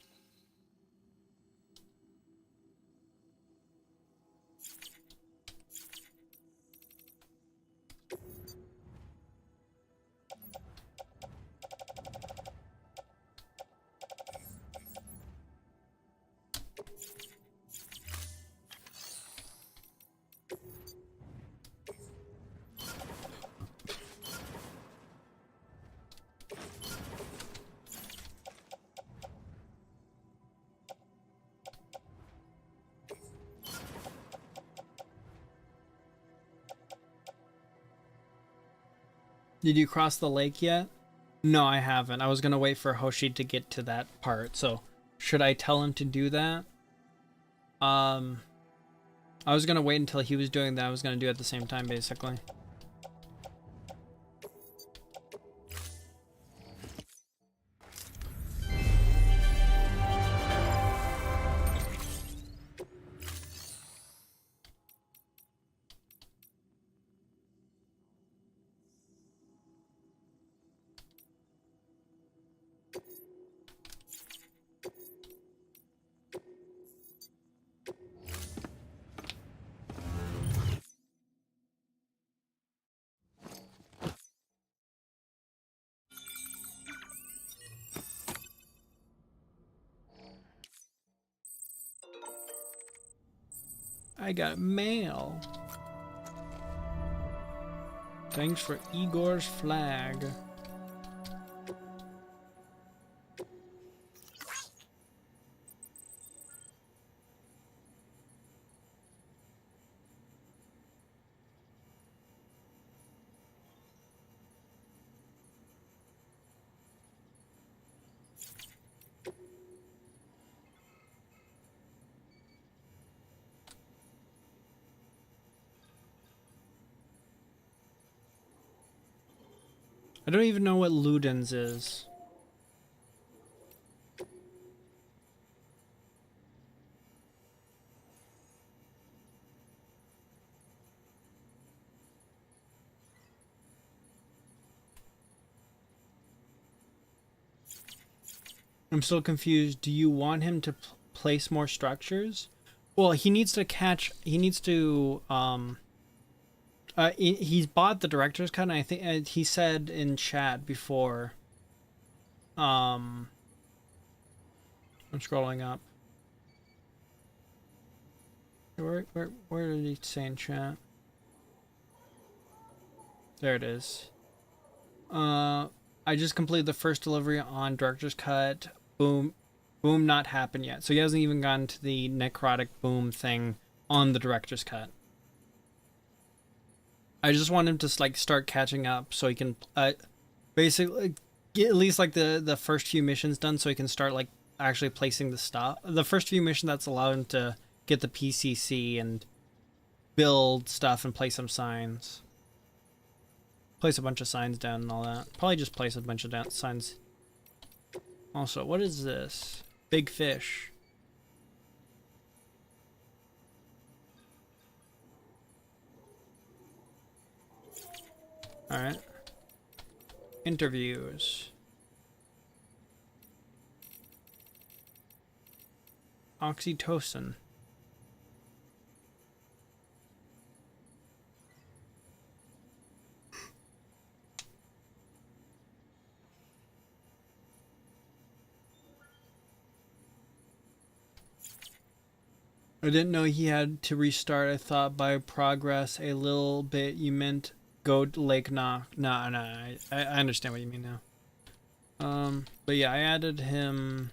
Did you cross the lake yet? No, I haven't. I was gonna wait for Hoshi to get to that part, so should I tell him to do that? I was gonna wait until he was doing that. I was gonna do it at the same time, basically. I got mail. Thanks for Igor's flag. I don't even know what Ludens is. I'm still confused. Do you want him to place more structures? Well, he needs to he's bought the director's cut, and I think he said in chat before. I'm scrolling up. Where did he say in chat? There it is. I just completed the first delivery on director's cut. Boom, not happened yet. So he hasn't even gotten to the necrotic boom thing on the director's cut. I just want him to like start catching up so he can basically get at least like the first few missions done so he can start like actually placing the stuff. The first few missions that's allowed him to get the PCC and build stuff and place some signs. Place a bunch of signs down and all that. Probably just place a bunch of signs. Also, what is this? Big fish. Alright. Interviews. Oxytocin. I didn't know he had to restart. I thought by progress a little bit you meant go to Lake Knock. No, I understand what you mean now. But yeah, I added him.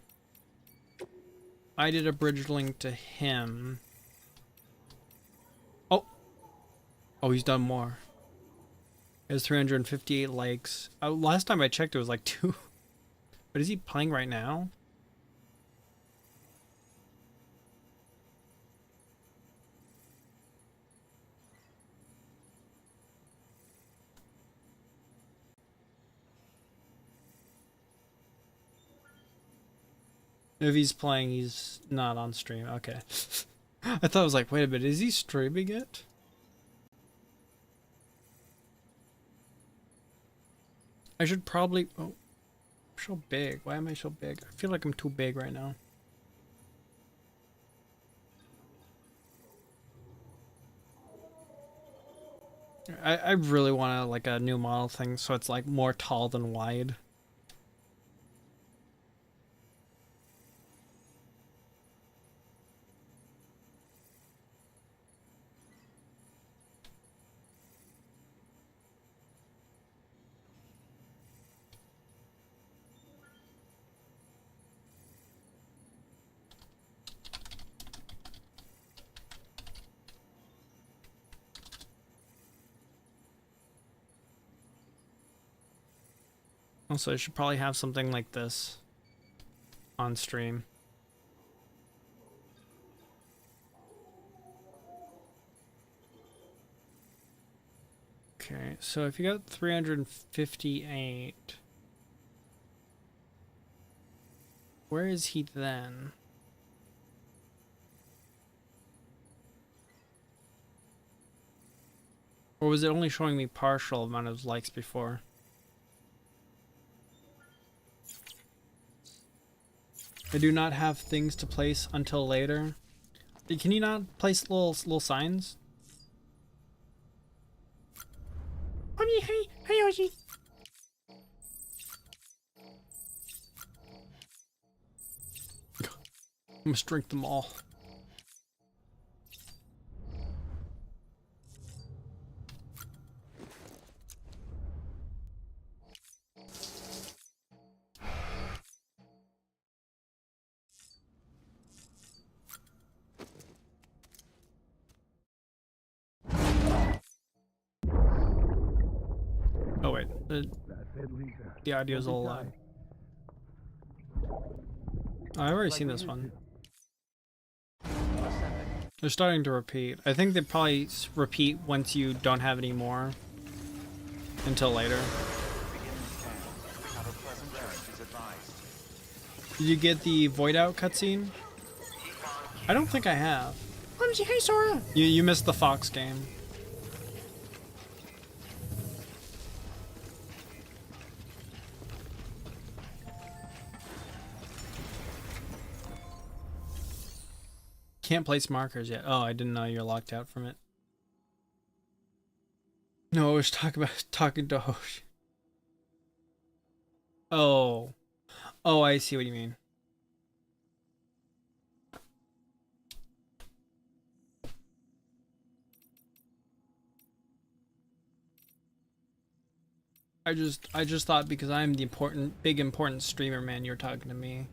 I did a bridge link to him. Oh, he's done more. He has 358 likes. Last time I checked, it was like 2. But is he playing right now? If he's playing, he's not on stream. Okay. I thought I was like, wait a minute, is he streaming it? I should probably... Oh, I'm so big. Why am I so big? I feel like I'm too big right now. I really want like a new model thing so it's like more tall than wide. Also, I should probably have something like this on stream. Okay, so if you got 358, where is he then? Or was it only showing me partial amount of likes before? I do not have things to place until later. Can you not place little signs? Hey, Yoshi. I must drink them all. Oh wait, the audio's all loud. Oh, I've already seen this one. They're starting to repeat. I think they probably repeat once you don't have any more until later. Did you get the void out cutscene? I don't think I have. Hey, Sora. You missed the Fox game. Can't place markers yet. Oh, I didn't know you're locked out from it. No, I was talking to Hoshi. Oh. Oh, I see what you mean. I just thought because I'm the big important streamer, man, you're talking to me.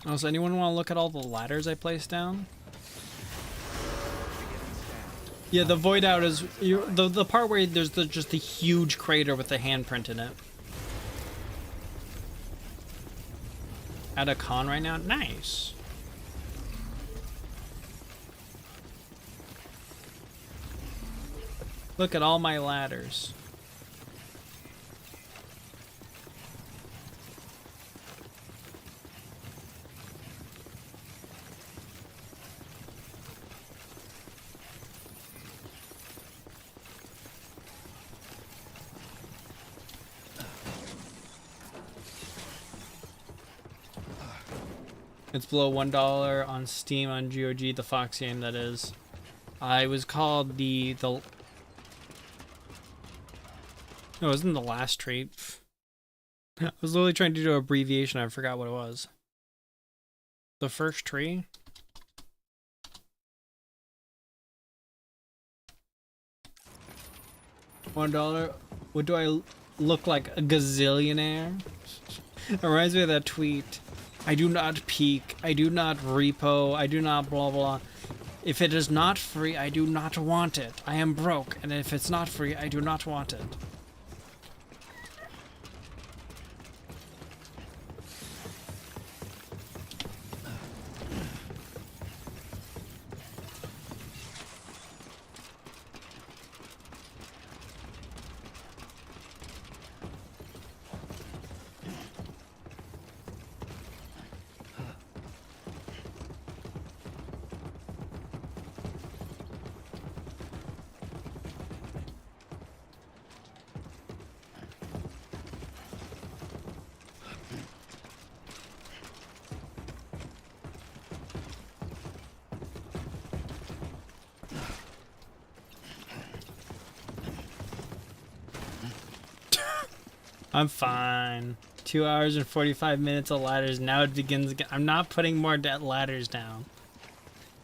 Oh, so anyone want to look at all the ladders I placed down? Yeah, the void out is the part where there's just the huge crater with the handprint in it. At a con right now? Nice. Look at all my ladders. It's below $1 on Steam on GOG, the Fox game that is. I was called the no, it wasn't the last trait. I was literally trying to do an abbreviation, I forgot what it was. The first tree? $1. What do I look like? A gazillionaire? It reminds me of that tweet. I do not peak. I do not repo. I do not blah blah. If it is not free, I do not want it. I am broke, and if it's not free, I do not want it. I'm fine. 2 hours and 45 minutes of ladders. Now it begins again. I'm not putting more ladders down.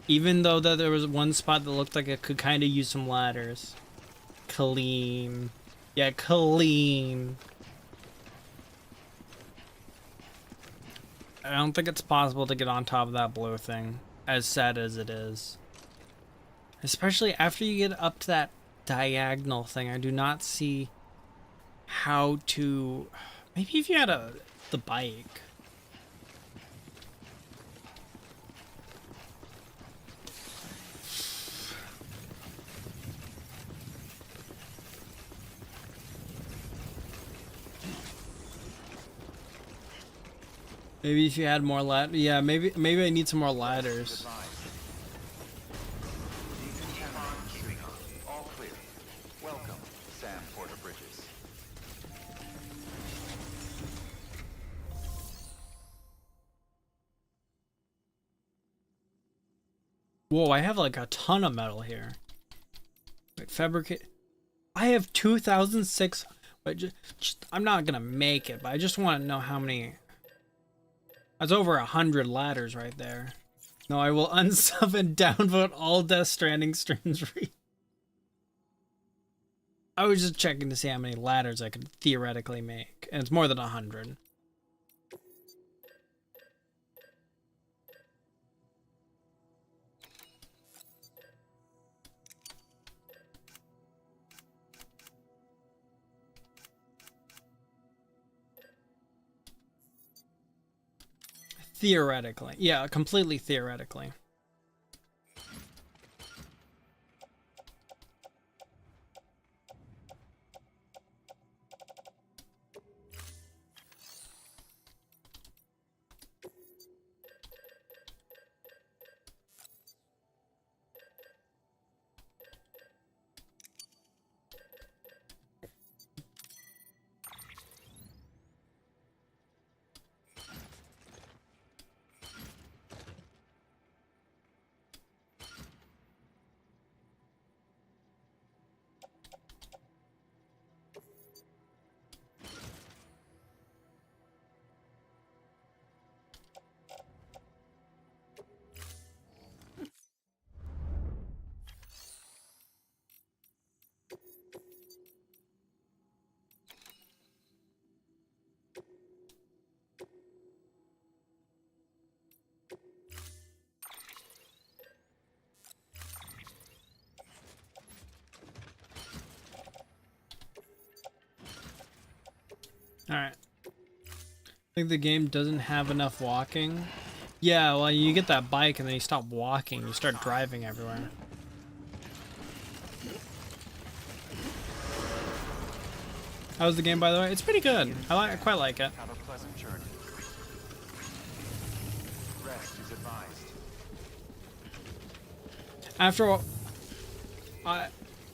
Even though that there was one spot that looked like it could kind of use some ladders. Clean. Yeah, clean. I don't think it's possible to get on top of that blue thing. As sad as it is. Especially after you get up to that diagonal thing. I do not see how to... Maybe if you had the bike. Maybe if you had more yeah, maybe I need some more ladders. All clear. Welcome, Sam Porter Bridges. Whoa, I have like a ton of metal here. Wait, fabricate. I have 2,006. But just, I'm not gonna make it, but I just want to know how many. That's over 100 ladders right there. No, I will unsub and downvote all Death Stranding streams. I was just checking to see how many ladders I could theoretically make, and it's more than 100. Theoretically. Yeah, completely theoretically. Alright. I think the game doesn't have enough walking. Yeah, well, you get that bike and then you stop walking. You start driving everywhere. How's the game, by the way? It's pretty good. I quite like it. Have a pleasant journey. Rest is advised. After all,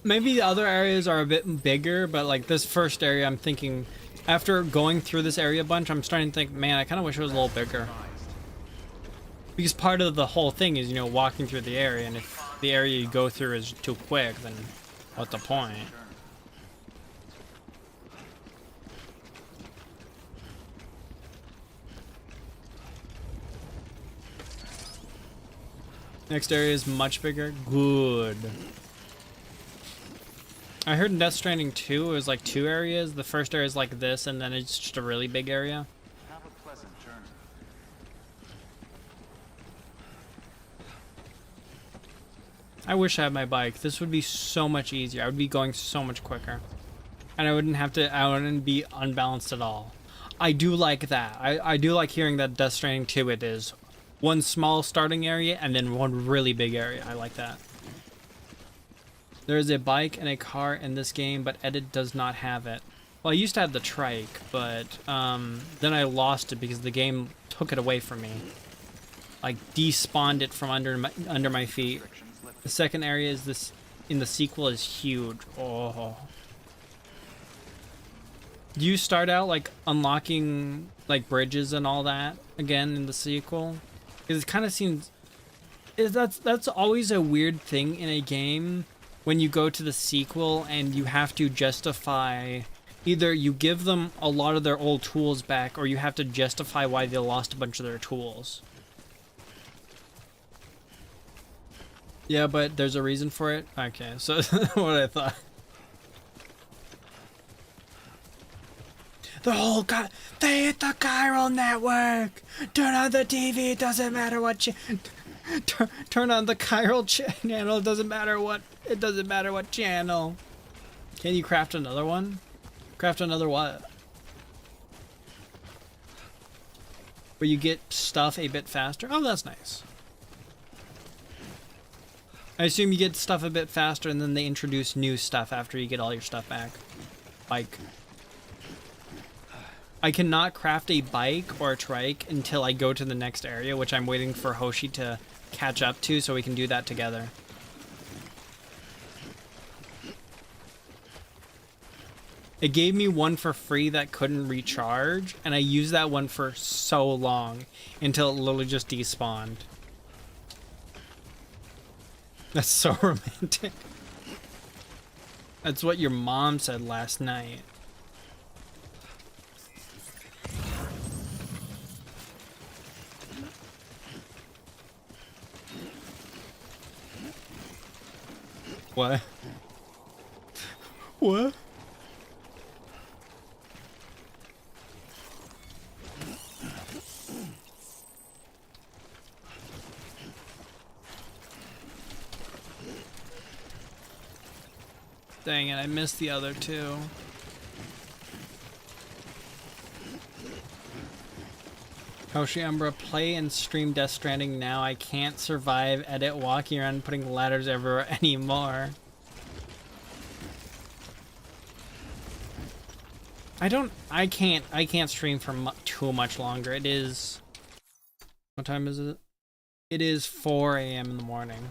maybe the other areas are a bit bigger, but like this first area, I'm thinking, after going through this area a bunch, I'm starting to think, man, I kind of wish it was a little bigger. Because part of the whole thing is, you know, walking through the area, and if the area you go through is too quick, then what's the point? Next area is much bigger. Good. I heard in Death Stranding 2 it was like 2 areas. The first area is like this, and then it's just a really big area. Have a pleasant journey. I wish I had my bike. This would be so much easier. I would be going so much quicker. And I wouldn't be unbalanced at all. I do like that. I do like hearing that Death Stranding 2 it is one small starting area and then one really big area. I like that. There is a bike and a car in this game, but Edit does not have it. Well, I used to have the trike, but then I lost it because the game took it away from me. Like despawned it from under my feet. The second area is this in the sequel is huge. Oh. Do you start out like unlocking like bridges and all that again in the sequel? Because it kind of seems that's always a weird thing in a game when you go to the sequel and you have to justify either you give them a lot of their old tools back or you have to justify why they lost a bunch of their tools. Yeah, but there's a reason for it? Okay, so what I thought. They hit the chiral network! Turn on the TV, it doesn't matter what turn on the chiral channel, it doesn't matter what channel. Can you craft another one? Craft another what? Where you get stuff a bit faster? Oh, that's nice. I assume you get stuff a bit faster and then they introduce new stuff after you get all your stuff back. Like, I cannot craft a bike or a trike until I go to the next area, which I'm waiting for Hoshi to catch up to so we can do that together. It gave me one for free that couldn't recharge, and I used that one for so long until it literally just despawned. That's so romantic. That's what your mom said last night. What? What? Dang it, I missed the other two. Hoshi Umbra, play and stream Death Stranding now. I can't survive Edit walking around putting ladders everywhere anymore. I can't stream for too much longer. It is, what time is it? It is 4 a.m. in the morning.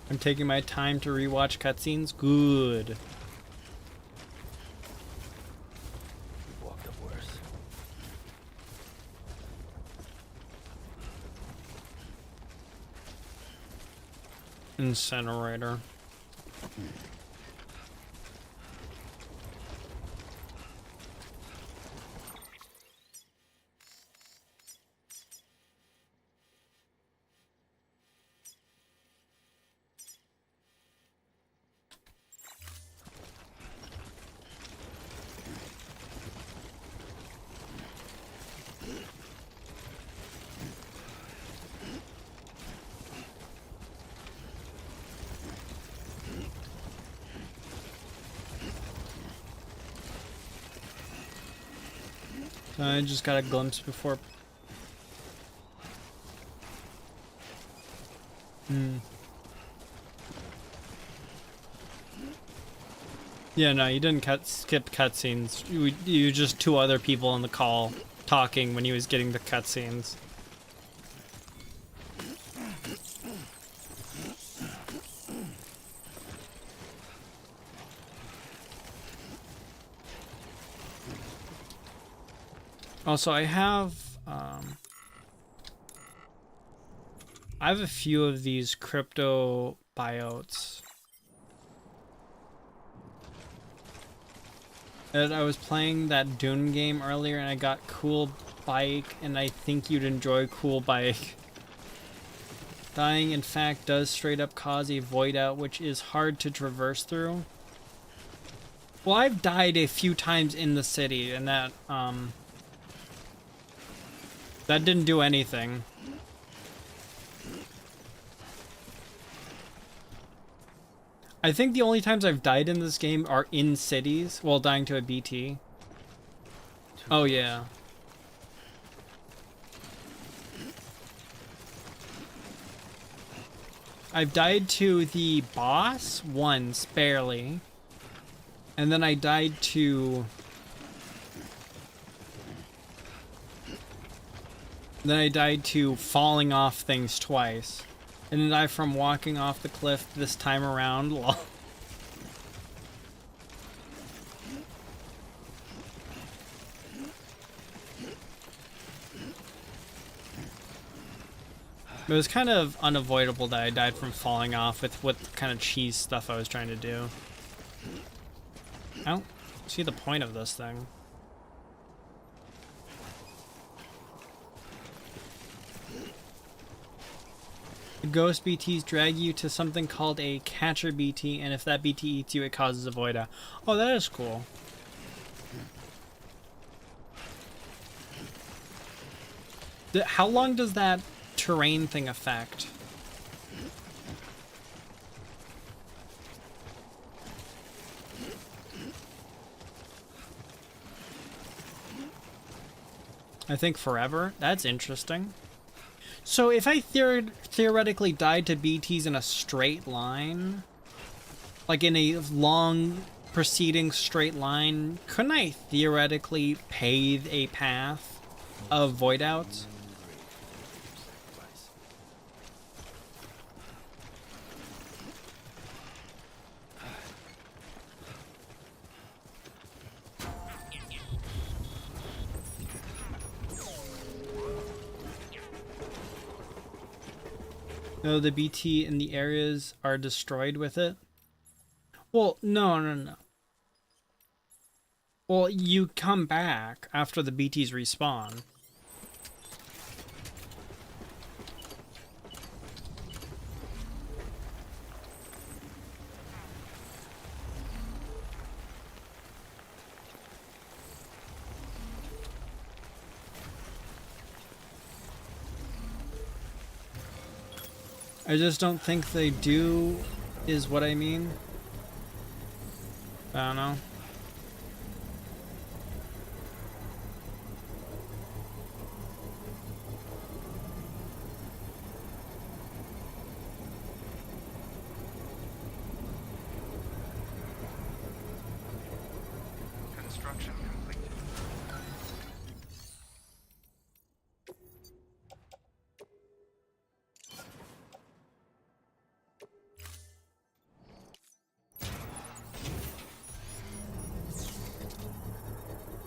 I'm taking my time to rewatch cutscenes. Good. Walked up worse. Incinerator. I just got a glimpse before. Yeah, no, you didn't skip cutscenes. You just two other people in the call talking when he was getting the cutscenes. Also, I have a few of these crypto biotes. And I was playing that Dune game earlier and I got Cool Bike, and I think you'd enjoy Cool Bike. Dying, in fact, does straight up cause a void out, which is hard to traverse through. Well, I've died a few times in the city, and that didn't do anything. I think the only times I've died in this game are in cities while dying to a BT. Oh, yeah. I've died to the boss once, barely. And then I died to... Then I died to falling off things twice. And then died from walking off the cliff this time around. Lol. It was kind of unavoidable that I died from falling off with what kind of cheese stuff I was trying to do. I don't see the point of this thing. The ghost BTs drag you to something called a catcher BT, and if that BT eats you, it causes a void out. Oh, that is cool. How long does that terrain thing affect? I think forever. That's interesting. So if I theoretically died to BTs in a straight line, like in a long proceeding straight line, couldn't I theoretically pave a path of void outs? No, the BT in the areas are destroyed with it. Well, no. Well, you come back after the BTs respawn. I just don't think they do, is what I mean. I don't know. Construction complete.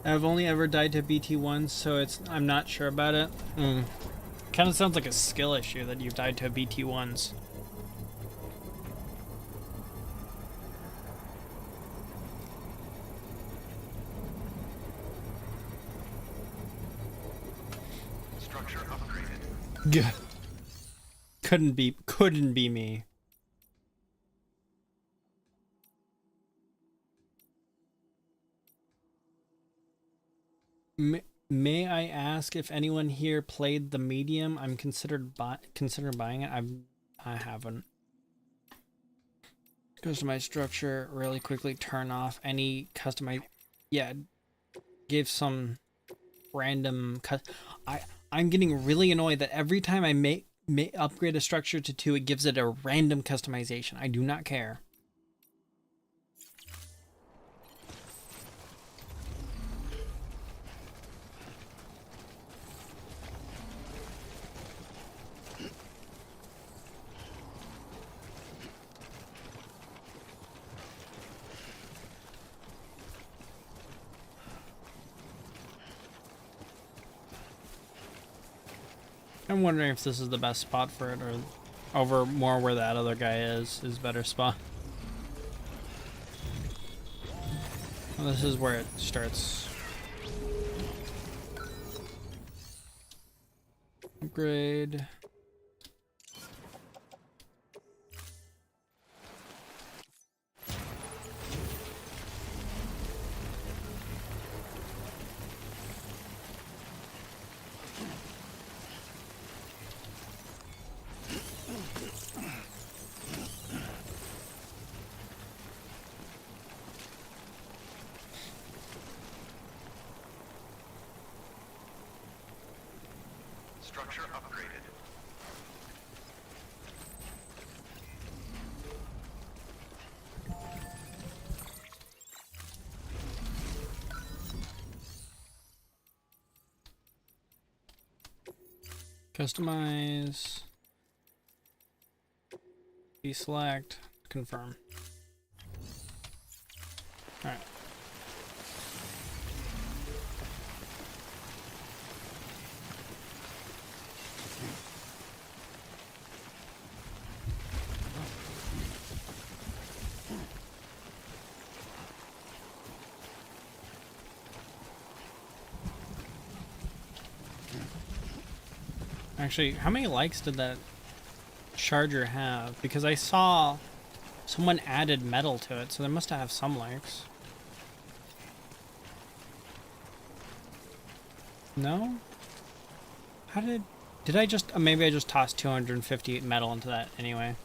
I've only ever died to BT once, so I'm not sure about it. Kind of sounds like a skill issue that you've died to a BT once. Structure upgraded. Gah. Couldn't be me. May I ask if anyone here played the medium? I'm considered buying it. I haven't. Goes to my structure really quickly. Turn off any customize. Yeah, give some random cut. I'm getting really annoyed that every time I may upgrade a structure to 2, it gives it a random customization. I do not care. I'm wondering if this is the best spot for it, or over more where that other guy is better spot. Well, this is where it starts. Upgrade. Structure upgraded. Customize. Deselect. Confirm. Alright. Actually, how many likes did that charger have? Because I saw someone added metal to it, so they must have some likes. No? How did I just, maybe I just tossed 258 metal into that anyway.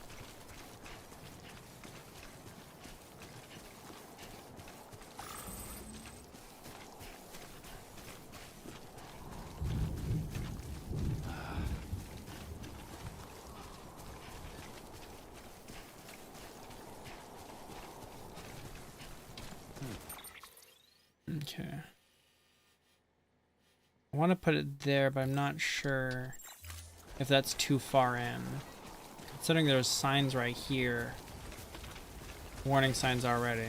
Okay. I want to put it there, but I'm not sure if that's too far in. Considering there's signs right here. Warning signs already.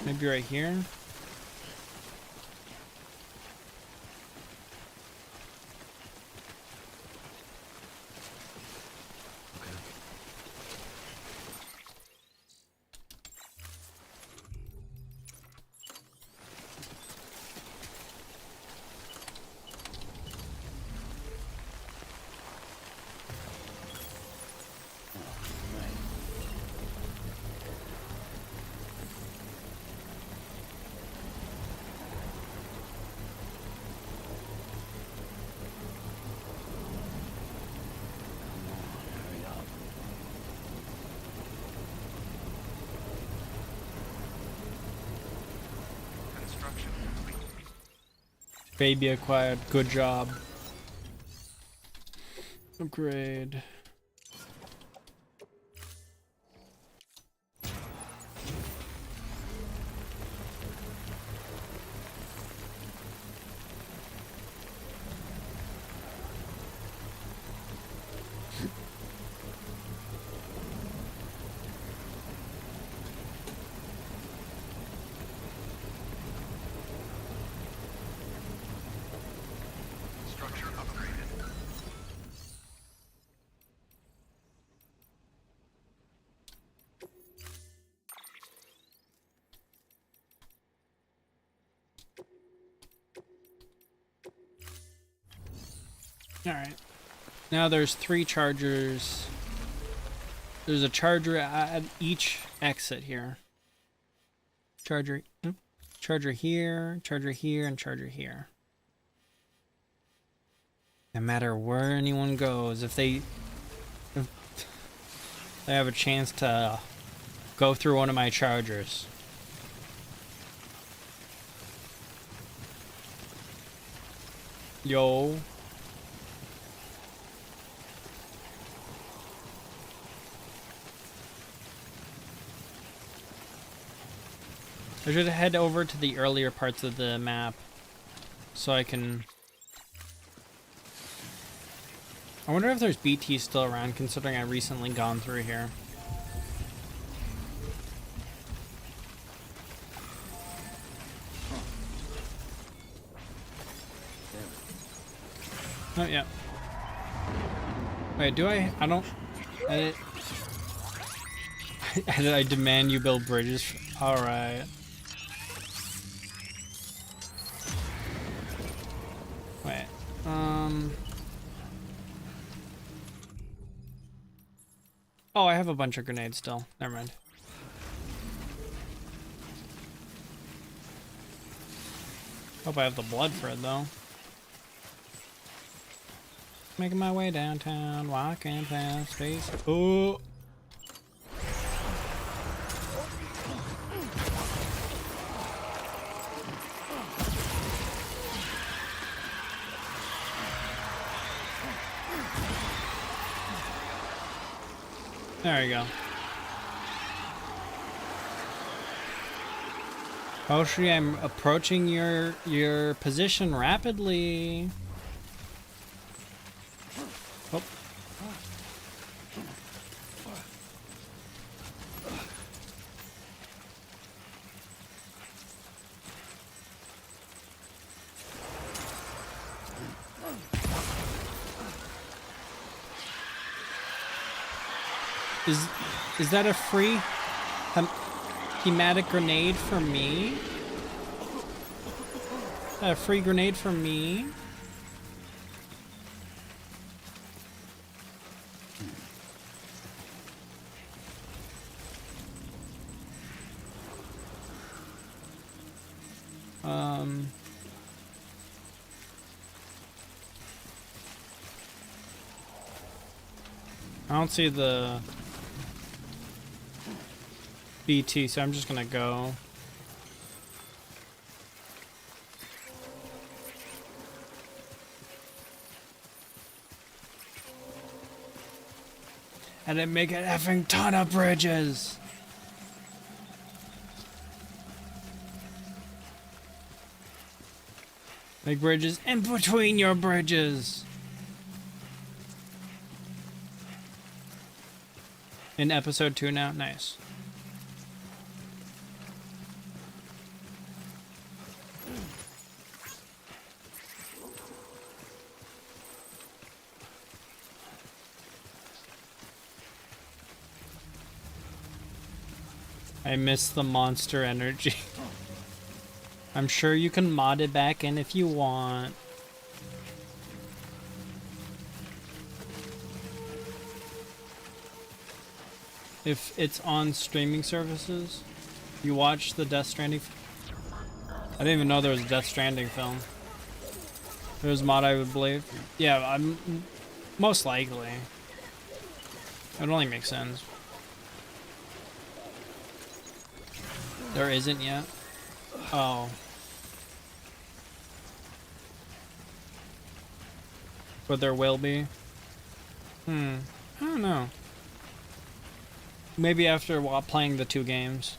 Maybe right here? Construction complete. Baby acquired. Good job. Upgrade. Structure upgraded. Alright. Now there's 3 chargers. There's a charger at each exit here. Charger here, charger here, and charger here. No matter where anyone goes, if they have a chance to go through one of my chargers. Yo. I should head over to the earlier parts of the map so I can I wonder if there's BT still around, considering I recently gone through here. Oh, yeah. Wait, do I? I don't... I demand you build bridges. Alright. Wait. Oh, I have a bunch of grenades still. Never mind. Hope I have the blood for it, though. Making my way downtown, walking past space. Oh! There we go. Hoshi, I'm approaching your position rapidly. Oh. Is that a free thematic grenade for me? A free grenade for me? I don't see the BT, so I'm just gonna go. And then make an effing ton of bridges. Make bridges in between your bridges. In episode 2 now? Nice. I miss the monster energy. I'm sure you can mod it back in if you want. If it's on streaming services, you watch the Death Stranding. I didn't even know there was a Death Stranding film. There's a mod, I would believe. Yeah, I'm most likely. It would only make sense. There isn't yet. Oh. But there will be. I don't know. Maybe after while playing the 2 games.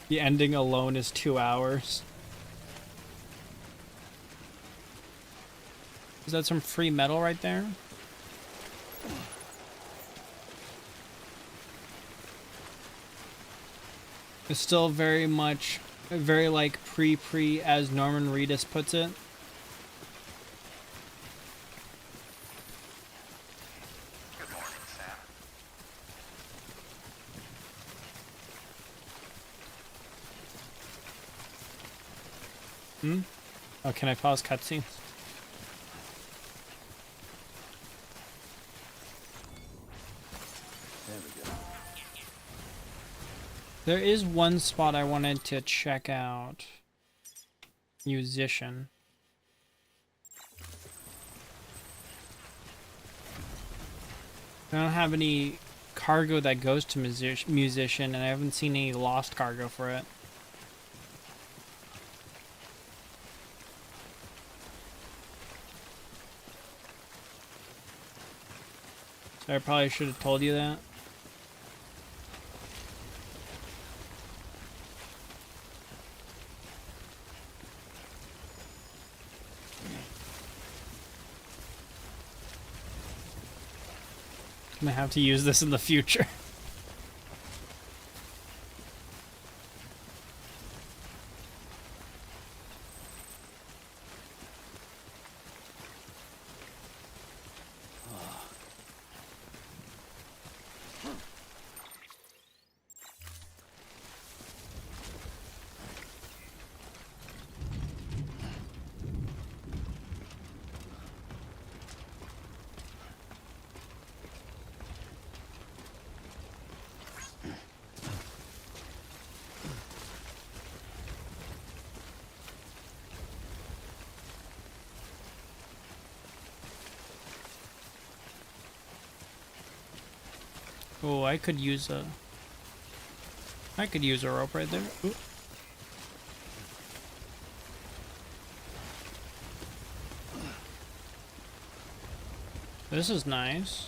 The ending alone is 2 hours. Is that some free metal right there? It's still very much, very like pre as Norman Reedus puts it. Good morning, Sam. Oh, can I pause cutscenes? There is one spot I wanted to check out. Musician. I don't have any cargo that goes to musician, and I haven't seen any lost cargo for it. So I probably should have told you that. I'm gonna have to use this in the future. Oh, I could use a rope right there. Ooh. This is nice.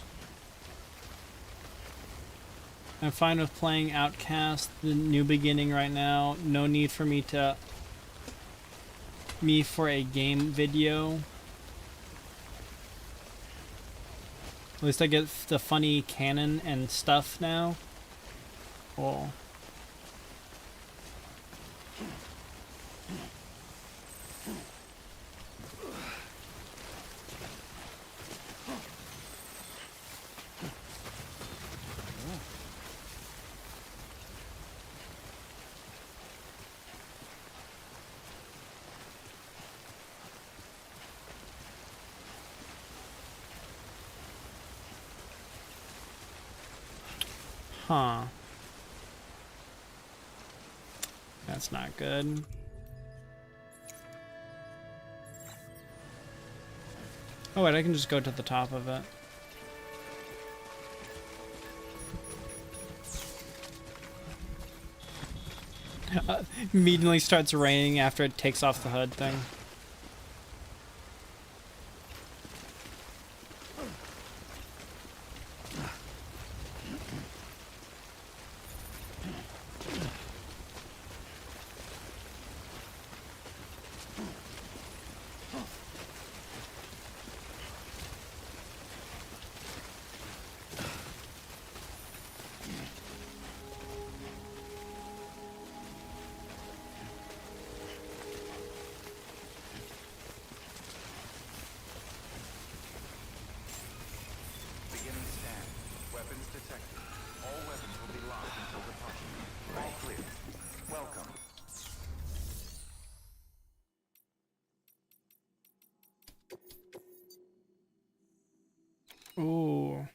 I'm fine with playing Outcast, the new beginning right now. No need for me for a game video. At least I get the funny canon and stuff now. Cool. Huh. That's not good. Oh wait, I can just go to the top of it. Immediately starts raining after it takes off the hood thing. Ooh.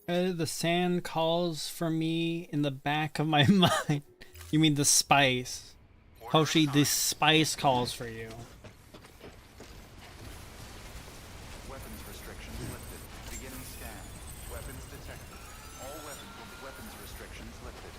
The sand calls for me in the back of my mind. You mean the spice? Hoshi, the spice calls for you. Weapons restrictions lifted. Beginning scan. Weapons detected. All weapons restrictions lifted.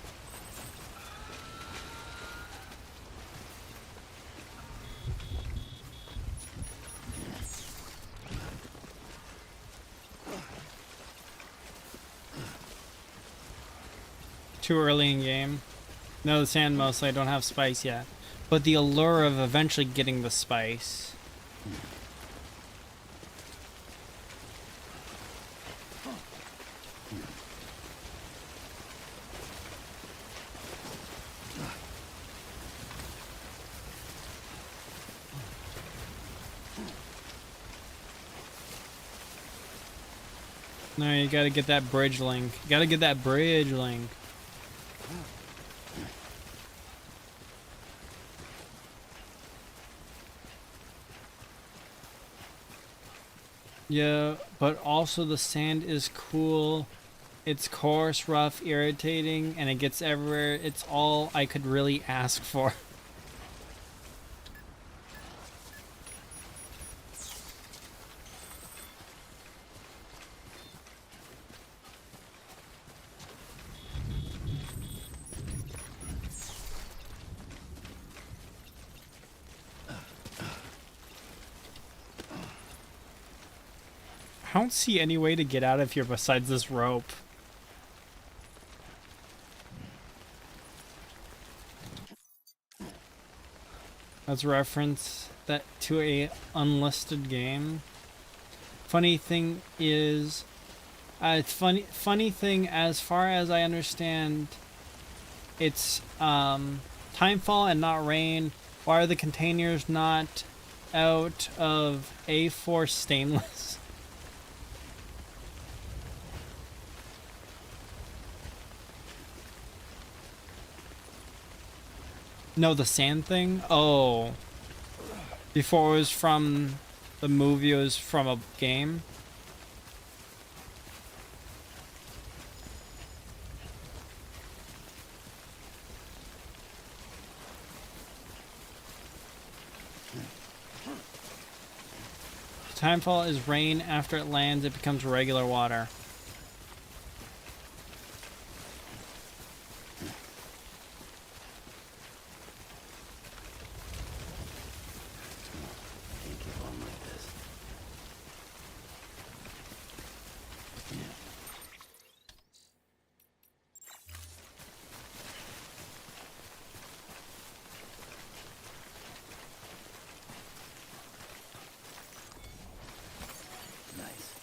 Too early in game. No, the sand mostly. I don't have spice yet. But the allure of eventually getting the spice. No, you gotta get that bridge link. You gotta get that bridge link. Yeah, but also the sand is cool. It's coarse, rough, irritating, and it gets everywhere. It's all I could really ask for. I don't see any way to get out of here besides this rope. Let's reference that to a unlisted game. Funny thing is, funny thing, as far as I understand, it's timefall and not rain. Why are the containers not out of A4 stainless? No, the sand thing? Oh. Before it was from the movie, it was from a game? Timefall is rain. After it lands, it becomes regular water. Nice.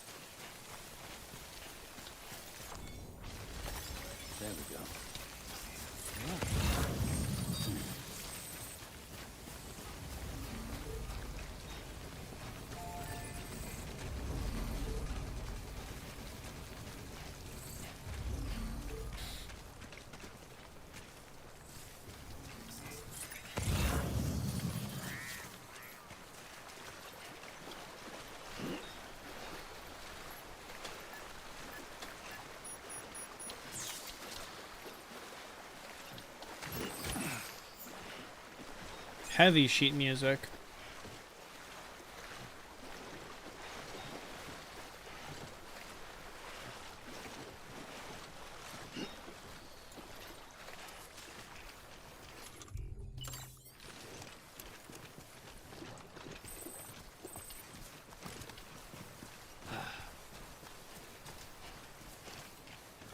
There we go. Heavy sheet music.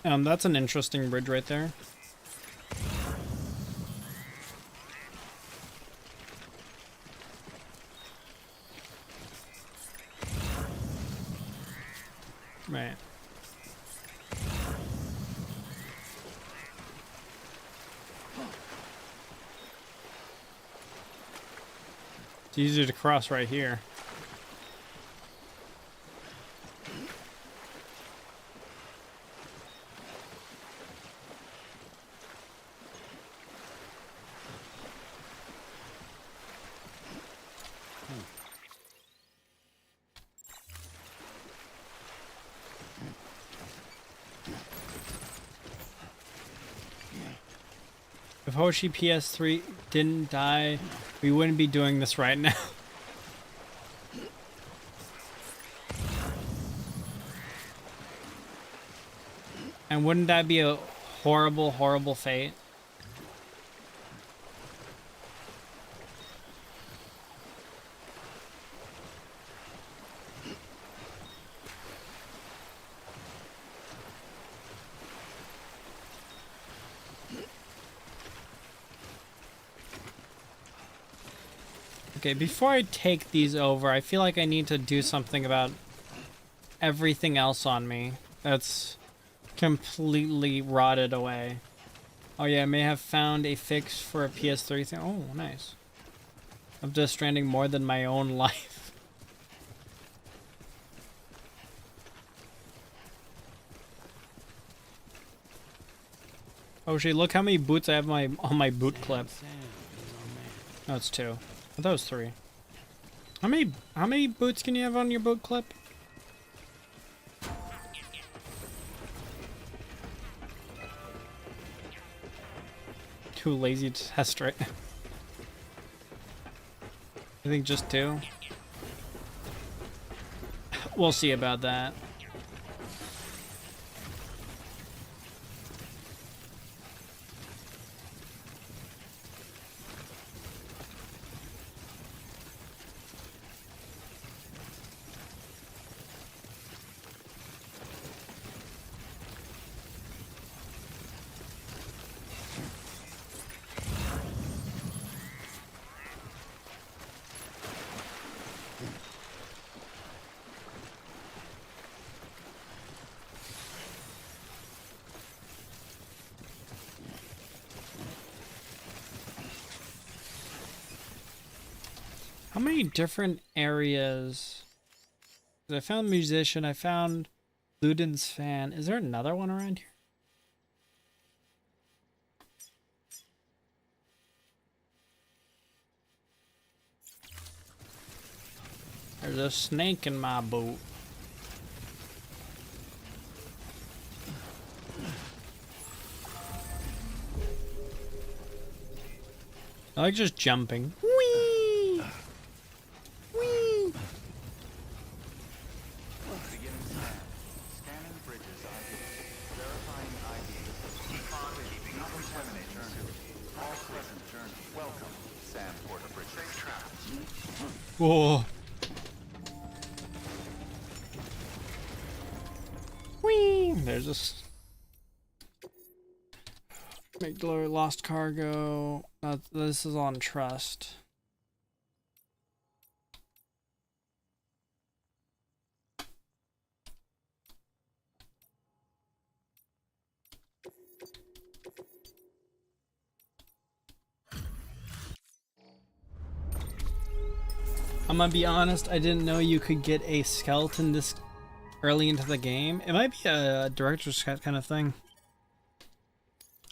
That's an interesting bridge right there. Right. It's easier to cross right here. If Hoshi PS3 didn't die, we wouldn't be doing this right now. And wouldn't that be a horrible, horrible fate? Okay, before I take these over, I feel like I need to do something about everything else on me that's completely rotted away. Oh yeah, I may have found a fix for a PS3 thing. Oh, nice. I'm just stranding more than my own life. Oh shit, look how many boots I have on my boot clip. No, it's 2. I thought it was 3. How many boots can you have on your boot clip? Too lazy to test right now. I think just 2. We'll see about that. How many different areas? I found musician. I found Ludin's fan. Is there another one around here? There's a snake in my boot. I like just jumping. Whee! Whee! Beginning scan. Scanning bridges ID. Verifying ID. Not contaminating journey. All pleasant journey. Welcome, Sam Porter Bridge. Safe travels. Whoa. Whee! There's this. Make delivery, lost cargo. This is on trust. I'm gonna be honest, I didn't know you could get a skeleton this early into the game. It might be a director's cut kind of thing.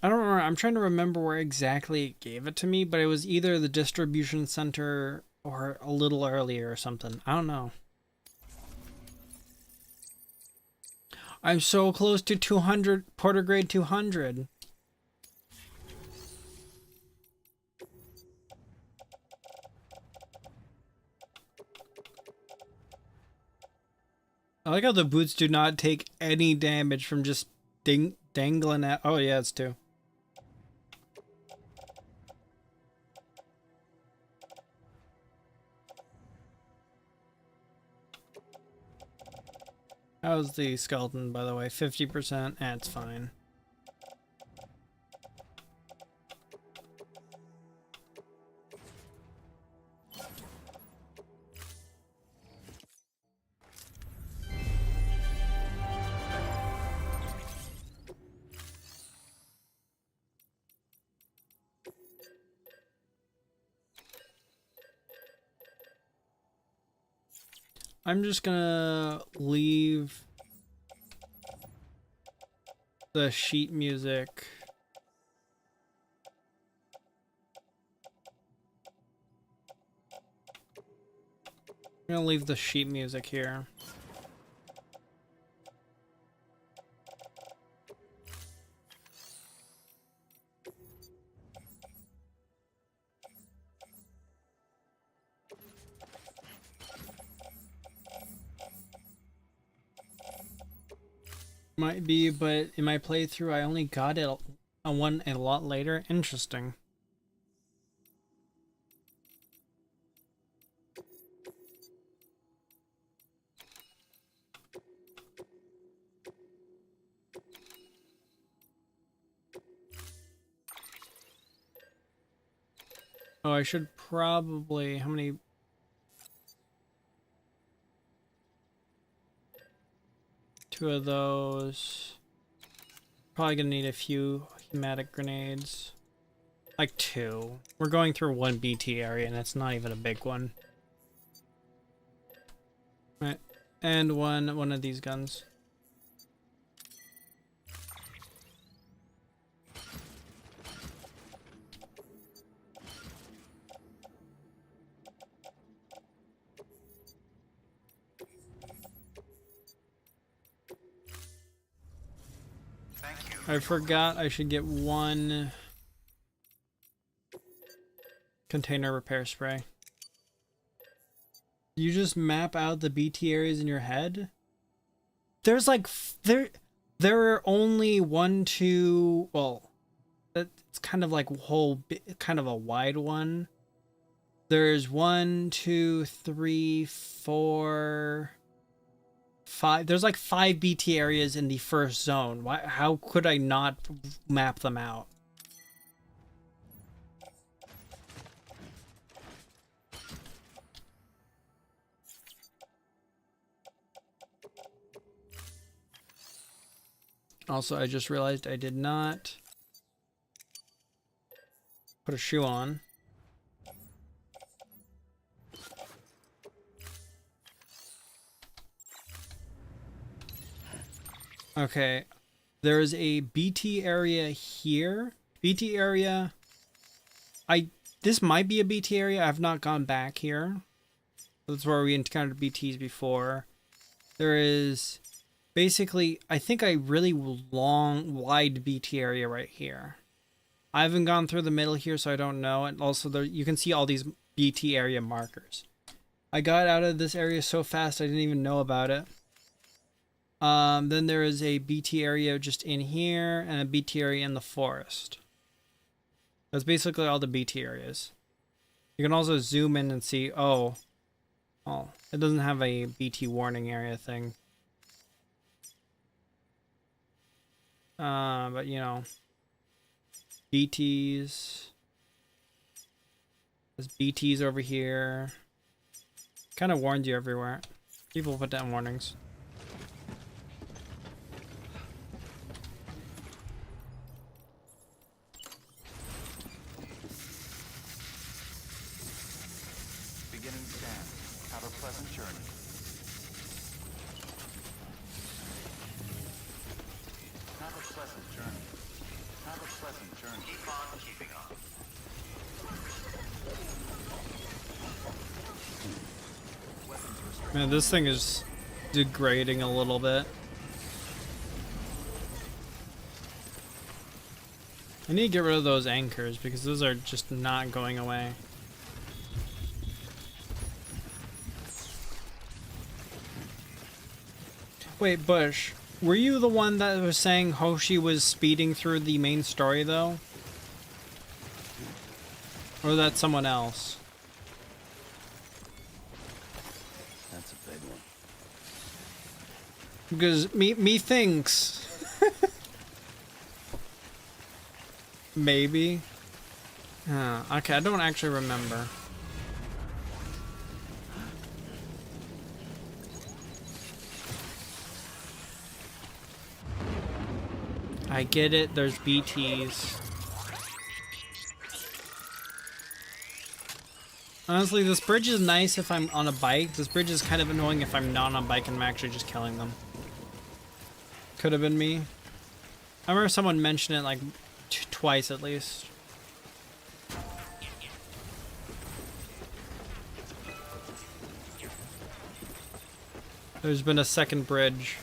I don't remember. I'm trying to remember where exactly it gave it to me, but it was either the distribution center or a little earlier or something. I don't know. I'm so close to 200, Porter grade 200. I like how the boots do not take any damage from just dangling at. Oh yeah, it's 2. How's the skeleton, by the way? 50%? It's fine. I'm just gonna leave the sheet music. I'm gonna leave the sheet music here. Might be, but in my playthrough, I only got it on one a lot later. Interesting. Oh, I should probably... How many... Two of those. Probably gonna need a few hematic grenades. Like 2. We're going through one BT area and it's not even a big one. Right. And one of these guns. I forgot I should get 1 container repair spray. You just map out the BT areas in your head? There's like there are only 1, 2. Well, it's kind of like kind of a wide one. There's 1, 2, 3, 4, 5. There's like 5 BT areas in the first zone. How could I not map them out? Also, I just realized I did not put a shoe on. Okay. There is a BT area here. BT area. This might be a BT area. I've not gone back here. That's where we encountered BTs before. There is basically, I think, a really long, wide BT area right here. I haven't gone through the middle here, so I don't know. And also, there you can see all these BT area markers. I got out of this area so fast I didn't even know about it. Then there is a BT area just in here and a BT area in the forest. That's basically all the BT areas. You can also zoom in and see, oh, it doesn't have a BT warning area thing. But you know, BTs. There's BTs over here. Kind of warns you everywhere. People put down warnings. Beginning scan. Have a pleasant journey. Have a pleasant journey. Have a pleasant journey. Keep on keeping on. Man, this thing is degrading a little bit. I need to get rid of those anchors because those are just not going away. Wait, Bush, were you the one that was saying Hoshi was speeding through the main story though? Or was that someone else? That's a big one. Because me thinks. Maybe. Okay, I don't actually remember. I get it, there's BTs. Honestly, this bridge is nice if I'm on a bike. This bridge is kind of annoying if I'm not on a bike and I'm actually just killing them. Could have been me. I remember someone mentioned it like twice at least. There's been a second bridge.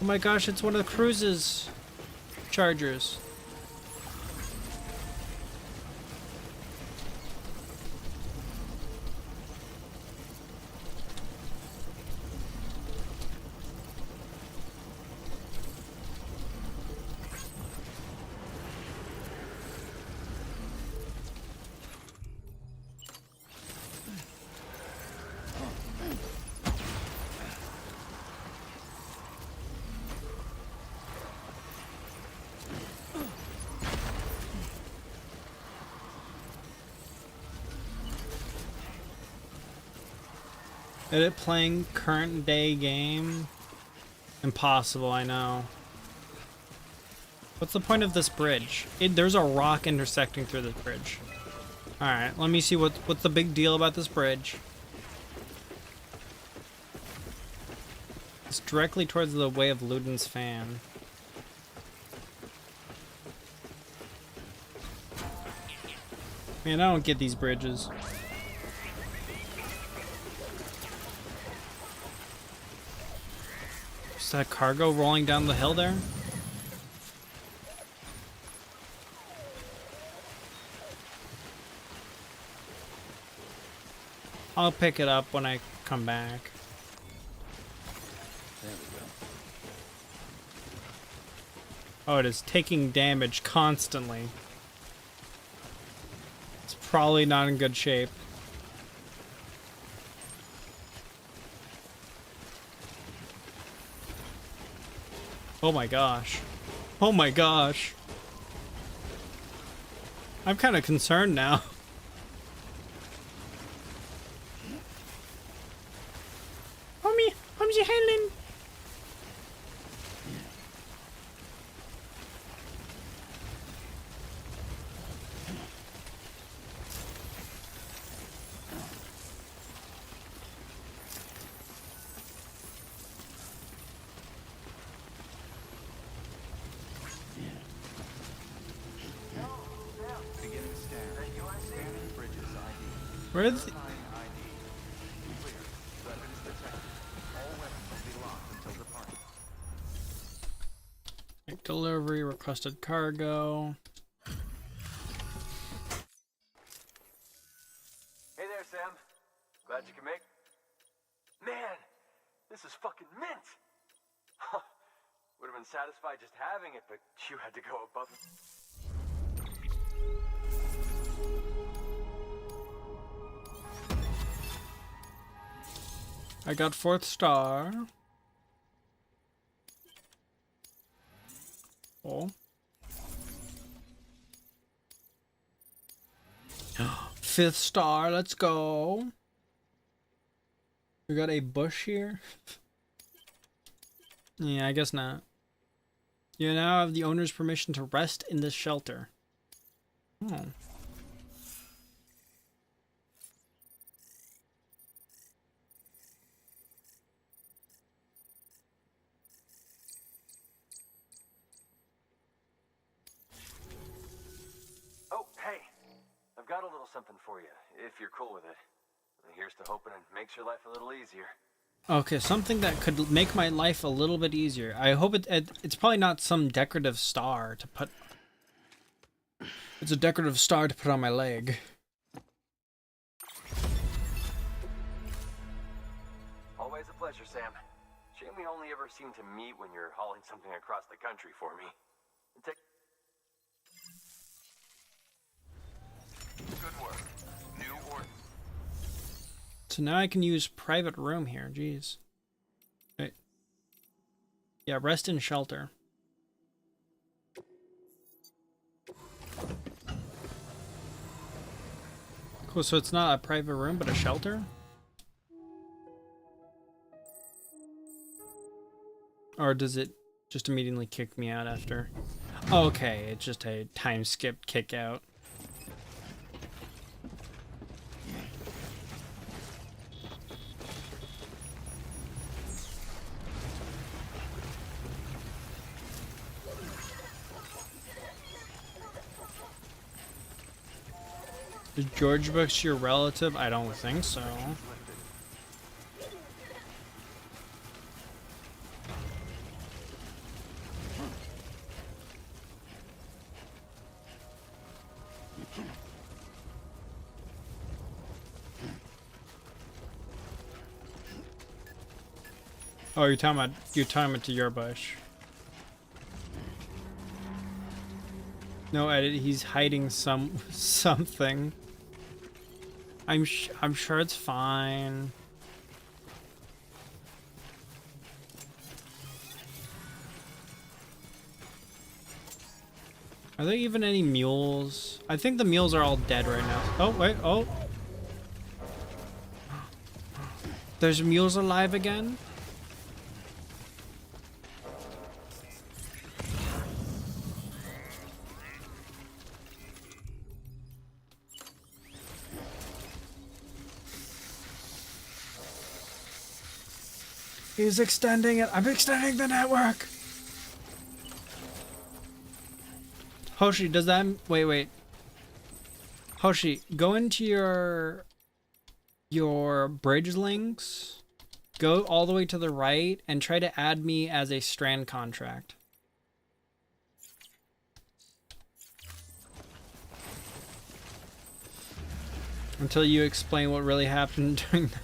Oh my gosh, it's one of the cruises chargers. Edit playing current day game? Impossible, I know. What's the point of this bridge? There's a rock intersecting through this bridge. Alright, let me see what's the big deal about this bridge. It's directly towards the way of Luden's fan. Man, I don't get these bridges. Is that cargo rolling down the hill there? I'll pick it up when I come back. There we go. Oh, it is taking damage constantly. It's probably not in good shape. Oh my gosh. Oh my gosh. I'm kind of concerned now. Homie, how's your handling? Where the... Verifying ID. Clear. Weapons detected. All weapons will be locked until departure. Make delivery, requested cargo. Hey there, Sam. Glad you can make. Man, this is fucking mint. Would have been satisfied just having it, but you had to go above. I got 4th star. Oh. 5th star, let's go. We got a bush here. Yeah, I guess not. You now have the owner's permission to rest in this shelter. Oh. Oh, hey. I've got a little something for you, if you're cool with it. Here's to hoping it makes your life a little easier. Okay, something that could make my life a little bit easier. I hope it's probably not some decorative star to put... It's a decorative star to put on my leg. Always a pleasure, Sam. Shame we only ever seem to meet when you're hauling something across the country for me. Good work. New order. So now I can use private room here. Jeez. Wait. Yeah, rest in shelter. Cool, so it's not a private room, but a shelter? Or does it just immediately kick me out after? Okay, it's just a time skip kick out. Is George Bush your relative? I don't think so. Oh, you're talking about to your bush. No edit. He's hiding something. I'm sure it's fine. Are there even any mules? I think the mules are all dead right now. Oh wait, oh. There's mules alive again? He's extending it. I'm extending the network. Hoshi, does that... Wait. Hoshi, go into your bridge links. Go all the way to the right and try to add me as a strand contract. Until you explain what really happened during that.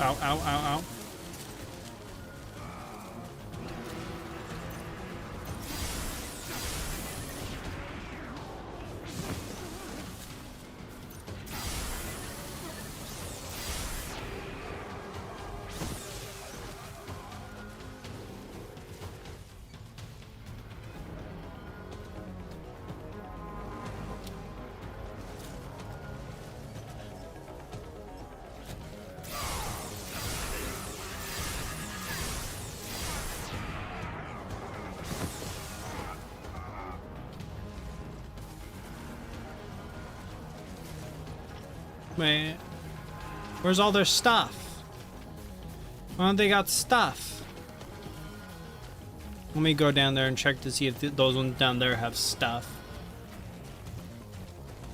Ow, ow, ow, ow. Man, where's all their stuff? Well, they got stuff. Let me go down there and check to see if those ones down there have stuff.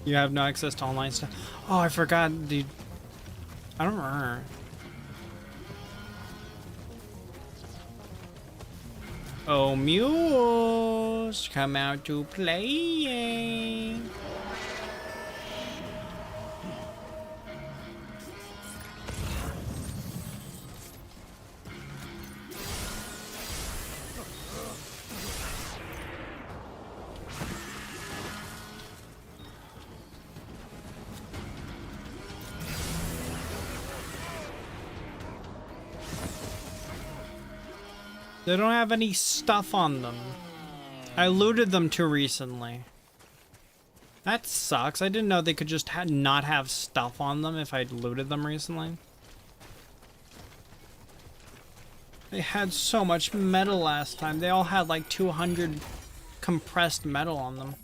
You have no access to online stuff. Oh, I forgot, dude. I don't remember. Oh, mules, come out to play. They don't have any stuff on them. I looted them too recently. That sucks. I didn't know they could just not have stuff on them if I'd looted them recently. They had so much metal last time. They all had like 200 compressed metal on them.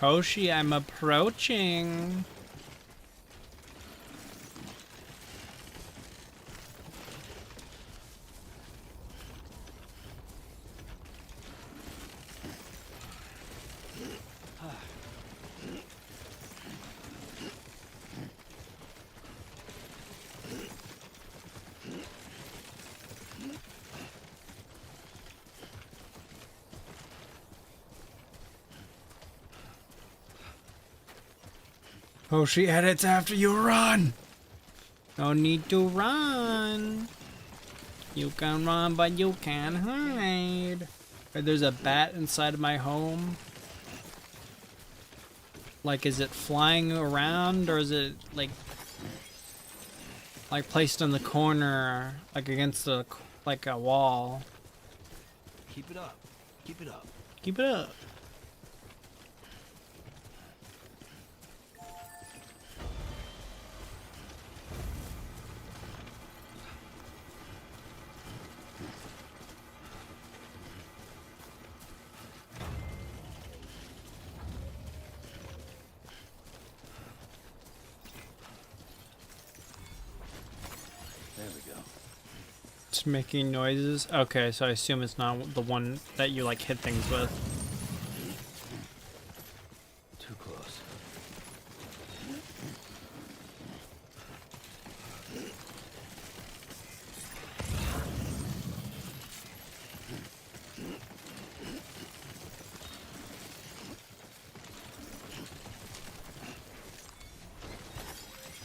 Hoshi, I'm approaching. Oh, she edits after you run. No need to run. You can run, but you can't hide. There's a bat inside of my home. Like, is it flying around, or is it like placed in the corner, like against a wall? Keep it up. Keep it up. Keep it up. Making noises. Okay, so I assume it's not the one that you like hit things with. Too close.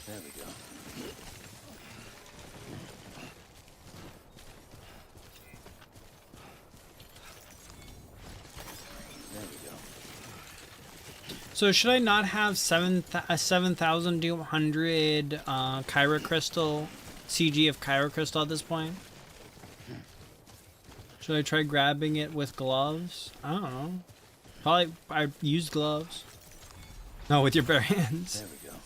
There we go. So should I not have 7,200 Kyra Crystal, CG of Kyra Crystal at this point? Should I try grabbing it with gloves? I don't know. Probably I use gloves. No, with your bare hands. There we go.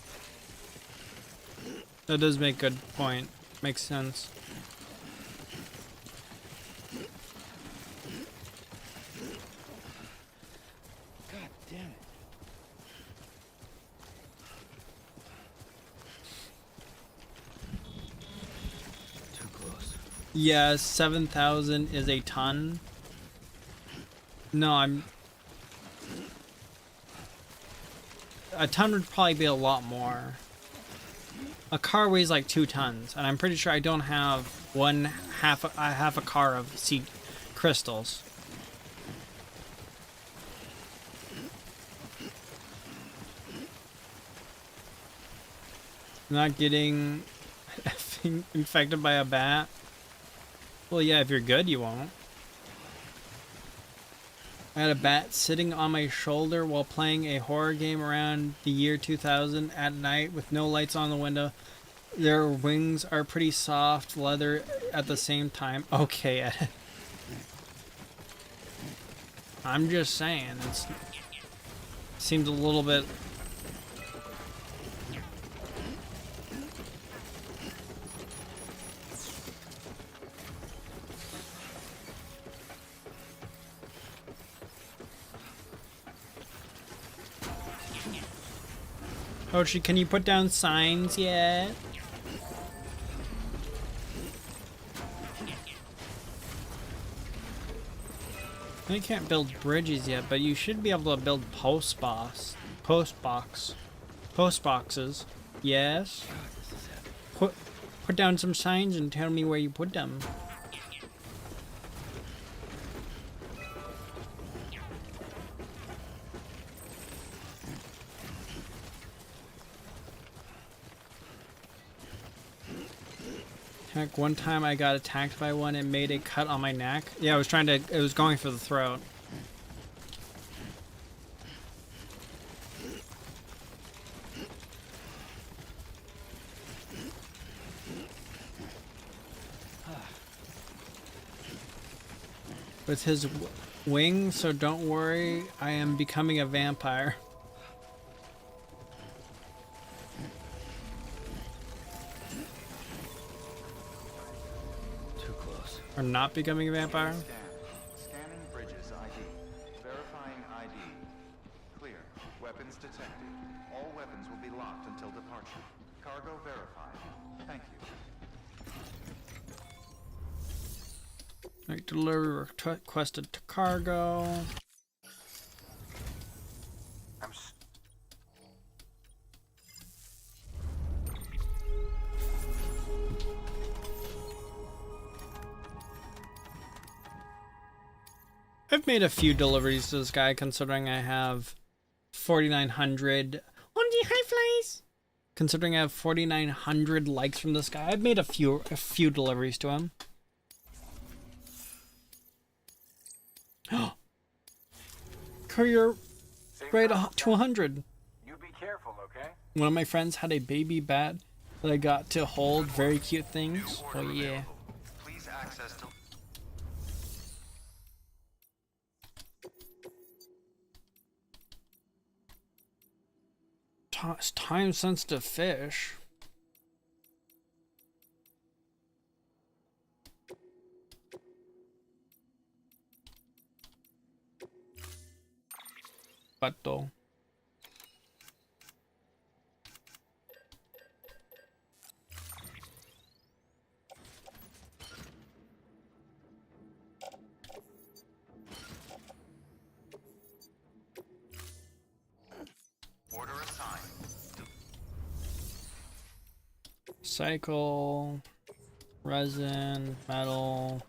That does make a good point. Makes sense. God damn it. Yeah, 7,000 is a ton. No, a ton would probably be a lot more. A car weighs like 2 tons, and I'm pretty sure I don't have half a car of seed crystals. Not getting infected by a bat. Well, yeah, if you're good, you won't. I had a bat sitting on my shoulder while playing a horror game around the year 2000 at night with no lights on the window. Their wings are pretty soft leather at the same time. Okay, I'm just saying, it seems a little bit. Hoshi, can you put down signs yet? You can't build bridges yet, but you should be able to build post boxes. Yes. Put down some signs and tell me where you put them. Heck, one time I got attacked by one and made a cut on my neck. Yeah, it was going for the throat. With his wings, so don't worry, I am becoming a vampire. Or not becoming a vampire? Scanning bridges ID. Verifying ID. Clear. Weapons detected. All weapons will be locked until departure. Cargo verified. Thank you. Right, delivery requested to cargo. I've made a few deliveries to this guy, considering I have 4,900 on the high flies. Considering I have 4,900 likes from this guy, I've made a few deliveries to him. Courier right to 100. You be careful, okay? One of my friends had a baby bat that I got to hold. Very cute things. Oh yeah. Please access to Time-sensitive fish. What though? order assigned. Cycle, resin, metal,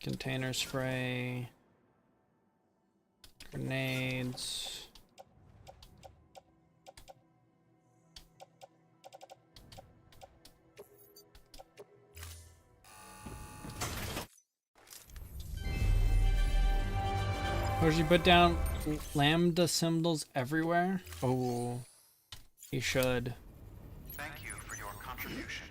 container spray, grenades. Or should you put down lambda symbols everywhere? Oh, you should. Thank you for your contribution.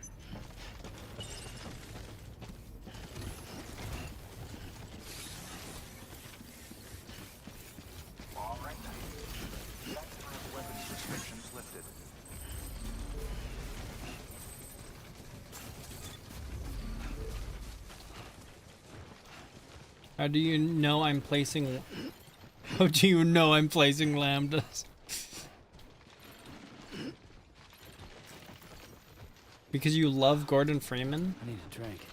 All right then. Weapons restrictions lifted. How do you know I'm placing? How do you know I'm placing lambdas? Because you love Gordon Freeman? I need a drink.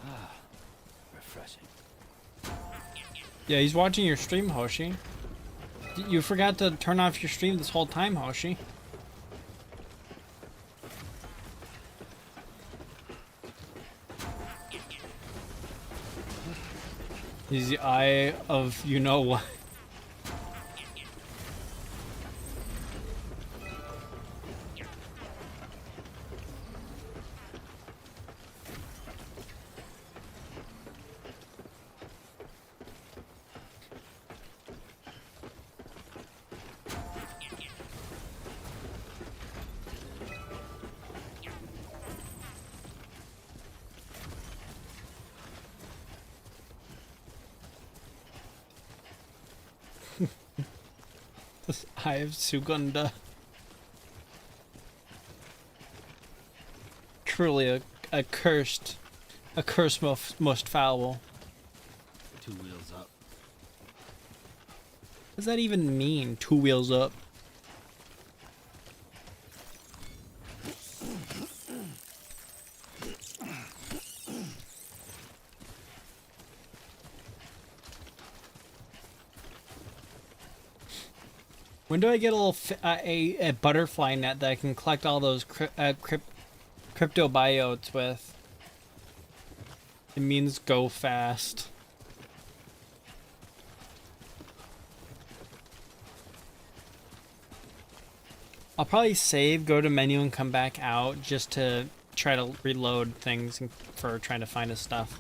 Ah, refreshing. Yeah, he's watching your stream, Hoshi. You forgot to turn off your stream this whole time, Hoshi. He's the eye of you know what. Eye of Sugunda. Truly a curse most foul. 2 wheels up. What does that even mean? 2 wheels up. When do I get a little a butterfly net that I can collect all those crypto biotes with? It means go fast. I'll probably save, go to menu, and come back out just to try to reload things for trying to find his stuff.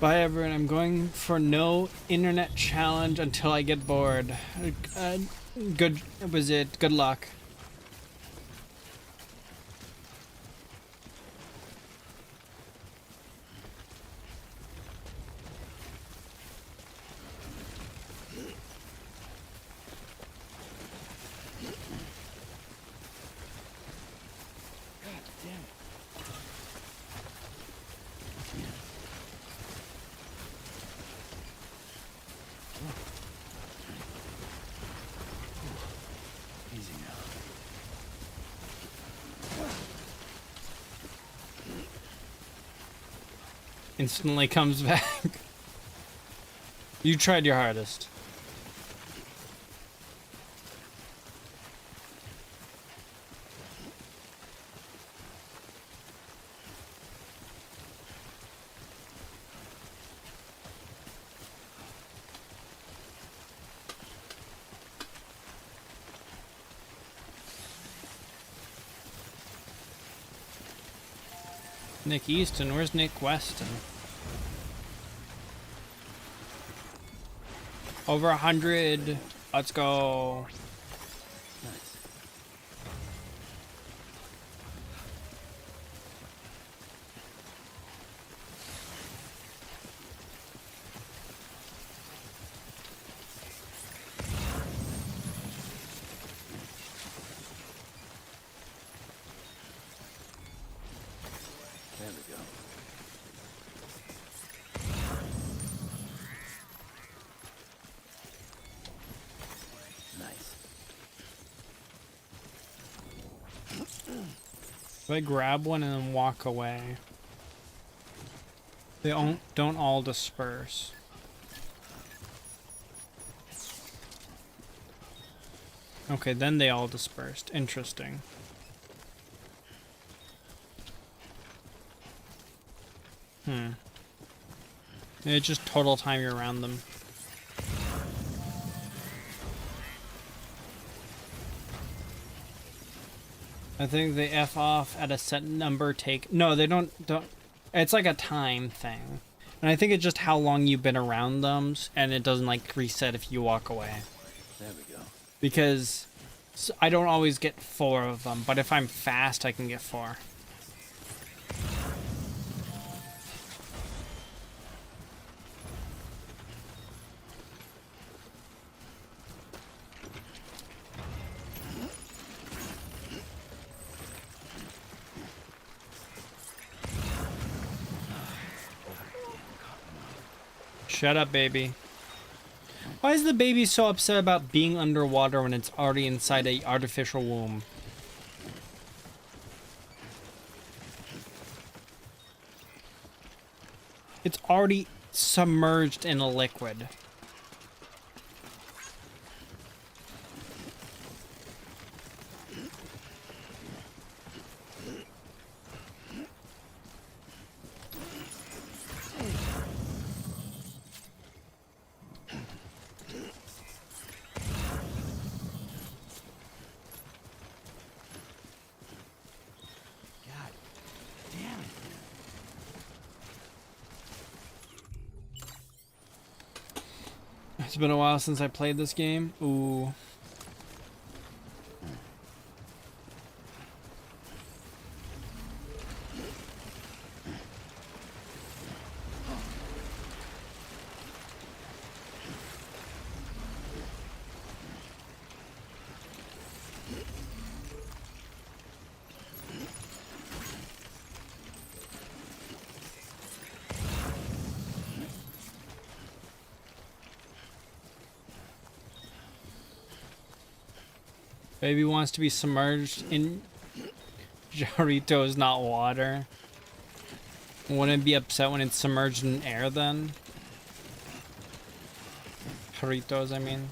Bye everyone, I'm going for no internet challenge until I get bored. Good luck. Easy now. Instantly comes back. You tried your hardest. Nick Easton, where's Nick Weston? Over 100. Let's go. Nice. There we go. Nice. Do I grab one and then walk away? They don't all disperse. Okay, then they all dispersed. Interesting. It's just total time you're around them. I think they F off at a set number no, they don't it's like a time thing. And I think it's just how long you've been around them, and it doesn't like reset if you walk away. There we go. Because I don't always get 4 of them, but if I'm fast I can get 4. Shut up, baby. Why is the baby so upset about being underwater when it's already inside an artificial womb? It's already submerged in a liquid. It's been a while since I played this game. Ooh. Baby wants to be submerged in Doritos, not water. Wouldn't it be upset when it's submerged in air then? Doritos, I mean.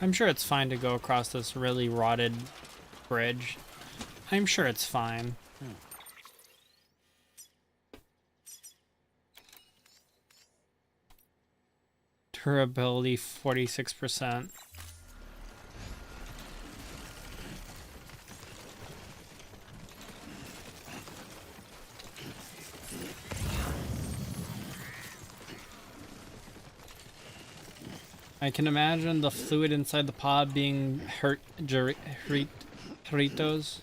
I'm sure it's fine to go across this really rotted bridge. I'm sure it's fine. Durability 46%. I can imagine the fluid inside the pod being Doritos.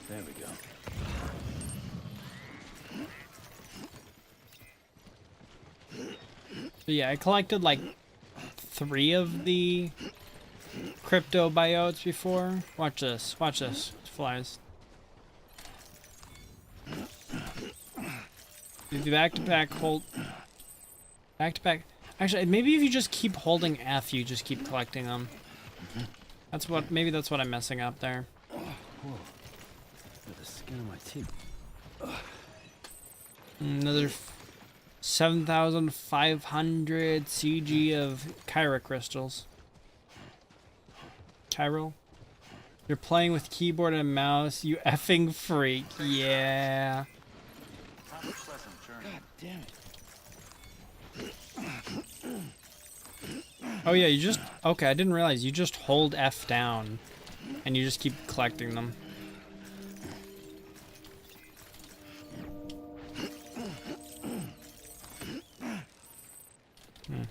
There we go. So yeah, I collected like 3 of the crypto biotes before. Watch this. Watch this. It flies. The back-to-back hold. Back-to-back. Actually, maybe if you just keep holding F, you just keep collecting them. That's what. Maybe that's what I'm messing up there. Whoa. Got the skin on my teeth. Another 7,500 CG of Kyra crystals. Chiral. You're playing with keyboard and mouse, you effing freak. Yeah. God damn it. Oh yeah, you just... Okay, I didn't realize. You just hold F down. And you just keep collecting them. I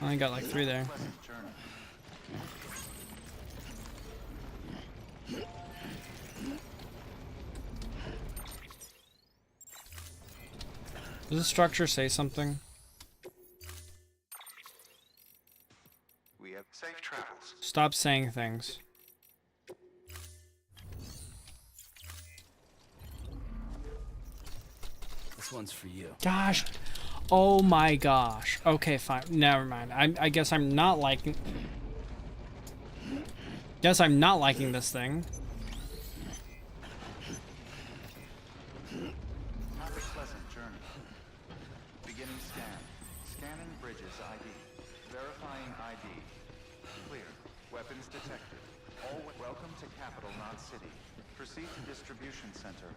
only got like 3 there. Does the structure say something? We have safe travels. Stop saying things. This one's for you. Gosh. Oh my gosh. Okay, fine. Never mind. I guess I'm not liking... Guess I'm not liking this thing. Have a pleasant journey. Beginning scan. Scanning bridges ID. Verifying ID. Clear. Weapons detected. All welcome to capital, not city. Proceed to distribution center.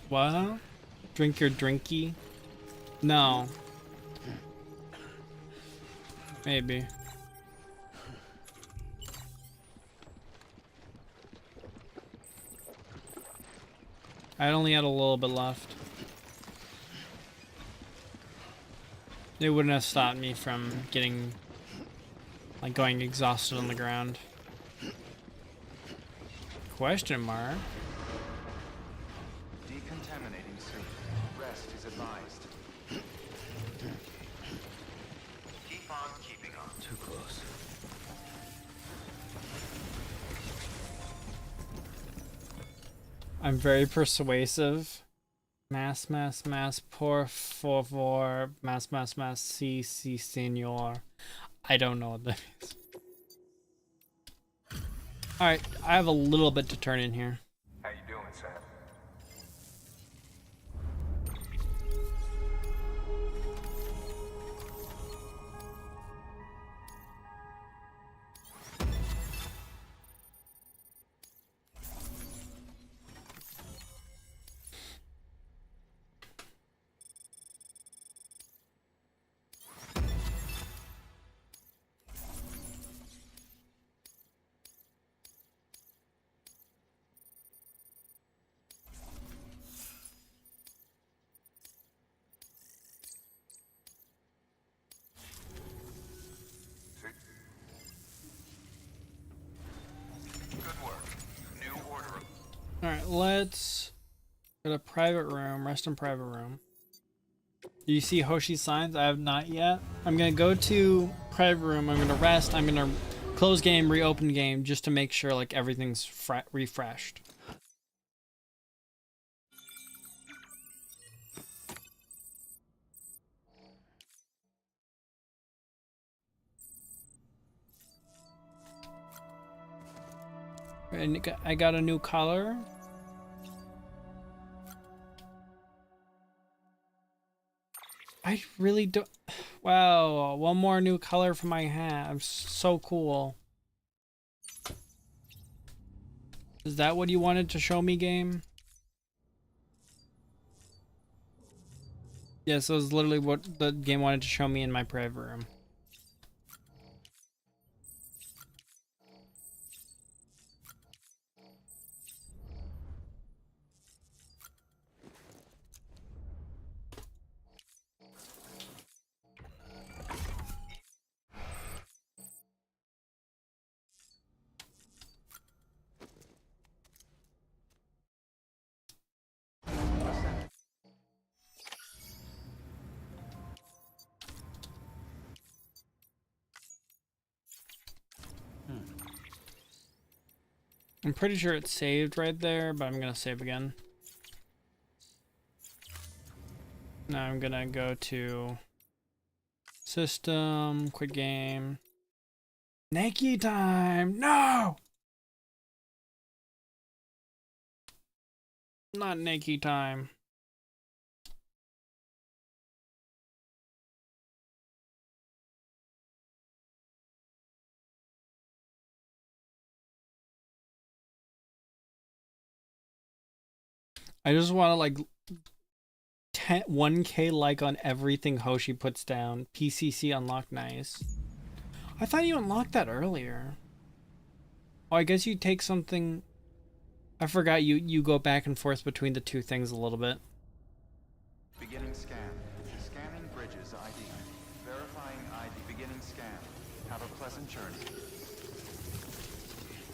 What? Drink your drinky? No. Maybe. I only had a little bit left. It wouldn't have stopped me from getting, like, going exhausted on the ground. Question mark. Decontaminating suit. Rest is advised. Keep on keeping on. Too close. I'm very persuasive. Mass, por favor. Mass, si, senor. I don't know what that is. Alright, I have a little bit to turn in here. How you doing, Sam? Alright, let's go to private room, rest in private room. Do you see Hoshi's signs? I have not yet. I'm gonna go to private room, I'm gonna rest, I'm gonna close game, reopen game, just to make sure like everything's refreshed. And I got a new color. I really don't. Wow, one more new color for my hat. I'm so cool. Is that what you wanted to show me, game? Yes, that was literally what the game wanted to show me in my private room. I'm pretty sure it's saved right there, but I'm gonna save again. Now I'm gonna go to system, quit game. Nike time! No! Not Nike time. I just want to like 1K like on everything Hoshi puts down. PCC unlocked, nice. I thought you unlocked that earlier. Oh, I guess you take something. I forgot you go back and forth between the two things a little bit. Beginning scan. Scanning bridges ID. Verifying ID. Beginning scan. Have a pleasant journey.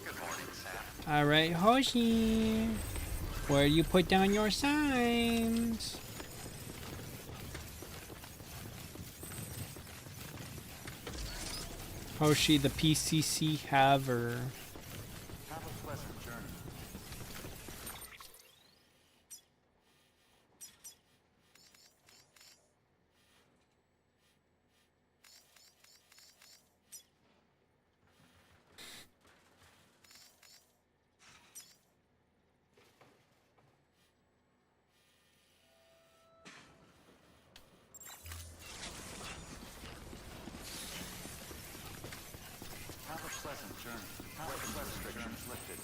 Good morning, Sam. All right, Hoshi. Where you put down your signs? Hoshi, the PCC haver. Have a pleasant journey. Have a pleasant journey. Have a pleasant restrictions lifted.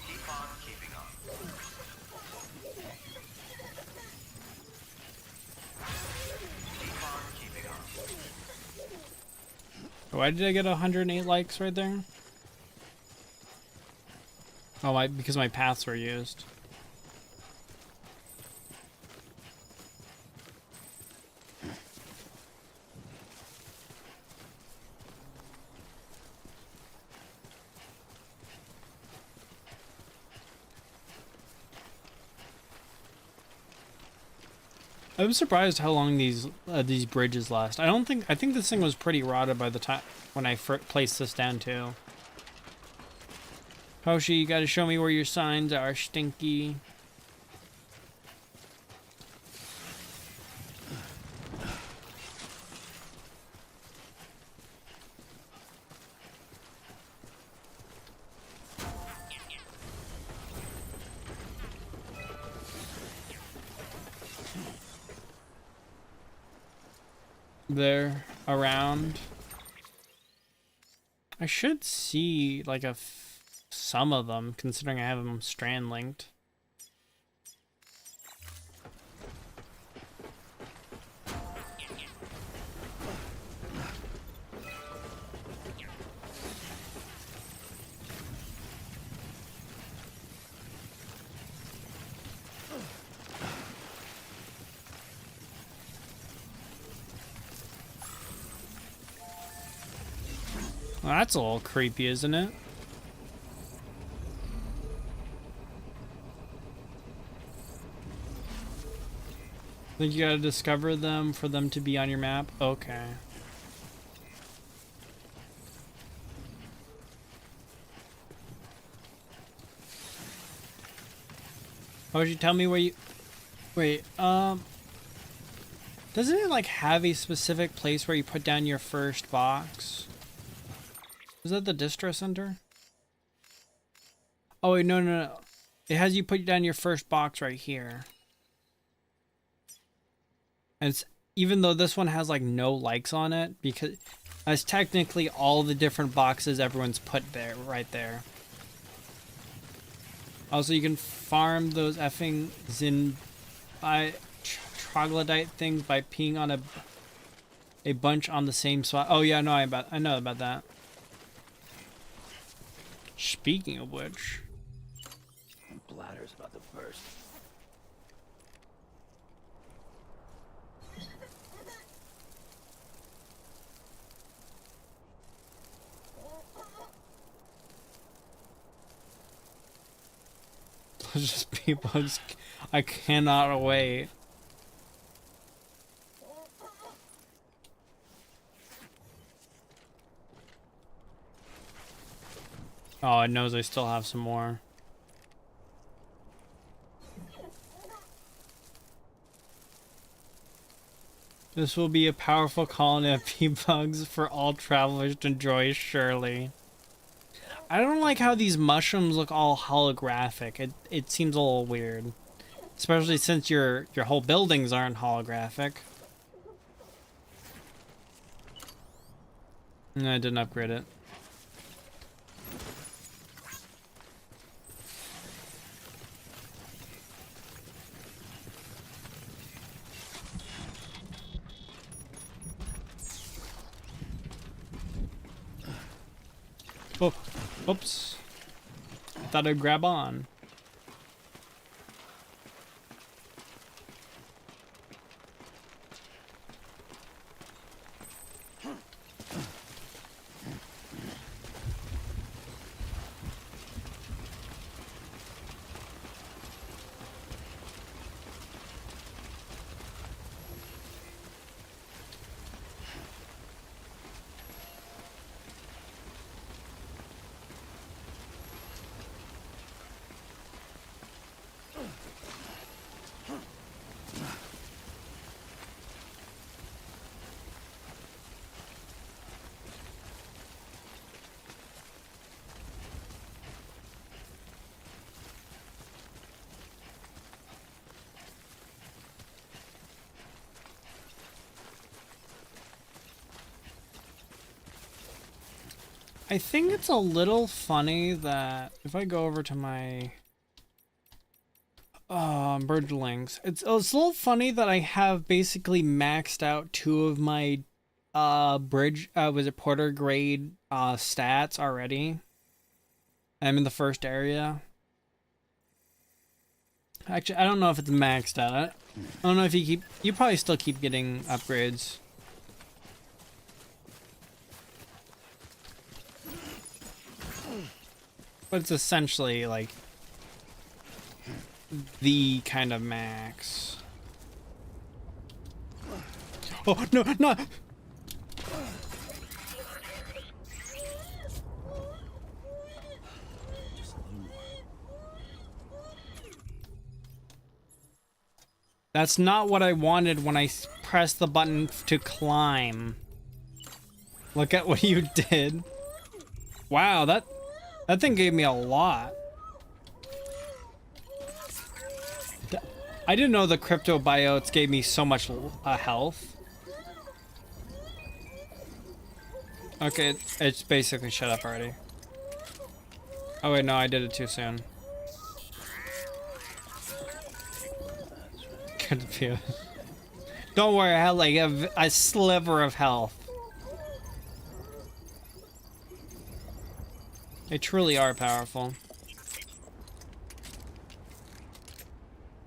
Keep on keeping up. Keep on keeping up. Why did I get 108 likes right there? Oh, because my paths were used. I'm surprised how long these bridges last. I think this thing was pretty rotted by the time when I placed this down too. Hoshi, you gotta show me where your signs are, Stinky. there around. I should see like some of them, considering I have them strand linked. Well, that's a little creepy, isn't it? Think you gotta discover them for them to be on your map? Okay. Oh, would you tell me where you... Wait, doesn't it like have a specific place where you put down your first box? Is that the distro center? Oh wait, no. It has you put down your first box right here. And it's, even though this one has like no likes on it, because that's technically all the different boxes everyone's put there, right there. Also, you can farm those effing troglodyte things by peeing on a bunch on the same spot. Oh yeah, no, I know about that. Speaking of which, My bladder's about to burst. those just people. I cannot wait. Oh, it knows I still have some more. This will be a powerful colony of P-bugs for all travelers to enjoy, surely. I don't like how these mushrooms look all holographic. It seems a little weird. Especially since your whole buildings aren't holographic. No, I didn't upgrade it. Oh, oops. I thought I'd grab on. I think it's a little funny that if I go over to my bridge links, it's a little funny that I have basically maxed out 2 of my bridge was it porter grade stats already. I'm in the first area. Actually, I don't know if it's maxed out. I don't know if you probably still keep getting upgrades. But it's essentially like the kind of max. Oh no, no! That's not what I wanted when I pressed the button to climb. Look at what you did. Wow, that thing gave me a lot. I didn't know the crypto biotes gave me so much health. Okay, it's basically shut up already. Oh wait, no, I did it too soon. Confused. Don't worry, I had like a sliver of health. They truly are powerful.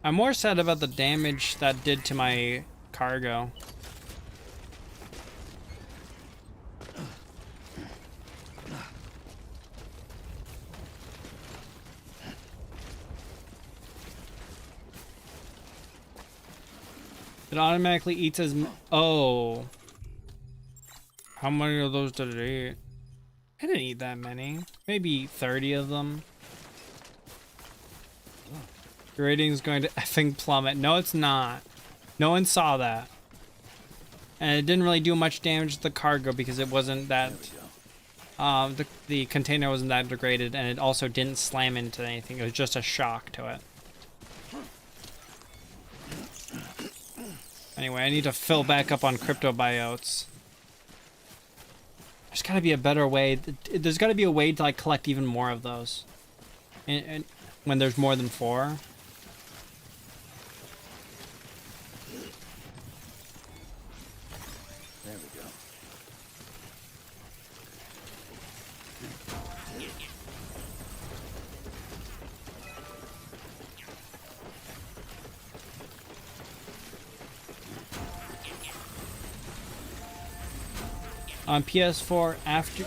I'm more sad about the damage that did to my cargo. It automatically eats as oh. How many of those did it eat? I didn't eat that many. Maybe 30 of them. Your rating's going to effing plummet. No, it's not. No one saw that. And it didn't really do much damage to the cargo because it wasn't that... the container wasn't that degraded, and it also didn't slam into anything. It was just a shock to it. Anyway, I need to fill back up on crypto biotes. There's gotta be a better way. There's gotta be a way to like collect even more of those. And when there's more than 4. There we go. On PS4 after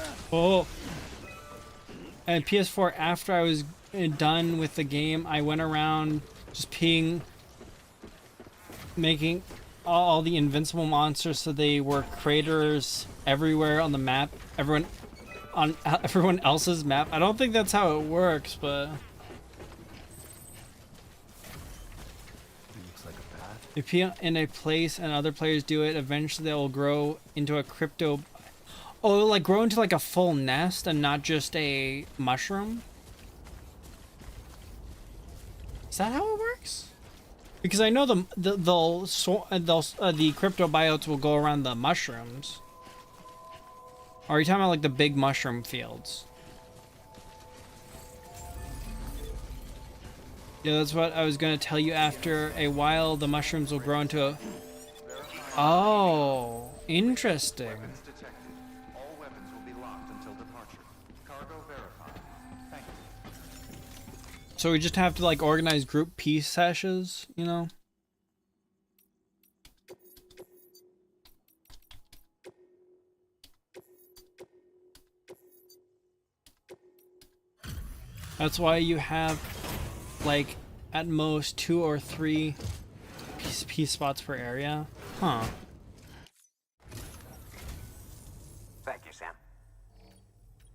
and PS4 after I was done with the game, I went around just making all the invincible monsters so they were craters everywhere on the map. Everyone else's map. I don't think that's how it works, but Looks like a path. if you're in a place and other players do it, eventually they will grow into a crypto. Oh, it'll like grow into like a full nest and not just a mushroom? Is that how it works? Because I know the crypto biotes will go around the mushrooms. Or are you talking about like the big mushroom fields? Yeah, that's what I was gonna tell you. After a while, the mushrooms will grow into a... Oh, interesting. Weapons detected. All weapons will be locked until departure. Cargo verified. Thank you. So we just have to like organize group peace sessions, you know? That's why you have like at most 2 or 3 peace spots per area. Huh. Thank you, Sam.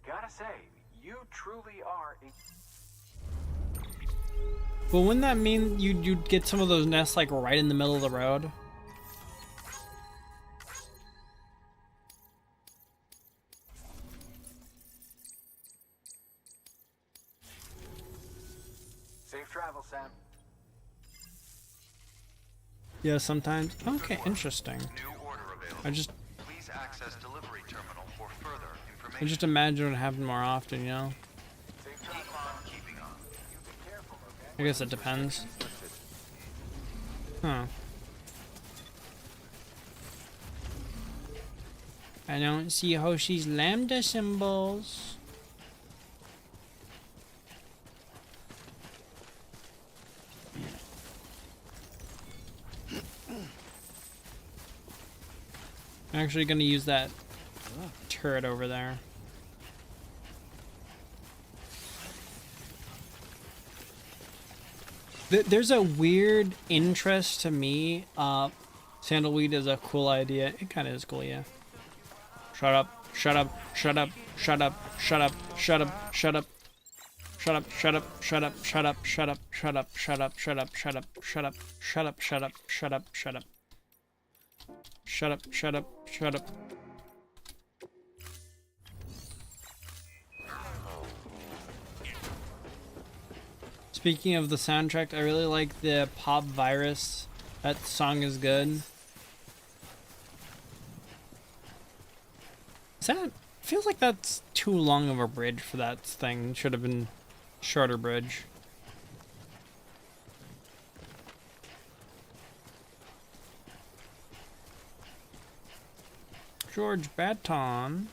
Gotta say, you truly are a... Well, wouldn't that mean you'd get some of those nests like right in the middle of the road? Safe travel, Sam. Yeah, sometimes. Okay, interesting. New order available. I just Please access delivery terminal for further I information. just imagine it would happen more often, you know? Safe travel. Keep on keeping on. You be careful, okay? I guess it depends. Huh. I don't see Hoshi's lambda symbols. I'm actually gonna use that turret over there. There's a weird interest to me. Sandalweed is a cool idea. It kind of is cool, yeah. Shut up, shut up, shut up, shut up, shut up, shut up, shut up. Shut up, shut up, shut up, shut up, shut up, shut up, shut up, shut up, shut up, shut up, shut up, shut up, shut up, shut up. Shut up, shut up, shut up. Speaking of the soundtrack, I really like the Pop Virus. That song is good. Is that feels like that's too long of a bridge for that thing. Should have been shorter bridge. George Baton.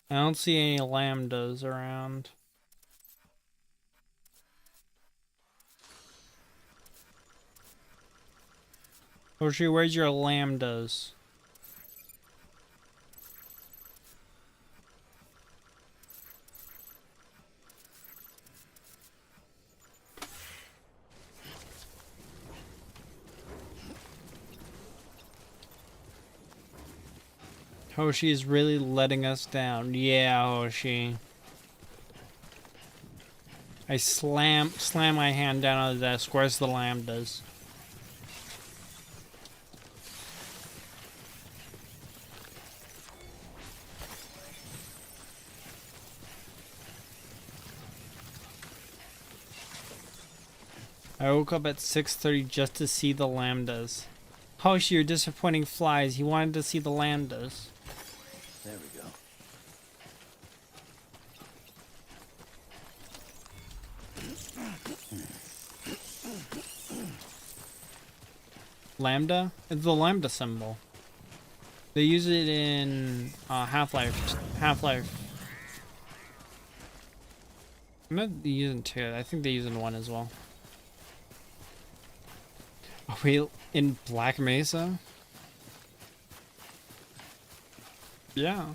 I don't see any lambdas around. Hoshi, where's your lambdas? Hoshi is really letting us down. Yeah, Hoshi. I slam my hand down on the desk. Where's the lambdas? I woke up at 6:30 just to see the lambdas. Hoshi, you're disappointing Flies. He wanted to see the lambdas. There we go. Lambda? It's the lambda symbol. They use it in Half-Life. I'm not using 2. I think they use it in 1 as well. Are we in Black Mesa? Yeah.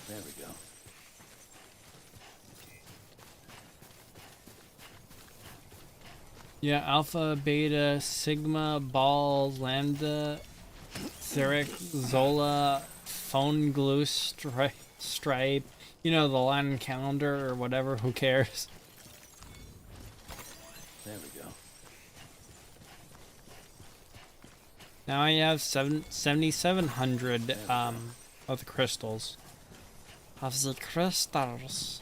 There we go. Yeah, Alpha, Beta, Sigma, Ball, Lambda, Zurich, Zola, Phone Glue, Stripe. You know, the Latin calendar or whatever, who cares? There we go. Now I have 7,700 of the crystals. Of the crystals.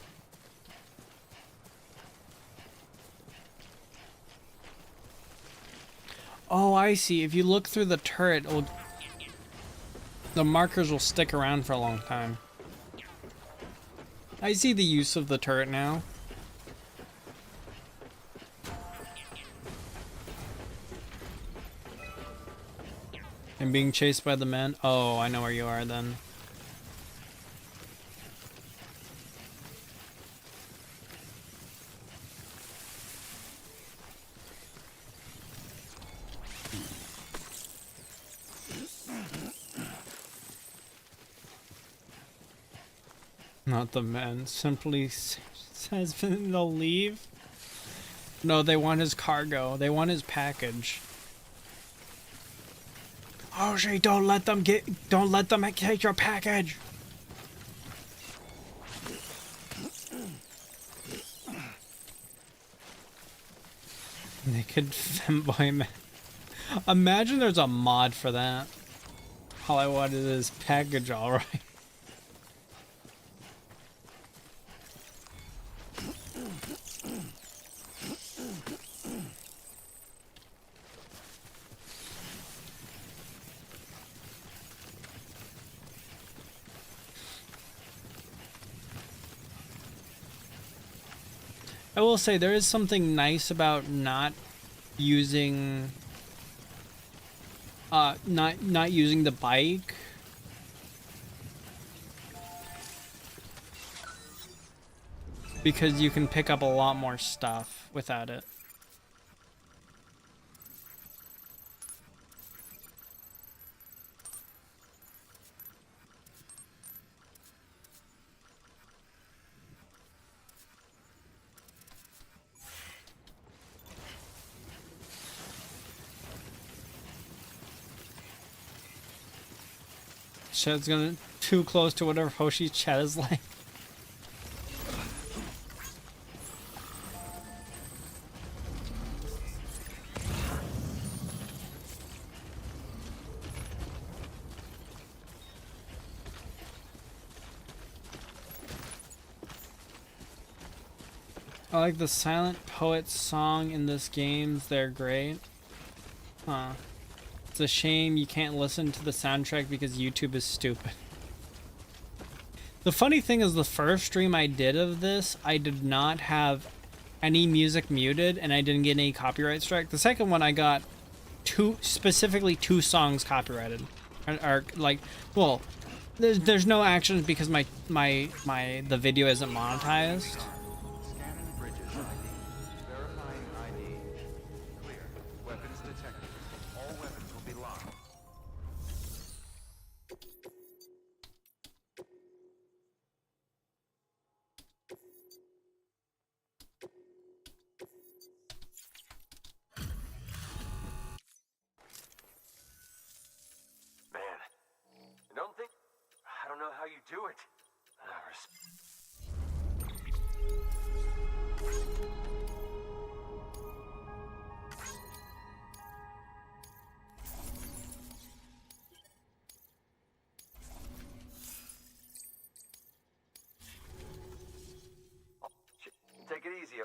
Oh, I see. If you look through the turret, the markers will stick around for a long time. I see the use of the turret now. I'm being chased by the men. Oh, I know where you are then. Not the men. Simply says they'll leave. No, they want his cargo. They want his package. Oh, she don't let them take your package. Naked femboy man. Imagine there's a mod for that. All I wanted is package, alright. I will say there is something nice about not using not using the bike. Because you can pick up a lot more stuff without it. Shit's gonna too close to whatever Hoshi's chat is like. I like the Silent Poet song in this game. They're great. Huh. It's a shame you can't listen to the soundtrack because YouTube is stupid. The funny thing is, the first stream I did of this, I did not have any music muted and I didn't get any copyright strike. The second one I got specifically two songs copyrighted. Or like, well, there's no actions because the video isn't monetized. Scanning bridges ID. Verifying ID. Clear. Weapons detected. All weapons will be locked. Man, I don't know how you do it. Take it easy.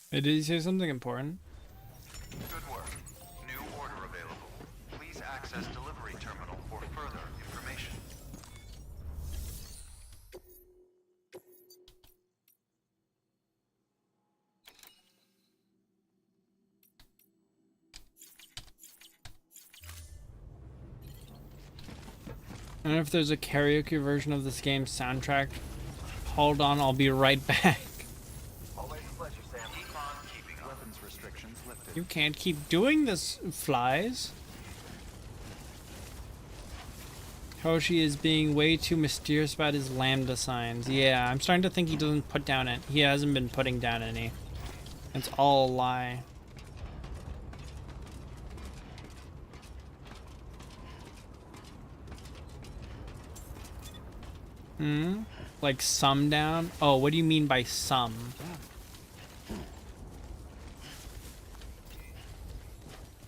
Did you say something important? Good work. New order available. Please access delivery terminal for further information. I don't know if there's a karaoke version of this game's soundtrack. Hold on, I'll be right back. Always a pleasure, Sam. Keep on keeping on. Weapons restrictions lifted. You can't keep doing this, flies. Hoshi is being way too mysterious about his lambda signs. Yeah, I'm starting to think he doesn't put down it. He hasn't been putting down any. It's all a lie. Like some down? Oh, what do you mean by some?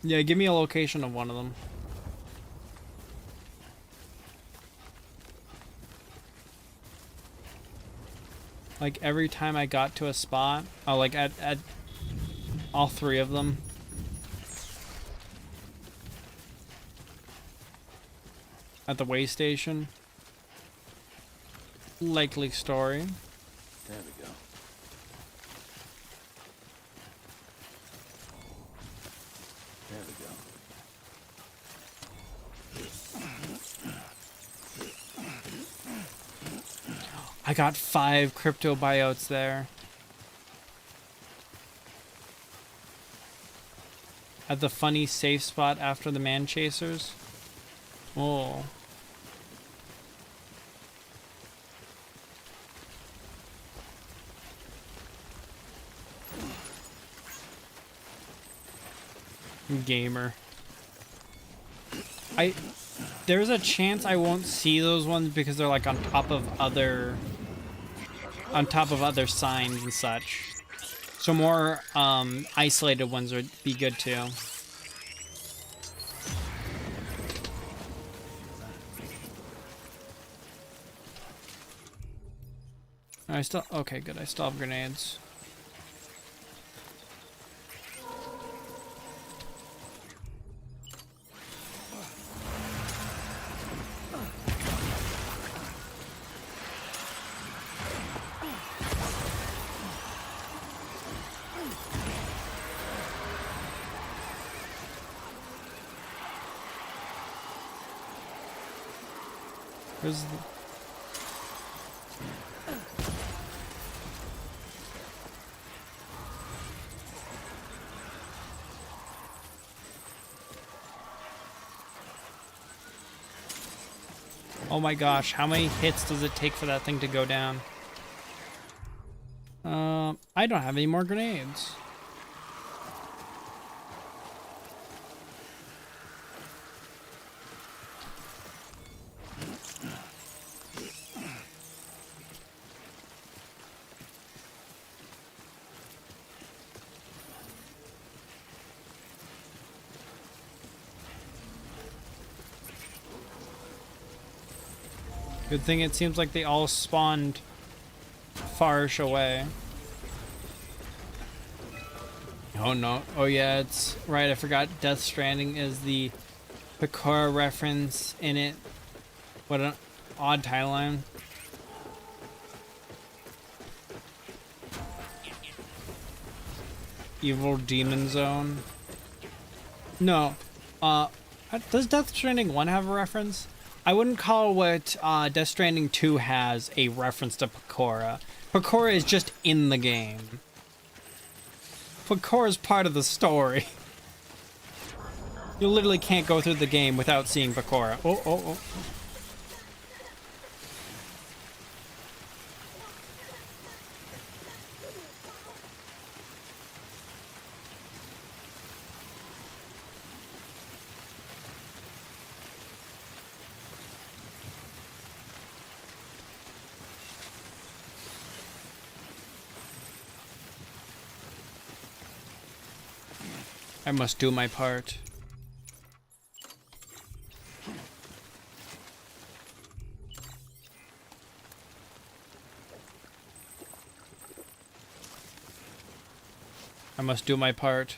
Yeah, give me a location of one of them. Like every time I got to a spot, oh, like at all three of them. At the way station. Likely story. There we go. There we go. I got 5 crypto biotes there. At the funny safe spot after the man chasers. Oh. Gamer. There's a chance I won't see those ones because they're like on top of other signs and such. So more isolated ones would be good too. Okay, good. I still have grenades. Where's the... Oh my gosh, how many hits does it take for that thing to go down? I don't have any more grenades. Good thing it seems like they all spawned farish away. Oh no. Oh yeah, it's right. I forgot Death Stranding is the Picora reference in it. What an odd timeline. Evil Demon Zone. No. Does Death Stranding 1 have a reference? I wouldn't call what Death Stranding 2 has a reference to Picora. Picora is just in the game. Picora is part of the story. You literally can't go through the game without seeing Picora. Oh, oh, oh. I must do my part. I must do my part.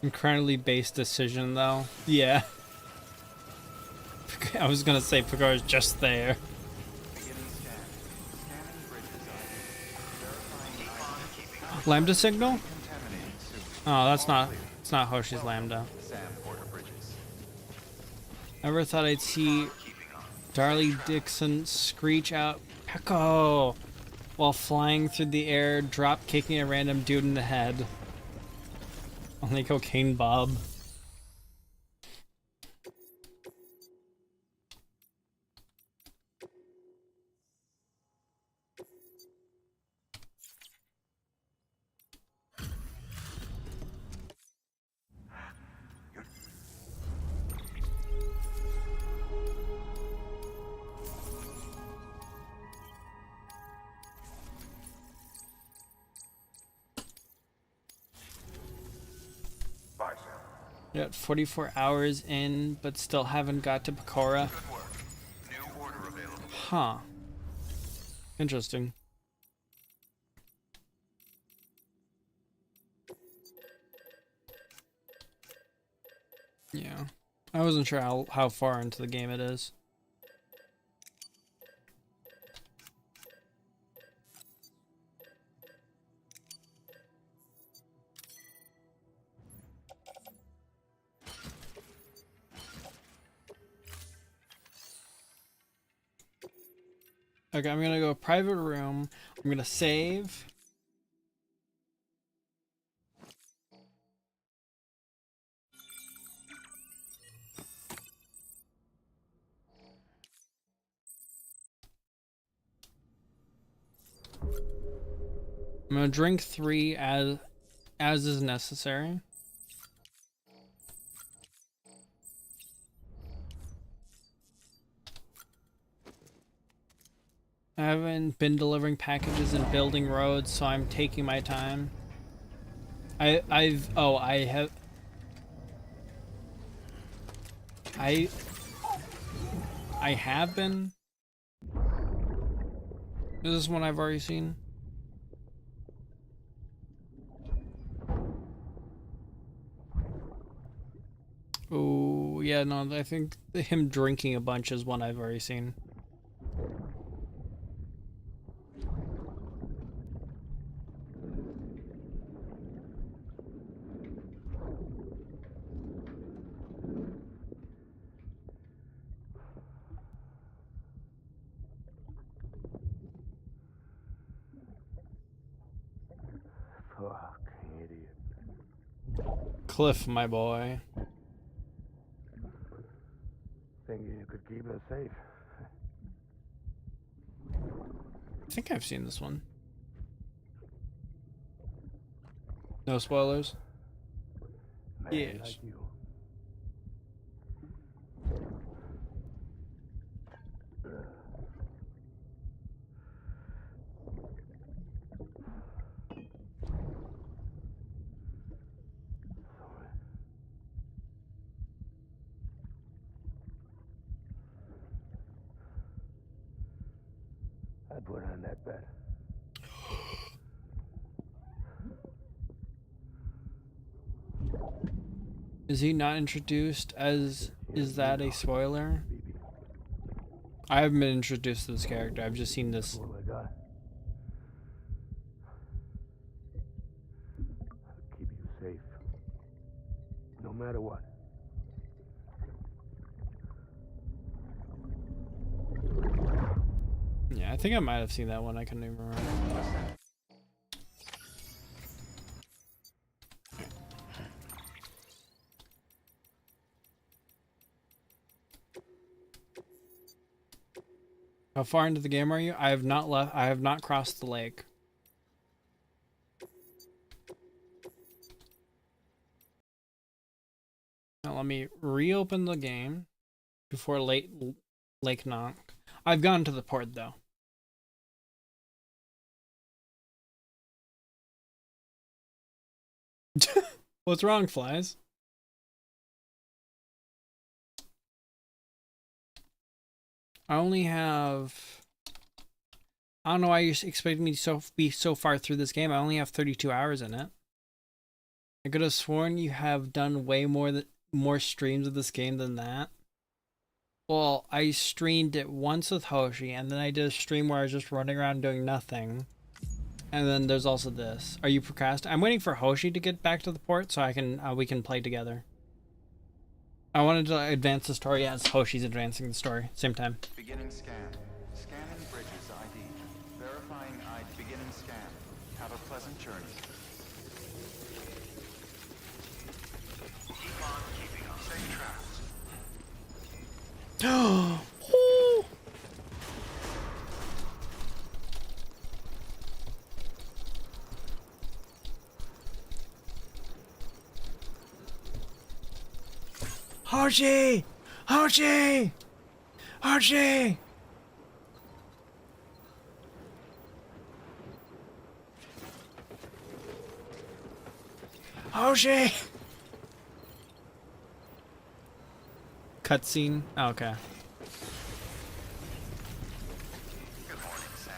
Incredibly based decision, though. Yeah. I was gonna say Picar's just there. Lambda signal? Oh, that's not. It's not Hoshi's Lambda. Never thought I'd see Darlie Dixon screech out Pecco while flying through the air, drop kicking a random dude in the head. Only Cocaine Bob. We're at 44 hours in, but still haven't got to Picora. Huh. Interesting. Yeah. I wasn't sure how far into the game it is. Okay, I'm gonna go private room. I'm gonna save. I'm gonna drink 3 as is necessary. I haven't been delivering packages and building roads, so I'm taking my time. I have been. Is this one I've already seen? Oh, yeah, no, I think him drinking a bunch is one I've already seen. Fuck, idiot. Cliff, my boy. Thinking you could keep us safe. I think I've seen this one. No spoilers? Man Yes. like you. put on that bet. Is he not introduced as... Is that a spoiler? I haven't been introduced to this character. I've just seen this. What do I got? Keep you safe. No matter what. Yeah, I think I might have seen that one. I couldn't even remember. How far into the game are you? I have not left. I have not crossed the lake. Now let me reopen the game before Lake Knock. I've gone to the port though. What's wrong, flies? I only have... I don't know why you expected me to be so far through this game. I only have 32 hours in it. I could have sworn you have done way more streams of this game than that. Well, I streamed it once with Hoshi, and then I did a stream where I was just running around doing nothing. And then there's also this. Are you procrastinating? I'm waiting for Hoshi to get back to the port so I can we can play together. I wanted to advance the story as Hoshi's advancing the story. Same time. Beginning scan. Scanning bridges ID. Verifying ID. Beginning scan. Have a pleasant journey. Keep on keeping on. Safe travels. Hoshi! Hoshi! Hoshi! Hoshi! Cutscene? Oh, okay. Good morning, Sam.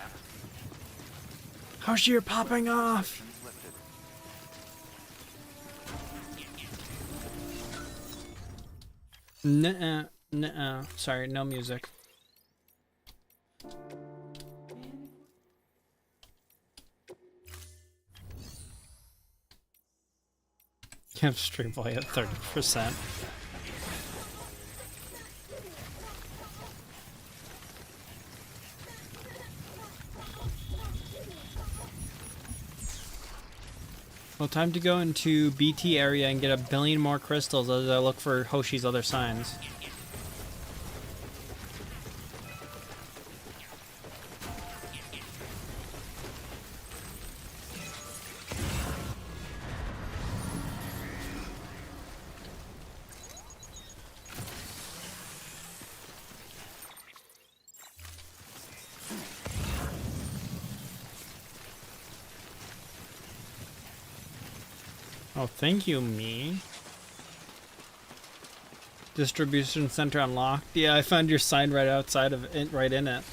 Hoshi, you're popping off! Nuh-uh, nuh-uh. Sorry, no music. You have stream play at 30%. Well, time to go into BT area and get a billion more crystals as I look for Hoshi's other signs. Oh, thank you, me. Distribution center unlocked. Yeah, I found your sign right outside of it, right in it.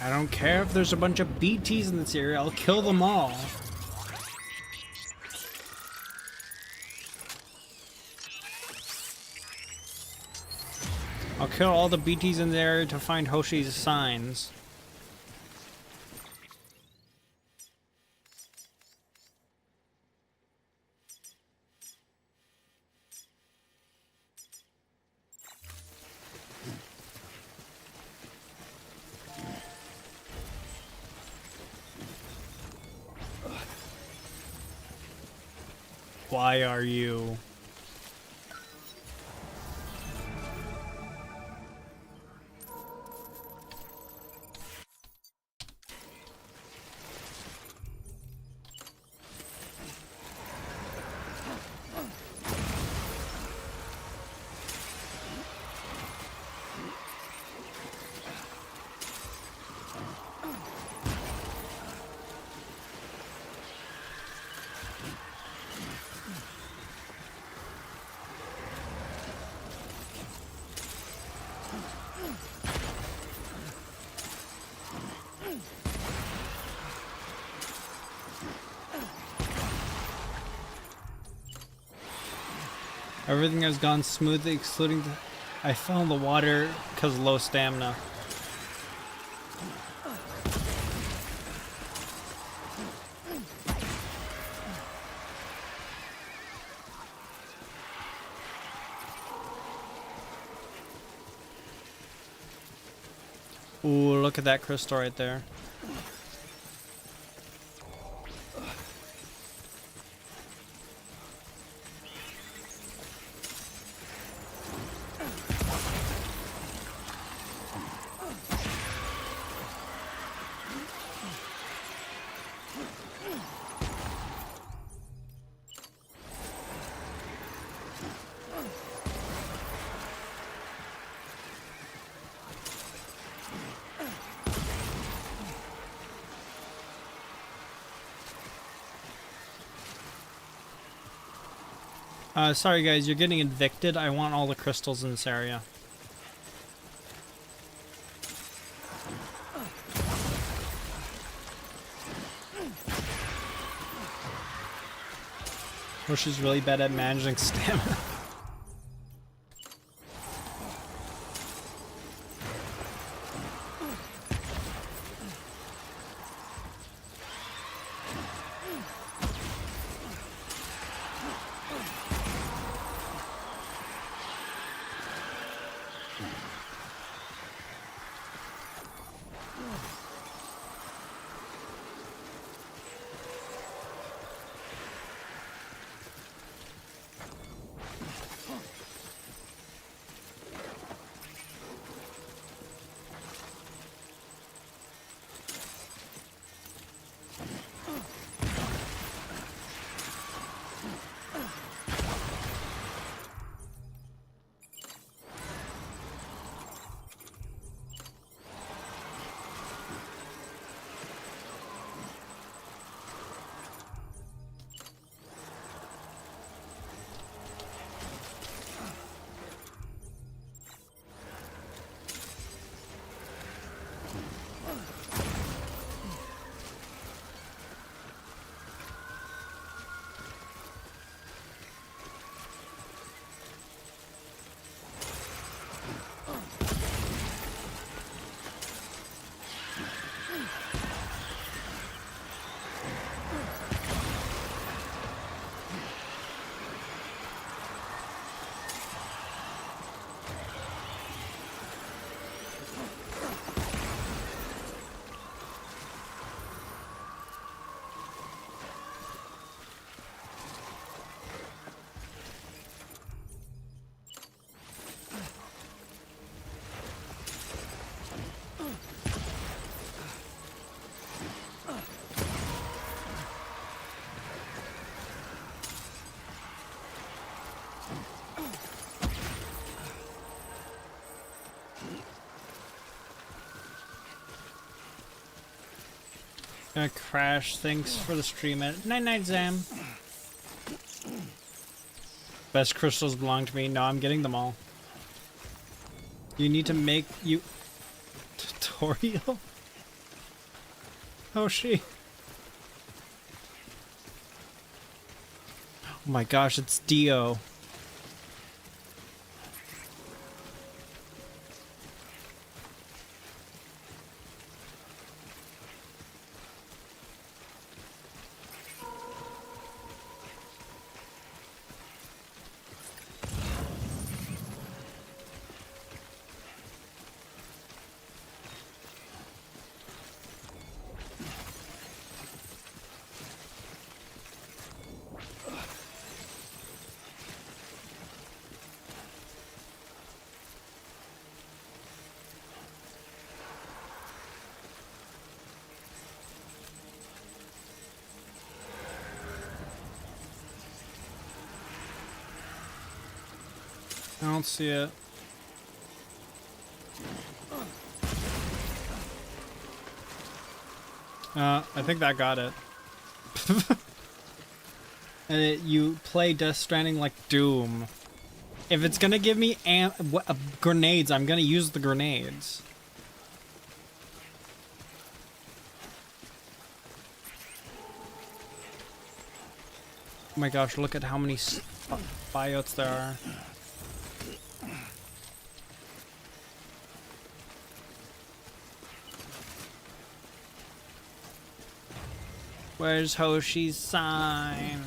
I don't care if there's a bunch of BTs in this area, I'll kill them all. I'll kill all the BTs in there to find Hoshi's signs. Why are you? Everything has gone smoothly, excluding the... I fell in the water because of low stamina. Ooh, look at that crystal right there. Sorry guys, you're getting evicted. I want all the crystals in this area. Or she's really bad at managing stamina. Gonna crash. Thanks for the stream. Night night, Zam. Best crystals belong to me. No, I'm getting them all. You need to make you tutorial. Oh, she. Oh my gosh, it's Dio. I don't see it. I think that got it. And you play Death Stranding like Doom. If it's gonna give me grenades, I'm gonna use the grenades. Oh my gosh, look at how many biotes there are. Where's Hoshi's sign?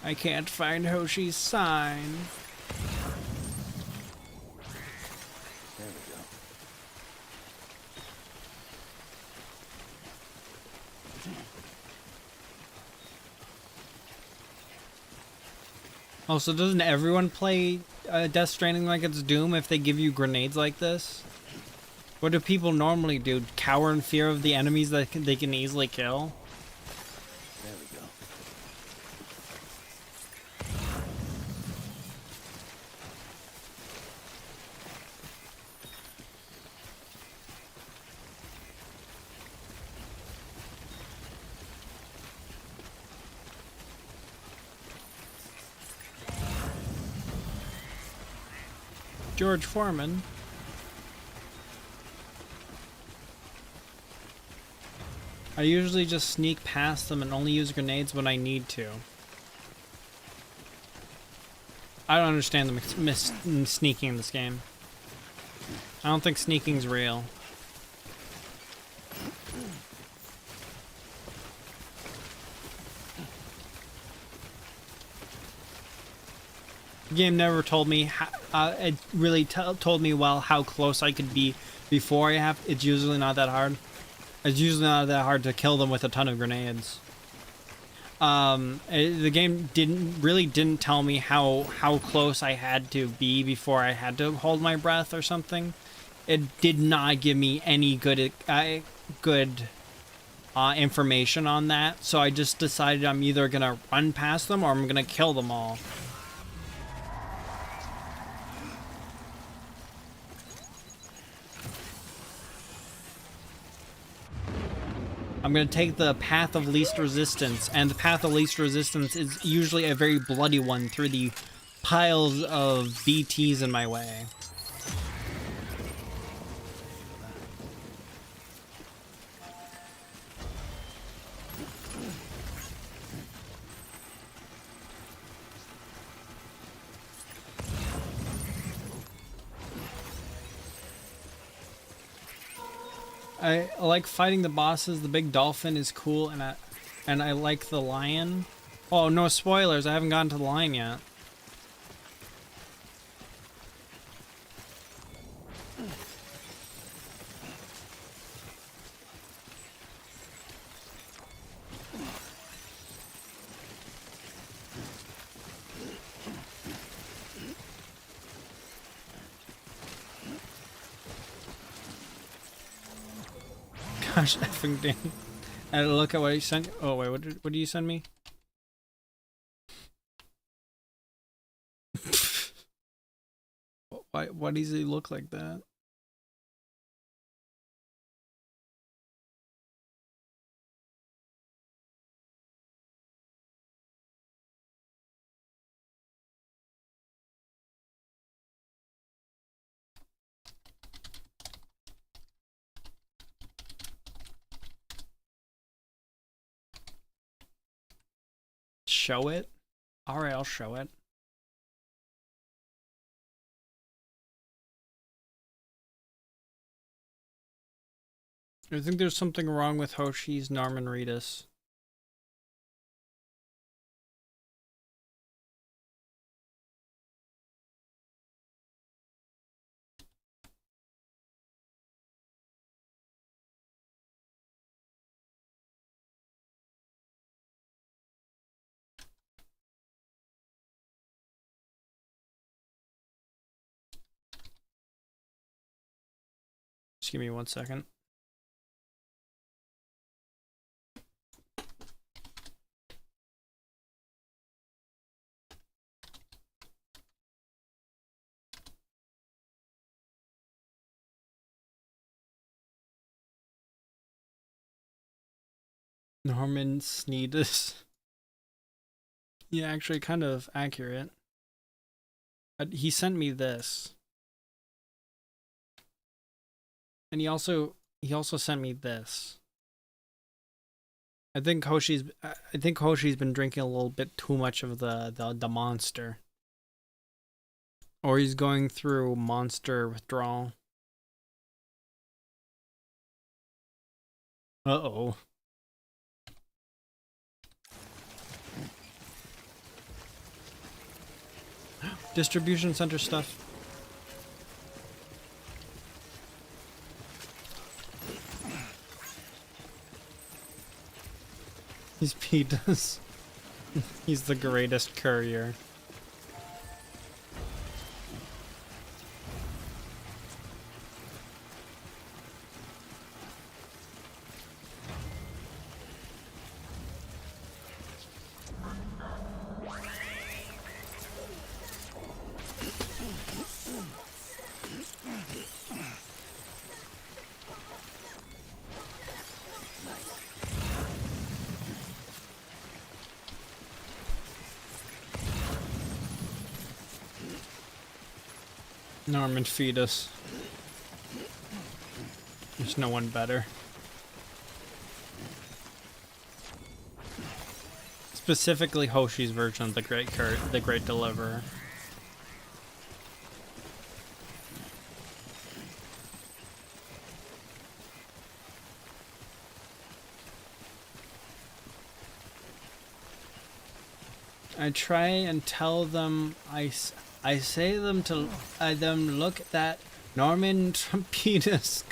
I can't find Hoshi's sign. There we go. Also, doesn't everyone play Death Stranding like it's Doom if they give you grenades like this? What do people normally do? Cower in fear of the enemies that they can easily kill? There we go. George Foreman. I usually just sneak past them and only use grenades when I need to. I don't understand the sneaking in this game. I don't think sneaking's real. The game never told me it really told me well how close I could be before I have. It's usually not that hard. It's usually not that hard to kill them with a ton of grenades. The game didn't tell me how close I had to be before I had to hold my breath or something. It did not give me any good information on that. So I just decided I'm either gonna run past them or I'm gonna kill them all. I'm going to take the path of least resistance, and the path of least resistance is usually a very bloody one through the piles of BTs in my way. I like fighting the bosses. The big dolphin is cool, and I like the lion. Oh, no spoilers. I haven't gotten to the lion yet. Gosh, effing dang. And look at what he sent. Oh, wait, what did you send me? Why does he look like that? Show it? Alright, I'll show it. I think there's something wrong with Hoshi's Norman Reedus. Just give me 1 second. Norman Sneedus. Yeah, actually kind of accurate. He sent me this. And he also sent me this. I think Hoshi's been drinking a little bit too much of the monster. Or he's going through monster withdrawal. Uh-oh. Distribution center stuff. He's Petas. He's the greatest courier. Norman Fetus. There's no one better. Specifically Hoshi's version of the Great Deliverer. I try and tell them I say them to them look that Norman Trumpetus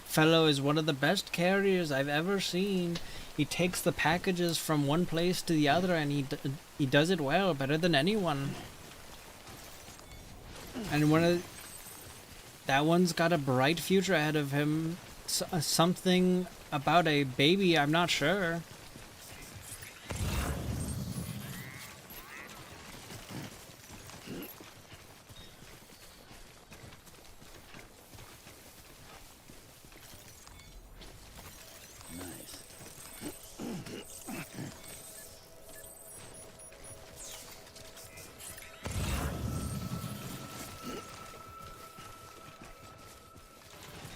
fellow is one of the best carriers I've ever seen. He takes the packages from one place to the other, and he does it well, better than anyone. And that one's got a bright future ahead of him. Something about a baby, I'm not sure.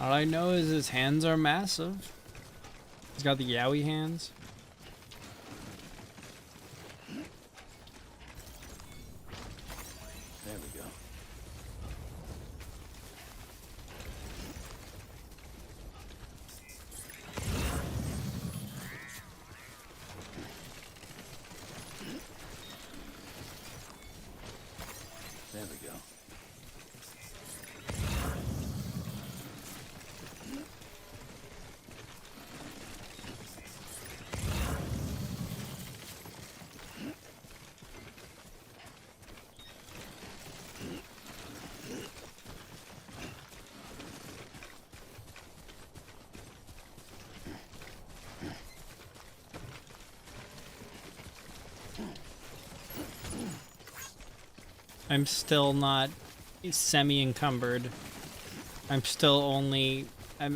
All I know is his hands are massive. He's got the Yowie hands. There we go. There we go. I'm still not semi-encumbered. I'm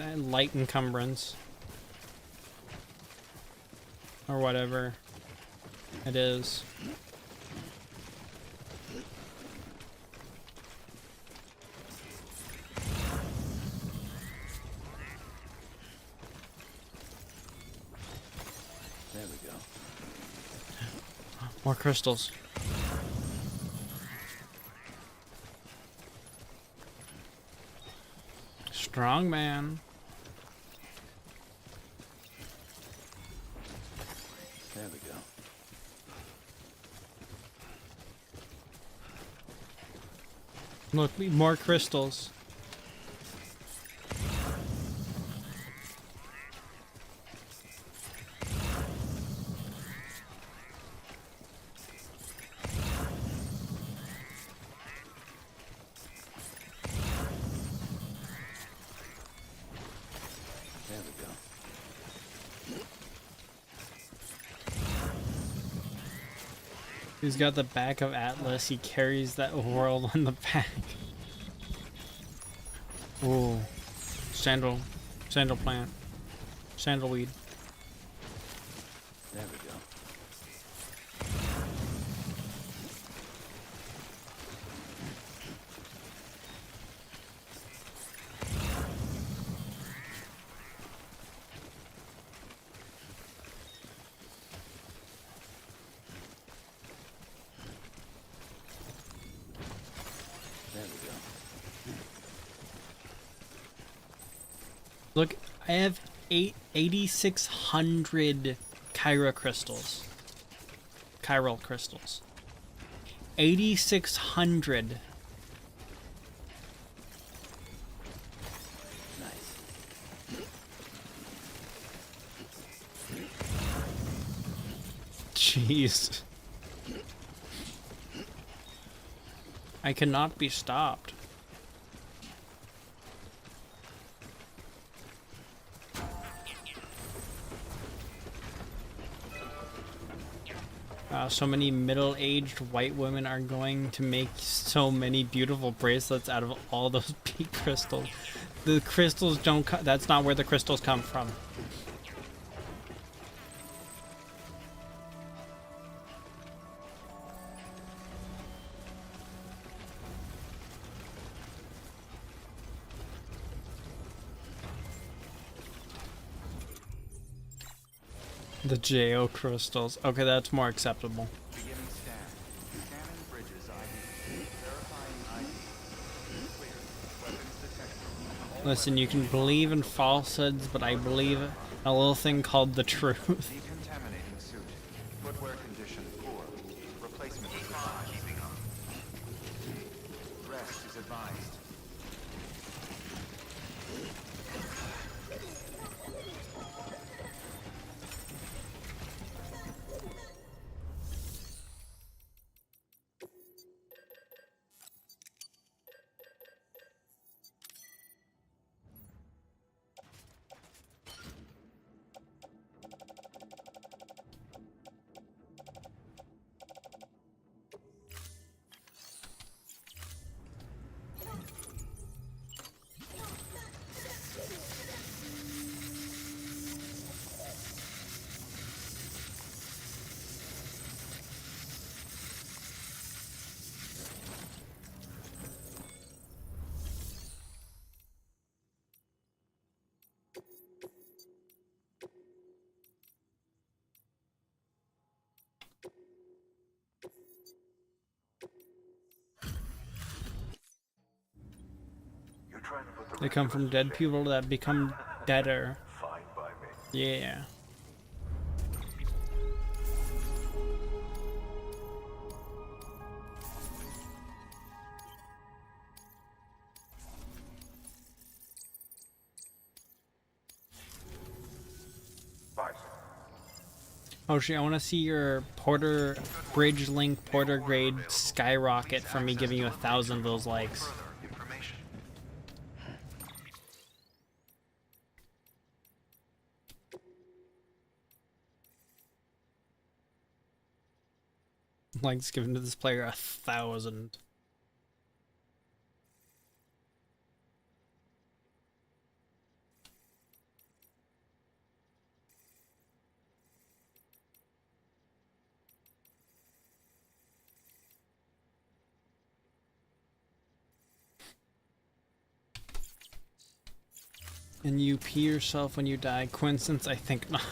at light encumbrance. Or whatever it is. There we go. More crystals. Strong man. There we go. Look, more crystals. There we go. He's got the back of Atlas. He carries that world on the back. Ooh. Sandal plant. Sandalweed. There we go. There we go. Look, I have 8,600 Chiral crystals. 8,600. Nice. Jeez. I cannot be stopped. So many middle-aged white women are going to make so many beautiful bracelets out of all those pea crystals. The crystals don't that's not where the crystals come from. The JO crystals. Okay, that's more acceptable. Beginning scan. Scanning bridges ID. Verifying ID. Clear. Weapons detected. Listen, you can believe in falsehoods, but I believe in a little thing called the truth. Decontaminating suit. Footwear condition poor. Replacement is advised. Rest is advised. You're trying to put the They come from dead people that become deader. fine by me. Yeah. Bison. Oh shit, I want to see your Porter Bridge Link Porter grade skyrocket from me giving you 1,000 of those likes. Further information. Likes given to this player 1,000. And you pee yourself when you die. Coincidence? I think not.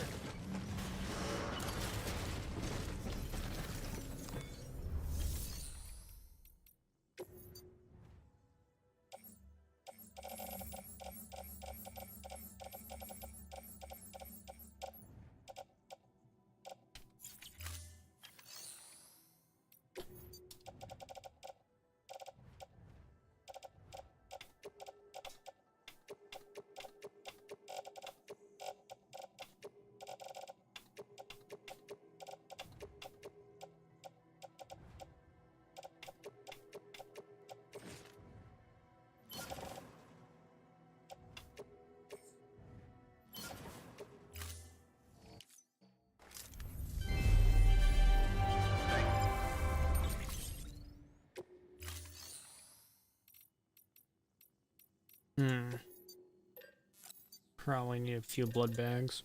Probably need a few blood bags.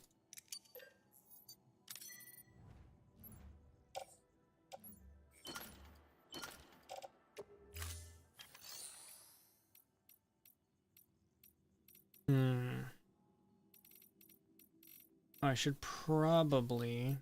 I should probably...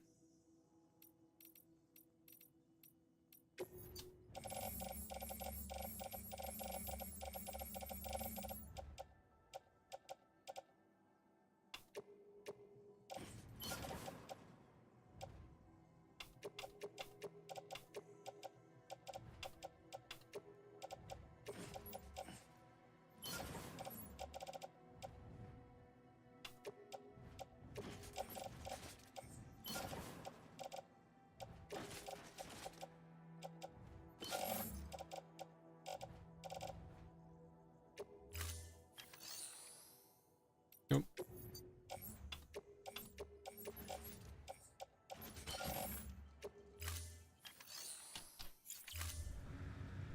Nope.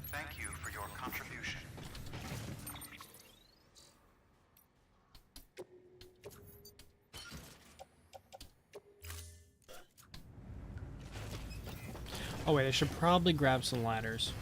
Thank you for your contribution. Oh wait, I should probably grab some ladders.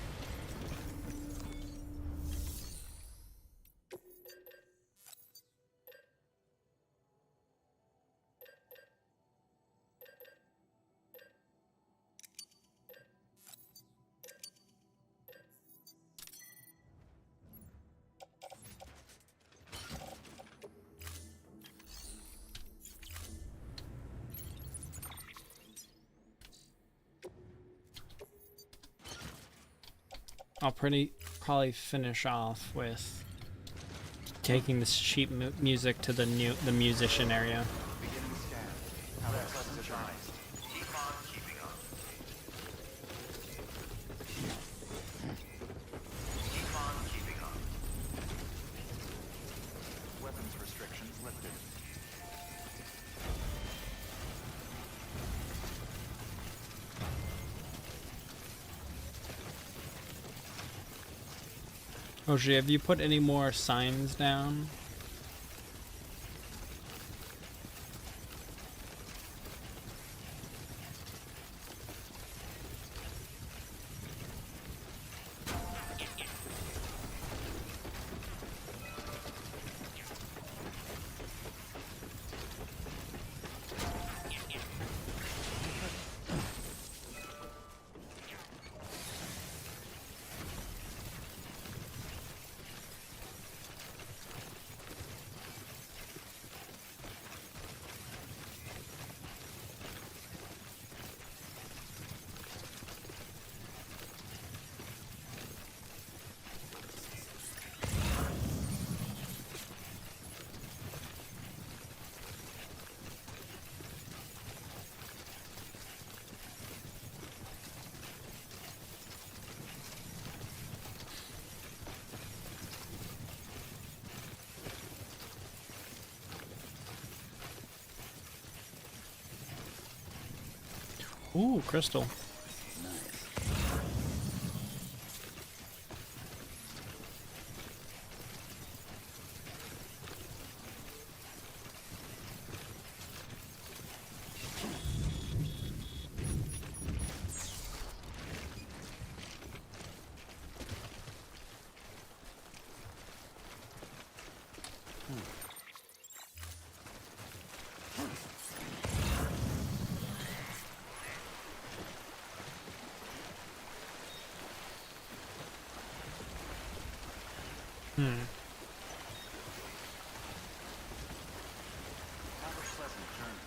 I'll probably finish off with taking this cheap music to the musician area. Beginning scan. How that's advised. Keep on keeping on. Keep on keeping on. Weapons restrictions lifted. Oji, have you put any more signs down? Ooh, crystal. Have a pleasant journey.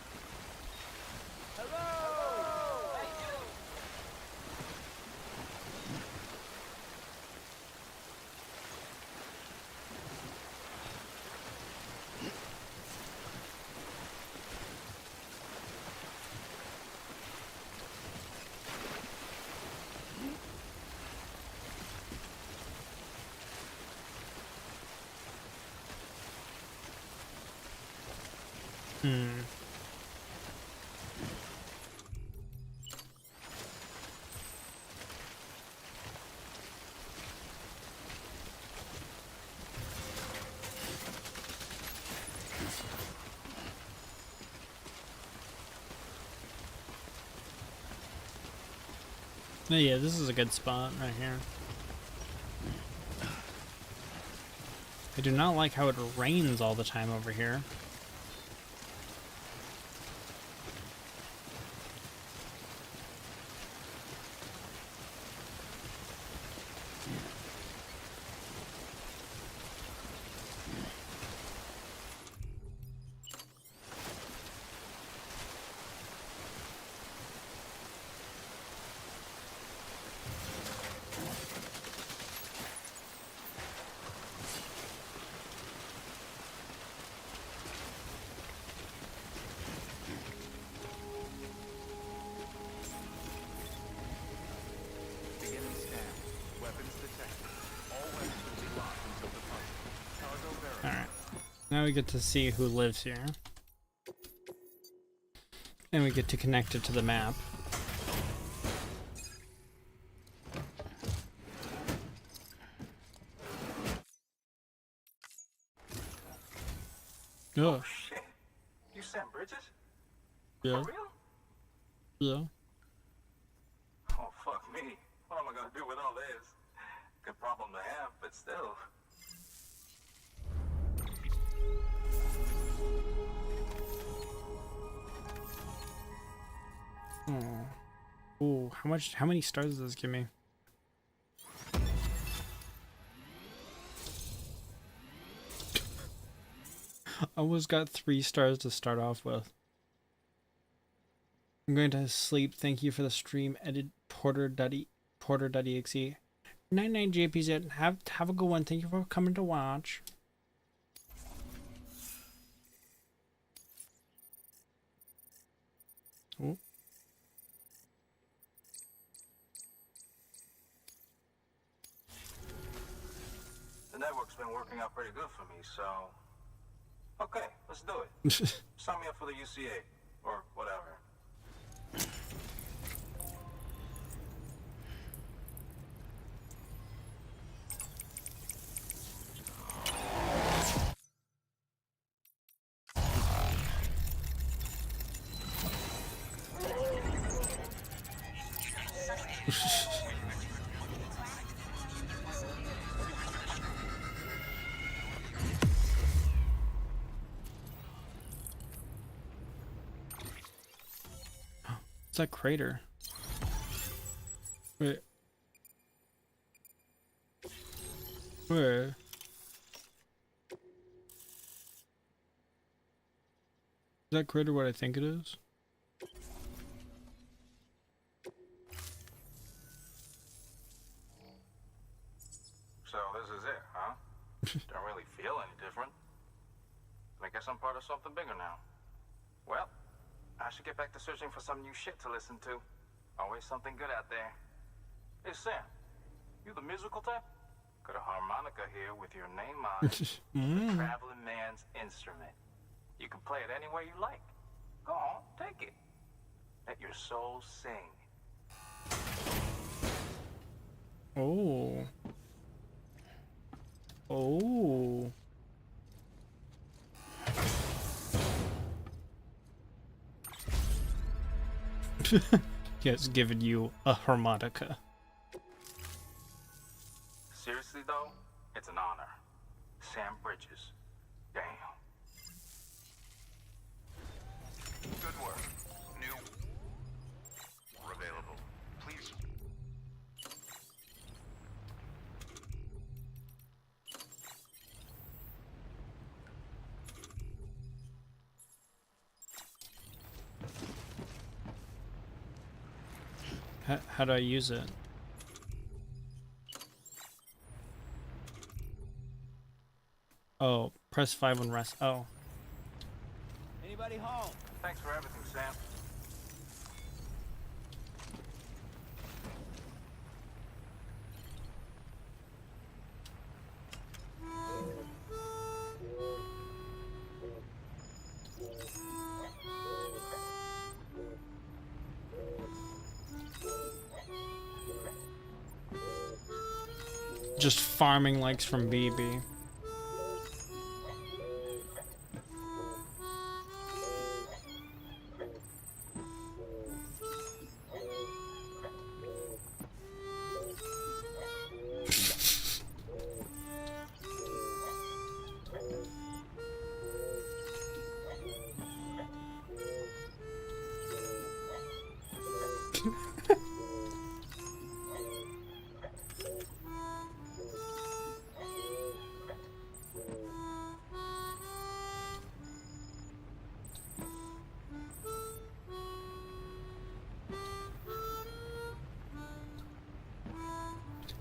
Oh, yeah, this is a good spot right here. I do not like how it rains all the time over here. Beginning scan. Weapons detected. All weapons will be locked until departure. Cargo verified. Alright. Now we get to see who lives here. And we get to connect it to the map. Oh, Shit. You Sam Bridges? yeah, For real? yeah. Oh, fuck me. What am I gonna do with all this? Good problem to have, but still. Oh. Ooh, how many stars does this give me? I almost got 3 stars to start off with. I'm going to sleep. Thank you for the stream. Edit Porter.exe. 99 JPZ. Have a good one. Thank you for coming to watch. Ooh. The network's been working out pretty good for me, so. Okay, let's do it. Sign me up for the UCA, or whatever. What's that crater? Wait. Where? Is that crater what I think it is? So this is it, huh? Don't really feel any different. I guess I'm part of something bigger now. Well, I should get back to searching for some new shit to listen to. Always something good out there. Hey Sam, you the musical type? Got a harmonica here with your name on it. The traveling man's instrument. You can play it any way you like. Go on, take it. Let your soul sing. Oh. Oh. He has given you a harmonica. Seriously though, it's an honor. Sam Bridges. Damn. Good work. New. Available. Please. How do I use it? Oh, press 5 when rest. Oh. Anybody home? Thanks for everything, Sam. Just farming likes from BB.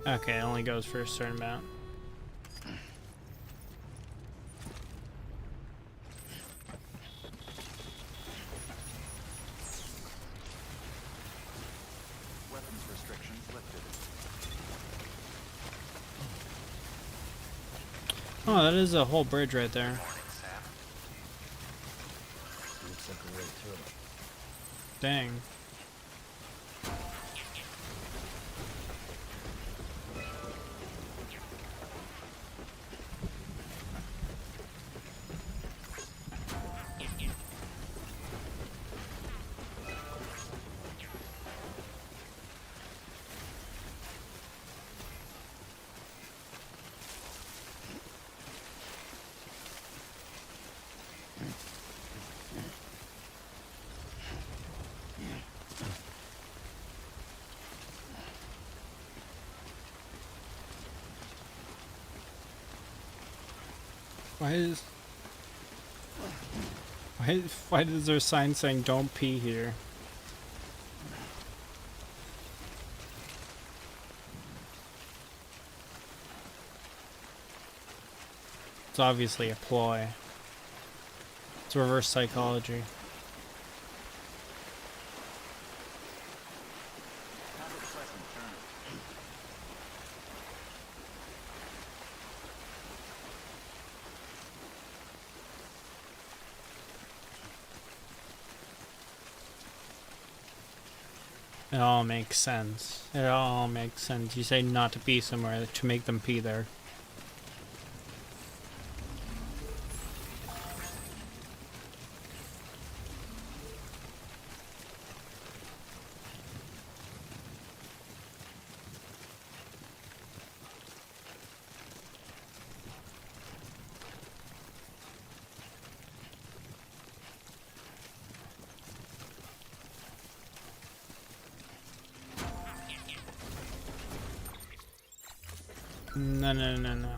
Okay, it only goes for a certain amount. Weapons restrictions lifted. Oh, that is a whole bridge right there. Looks like a red turtle. Dang. Why is there a sign saying don't pee here? It's obviously a ploy. It's reverse psychology. Have a pleasant journey. It all makes sense. It all makes sense. You say not to pee somewhere to make them pee there. No, no, no, no.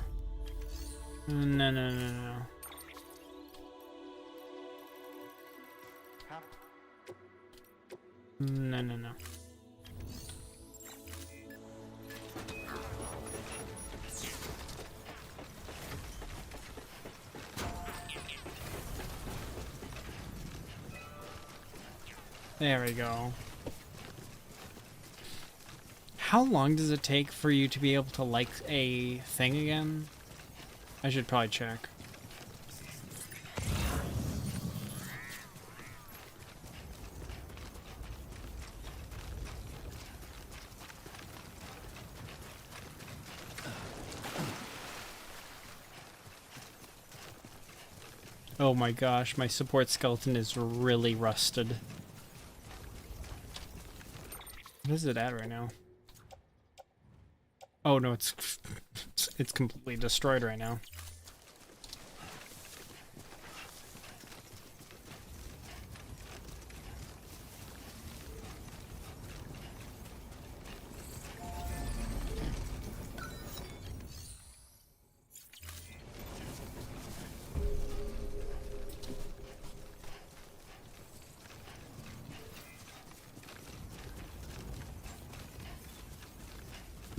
No, no, no, no. No, no, no. There we go. How long does it take for you to be able to like a thing again? I should probably check. Oh my gosh, my support skeleton is really rusted. What is it at right now? Oh no, it's completely destroyed right now.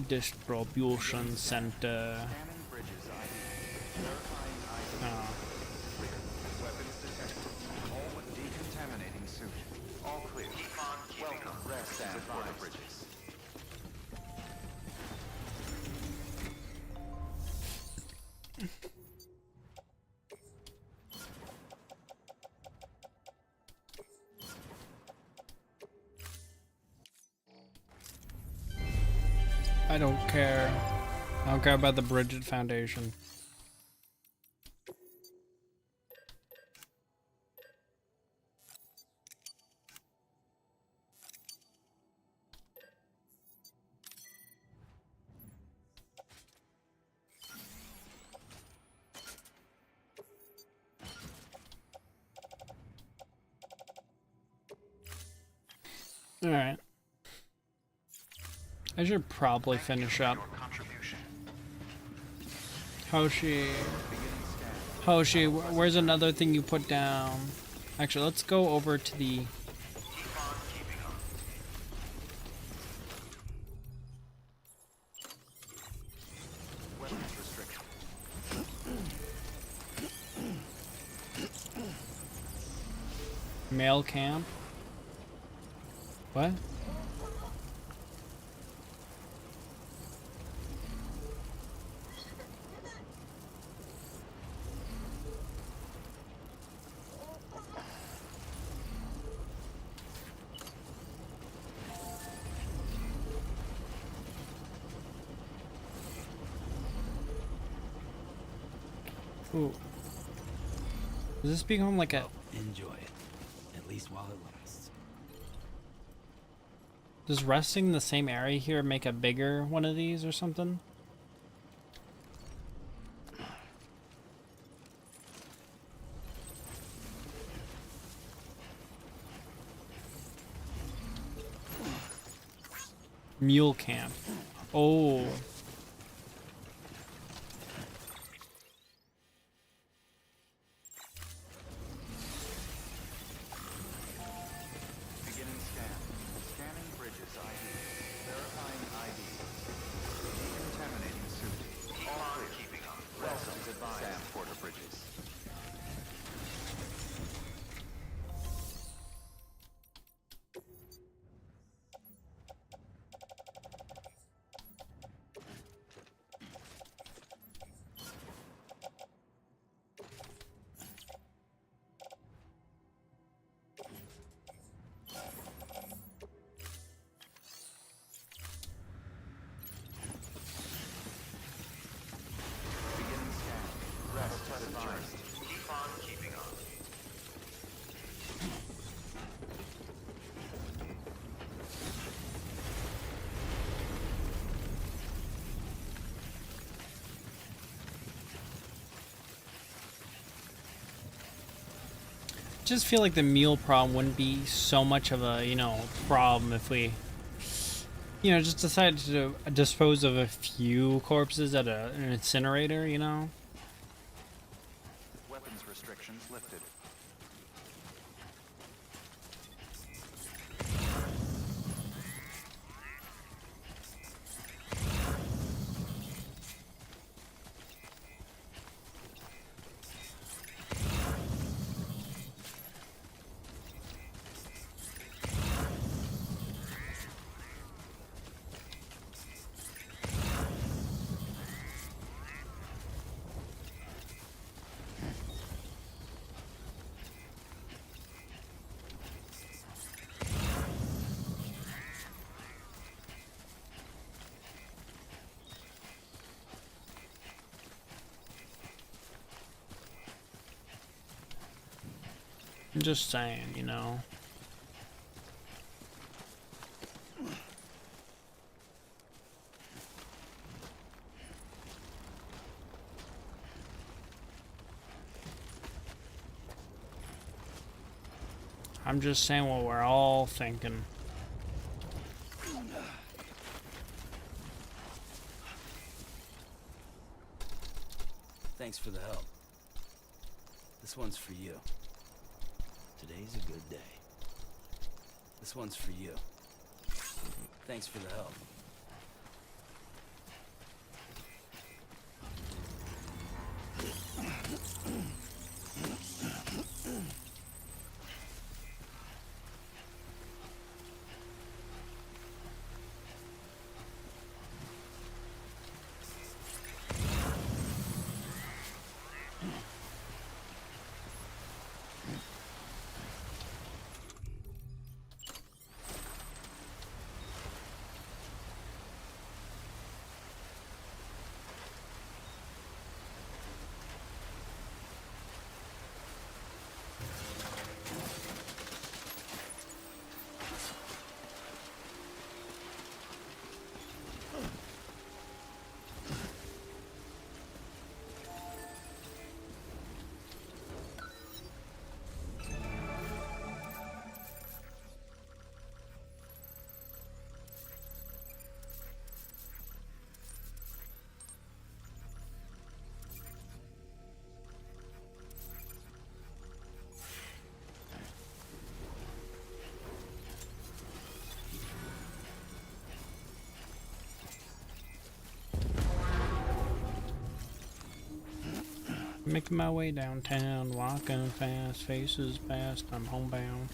Distribution center. Scanning bridges ID. Verifying ID. Oh. Clear. Weapons detected. All with decontaminating suit. All clear. Welcome. Rest and border bridges. I don't care. I don't care about the Bridget Foundation. All right. I should probably finish up. Hoshi. Hoshi, where's another thing you put down? Actually, let's go over to the... Male camp? What? Ooh. Does this become like a... Enjoy it. At least while it lasts. Does resting in the same area here make a bigger one of these or something? Mule camp. Oh. Beginning scan. Scanning bridges ID. Verifying ID. Decontaminating suit. All clear. Keeping on. Rest is advised. Sam Porter Bridges. Beginning scan. Rest is advised. Keep on keeping on. Just feel like the meal problem wouldn't be so much of a, problem if we, just decided to dispose of a few corpses at an incinerator, Weapons restrictions lifted. I'm just saying, I'm just saying what we're all thinking. Thanks for the help. This one's for you. Today's a good day. This one's for you. Thanks for the help. Making my way downtown, walking fast, faces past, I'm homebound.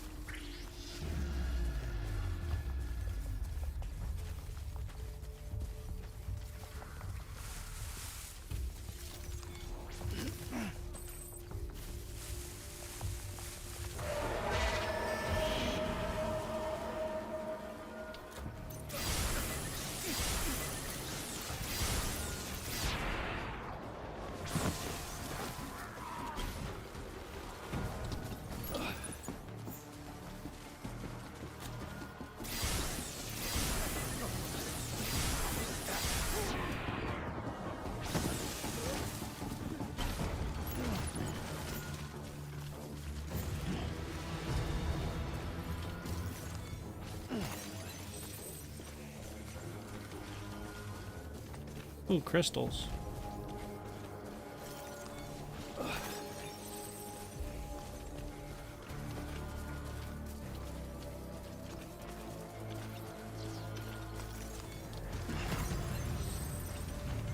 Ooh, crystals.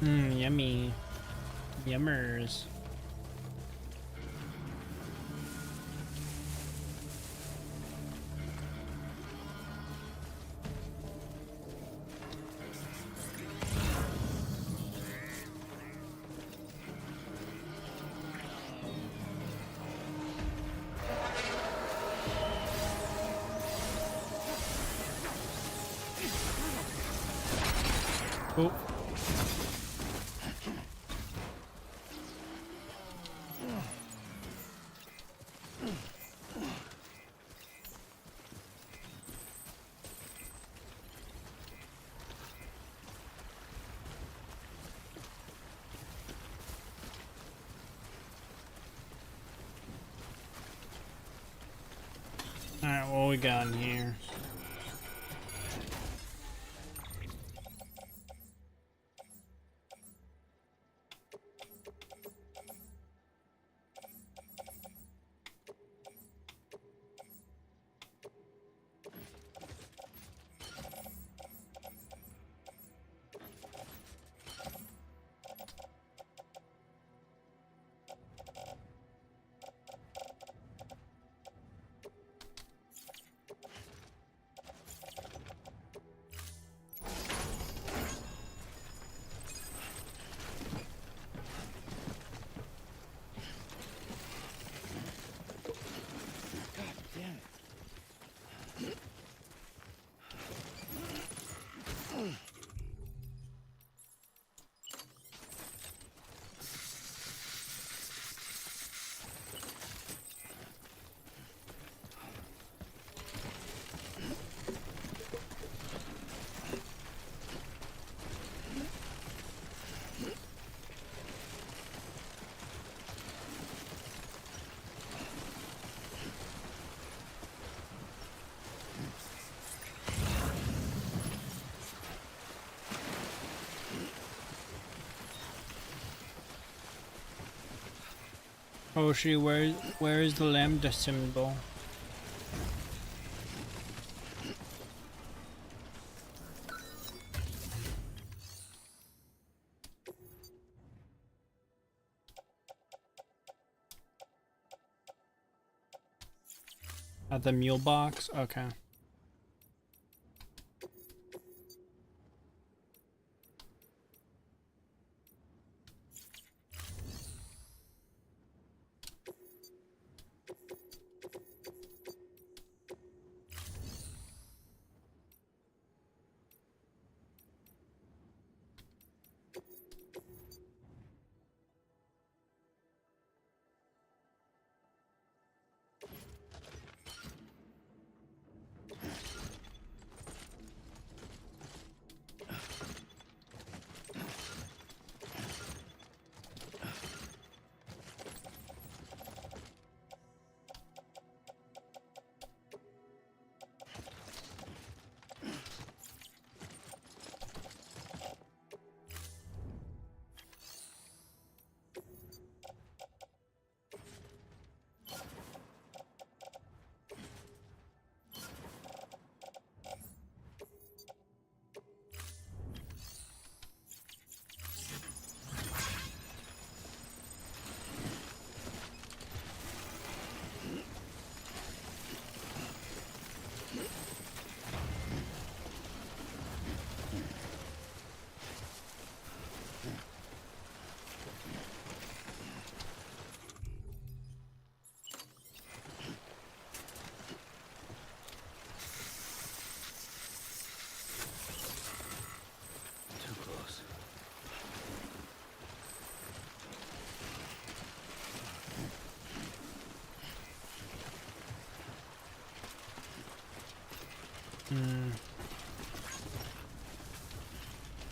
Yummy. Yummers. Oh. Alright, what we got in here? Oh, where is the lambda symbol? At the mule box? Okay.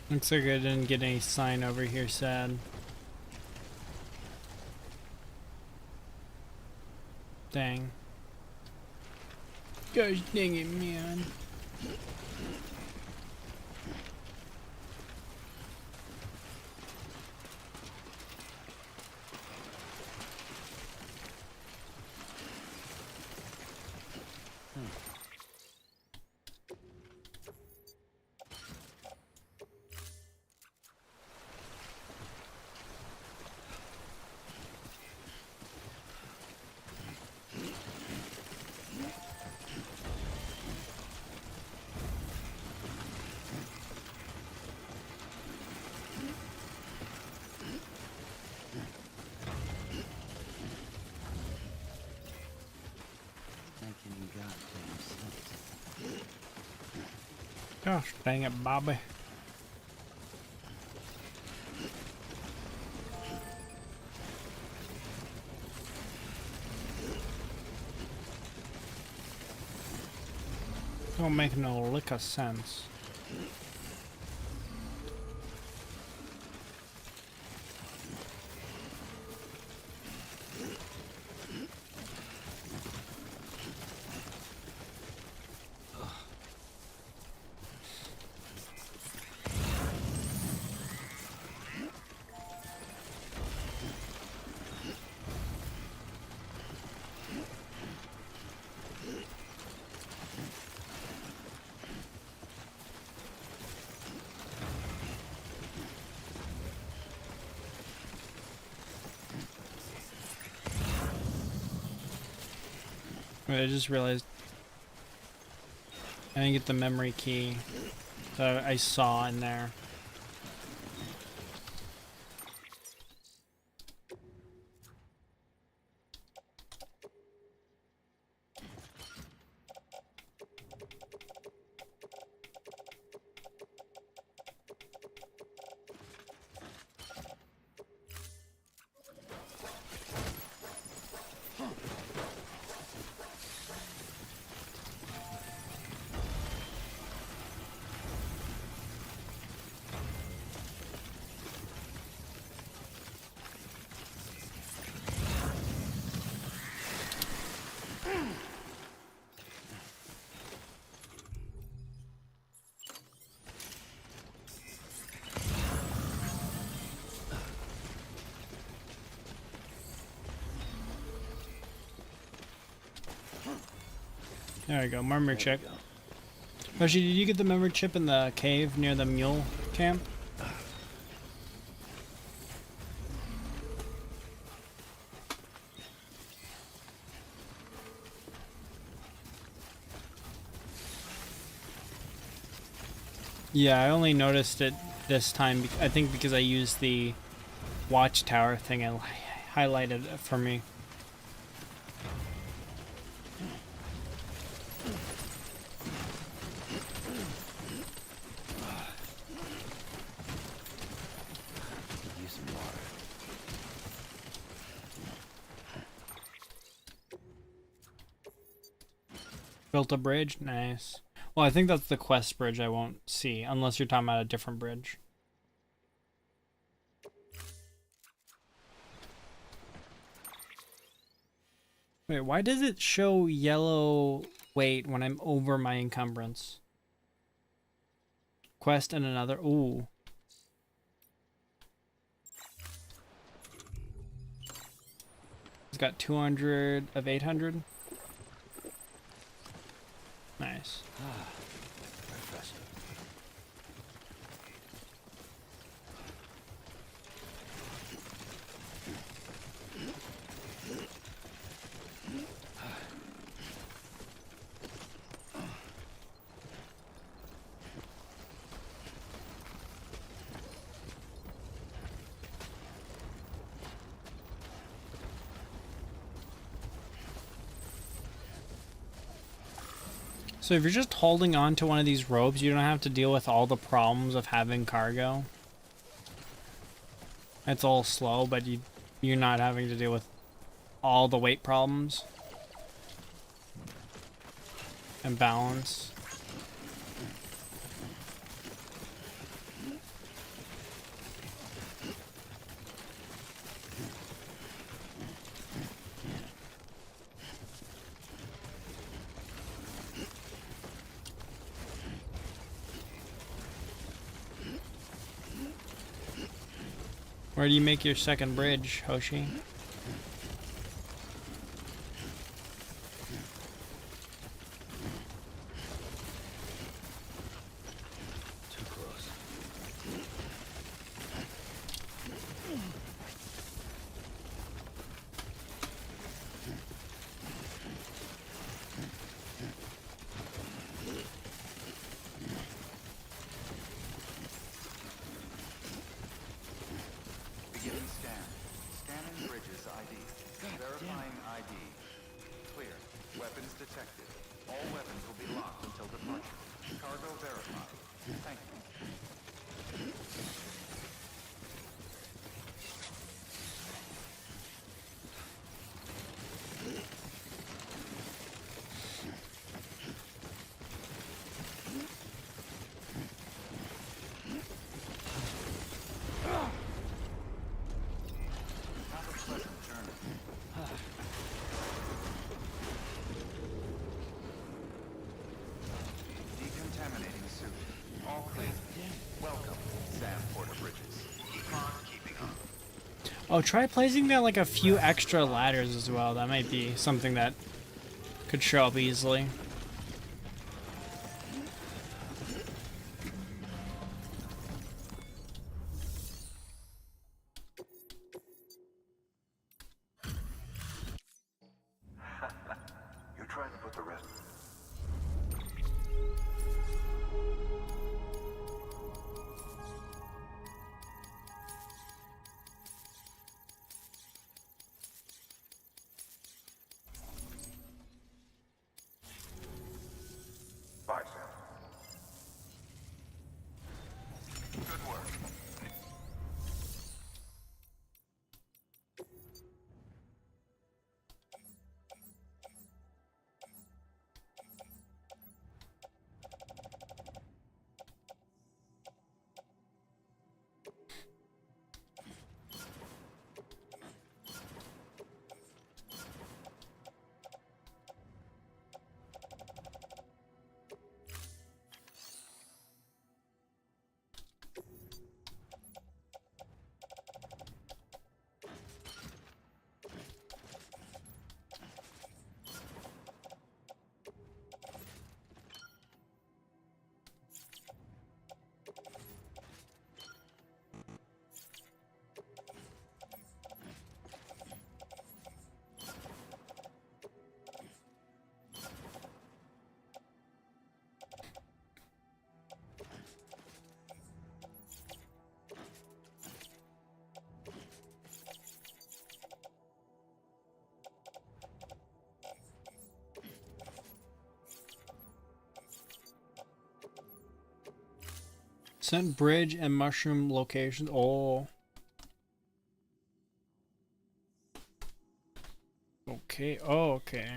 Looks like I didn't get any sign over here, sad. Dang. Gosh dang it, man. Gosh dang it, Bobby. Don't make no lick of sense. Wait, I just realized I didn't get the memory key that I saw in there. There we go, memory chip. Actually, did you get the memory chip in the cave near the mule camp? Yeah, I only noticed it this time, I think because I used the watchtower thing and highlighted it for me. Built a bridge? Nice. Well, I think that's the quest bridge I won't see, unless you're talking about a different bridge. Wait, why does it show yellow weight when I'm over my encumbrance? Quest and another. Ooh. It's got 200 of 800. Nice. Refreshing. So if you're just holding on to one of these ropes, you don't have to deal with all the problems of having cargo. It's all slow, but you're not having to deal with all the weight problems and balance. Where do you make your second bridge, Hoshi? Too close. Beginning scan. Scanning bridges ID. Verifying ID. Clear. Weapons detected. All weapons will be locked until departure. Cargo verified. Thank you. Have a pleasant journey. Decontaminating suit. All clear. Welcome, Sam Porter Bridges. Keeping up. Oh, try placing down like a few extra ladders as well. That might be something that could show up easily. You're trying to put the rest. Bye, Sam. Good work. Send bridge and mushroom locations. Oh. Okay. Oh, okay.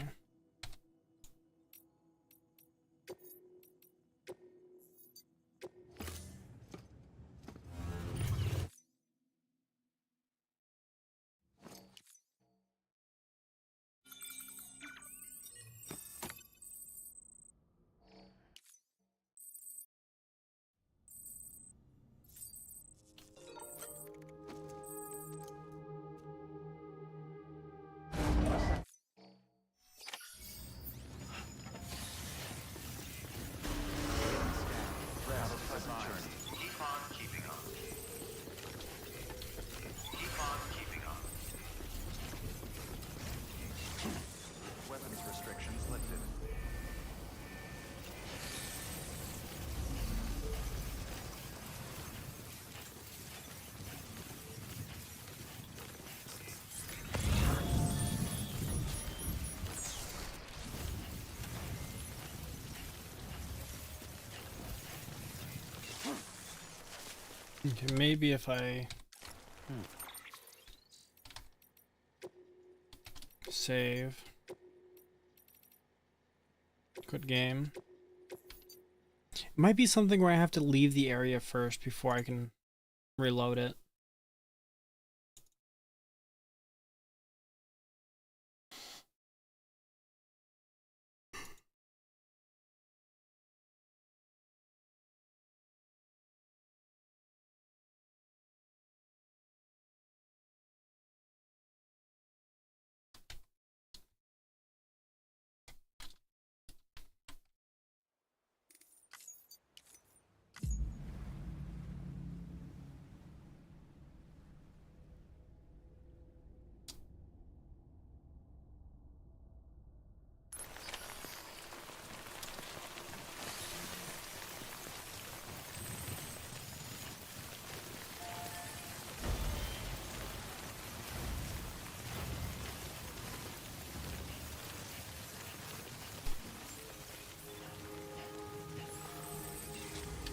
Have a pleasant journey. Keep on keeping on. Keep on keeping on. Weapons restrictions lifted. Okay, maybe if I save, quit game. It might be something where I have to leave the area first before I can reload it.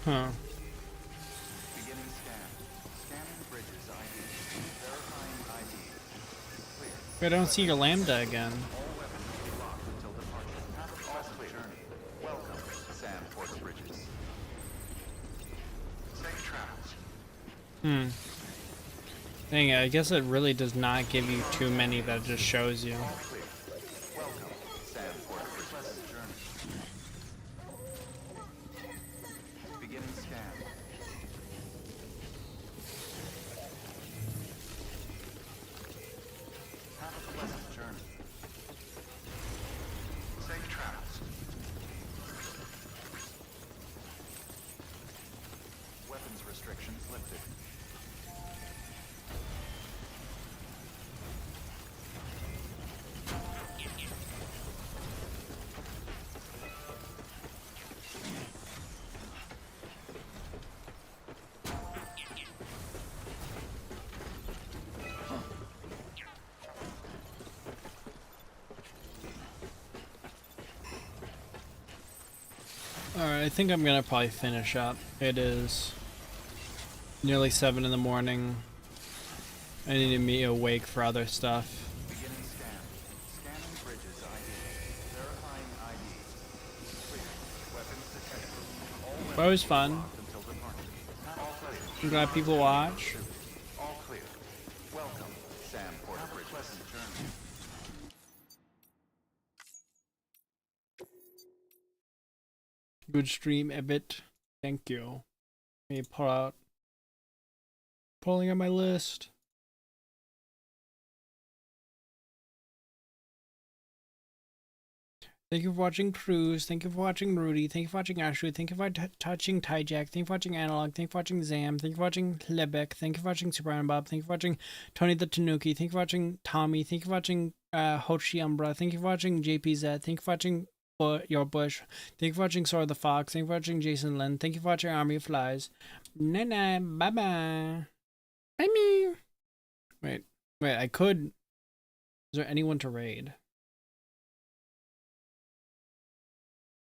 Huh. Beginning scan. Scanning bridges ID. Verifying ID. Clear. Wait, I don't see your lambda again. All weapons will be locked until departure. Have a pleasant journey. Welcome, Sam Port Bridges. Safe travels. Dang it, I guess it really does not give you too many that it just shows you. All clear. Welcome, Sam Port Bridges. Pleasant journey. Beginning scan. Have a pleasant journey. Safe travels. Weapons restrictions lifted. Alright, I think I'm gonna probably finish up. It is nearly 7 in the morning. I need to be awake for other stuff. Beginning scan. Scanning bridges ID. Verifying ID. Clear. Weapons detected. All weapons But it was fun. locked until departure. All clear. I'm glad people watch. All clear. Welcome, Sam Port Bridges. Pleasant journey. Good stream, Ebbit. Thank you. Let me pulling on my list. Thank you for watching Cruz. Thank you for watching Rudy. Thank you for watching Ashley. Thank you for touching Tyjack. Thank you for watching Analog. Thank you for watching Zam. Thank you for watching Lebec. Thank you for watching Super Iron Bob. Thank you for watching Tony the Tanuki. Thank you for watching Tommy. Thank you for watching Hochi Umbra. Thank you for watching JPZ. Thank you for watching Your Bush. Thank you for watching Sora the Fox. Thank you for watching Jason Lynn. Thank you for watching Army of Flies. Bye bye. Bye. Wait, I could. Is there anyone to raid?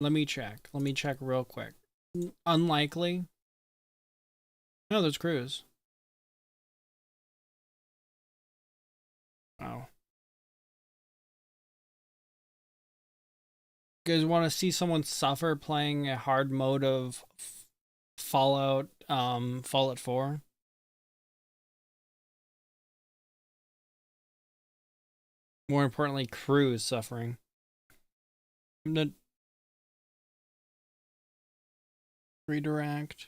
Let me check. Let me check real quick. Unlikely. No, there's Cruz. Wow. You guys want to see someone suffer playing a hard mode of Fallout 4? More importantly, Cruz suffering. I'm gonna redirect.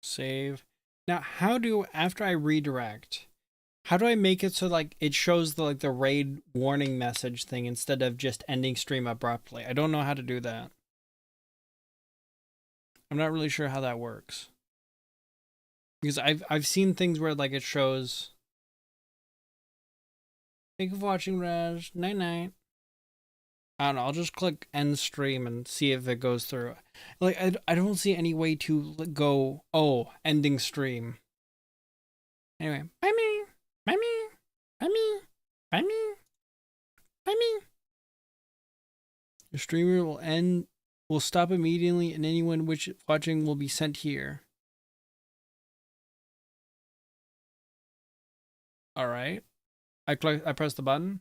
Save. Now, after I redirect, how do I make it so like it shows the raid warning message thing instead of just ending stream abruptly? I don't know how to do that. I'm not really sure how that works. Because I've seen things where like it shows. Thank you for watching, Raj. Night night. I don't know. I'll just click end stream and see if it goes through. Like I don't see any way to go. Oh, ending stream. Anyway, bye me, bye me, bye me, bye me, bye me. The streamer will stop immediately, and anyone watching will be sent here. All right. I press the button.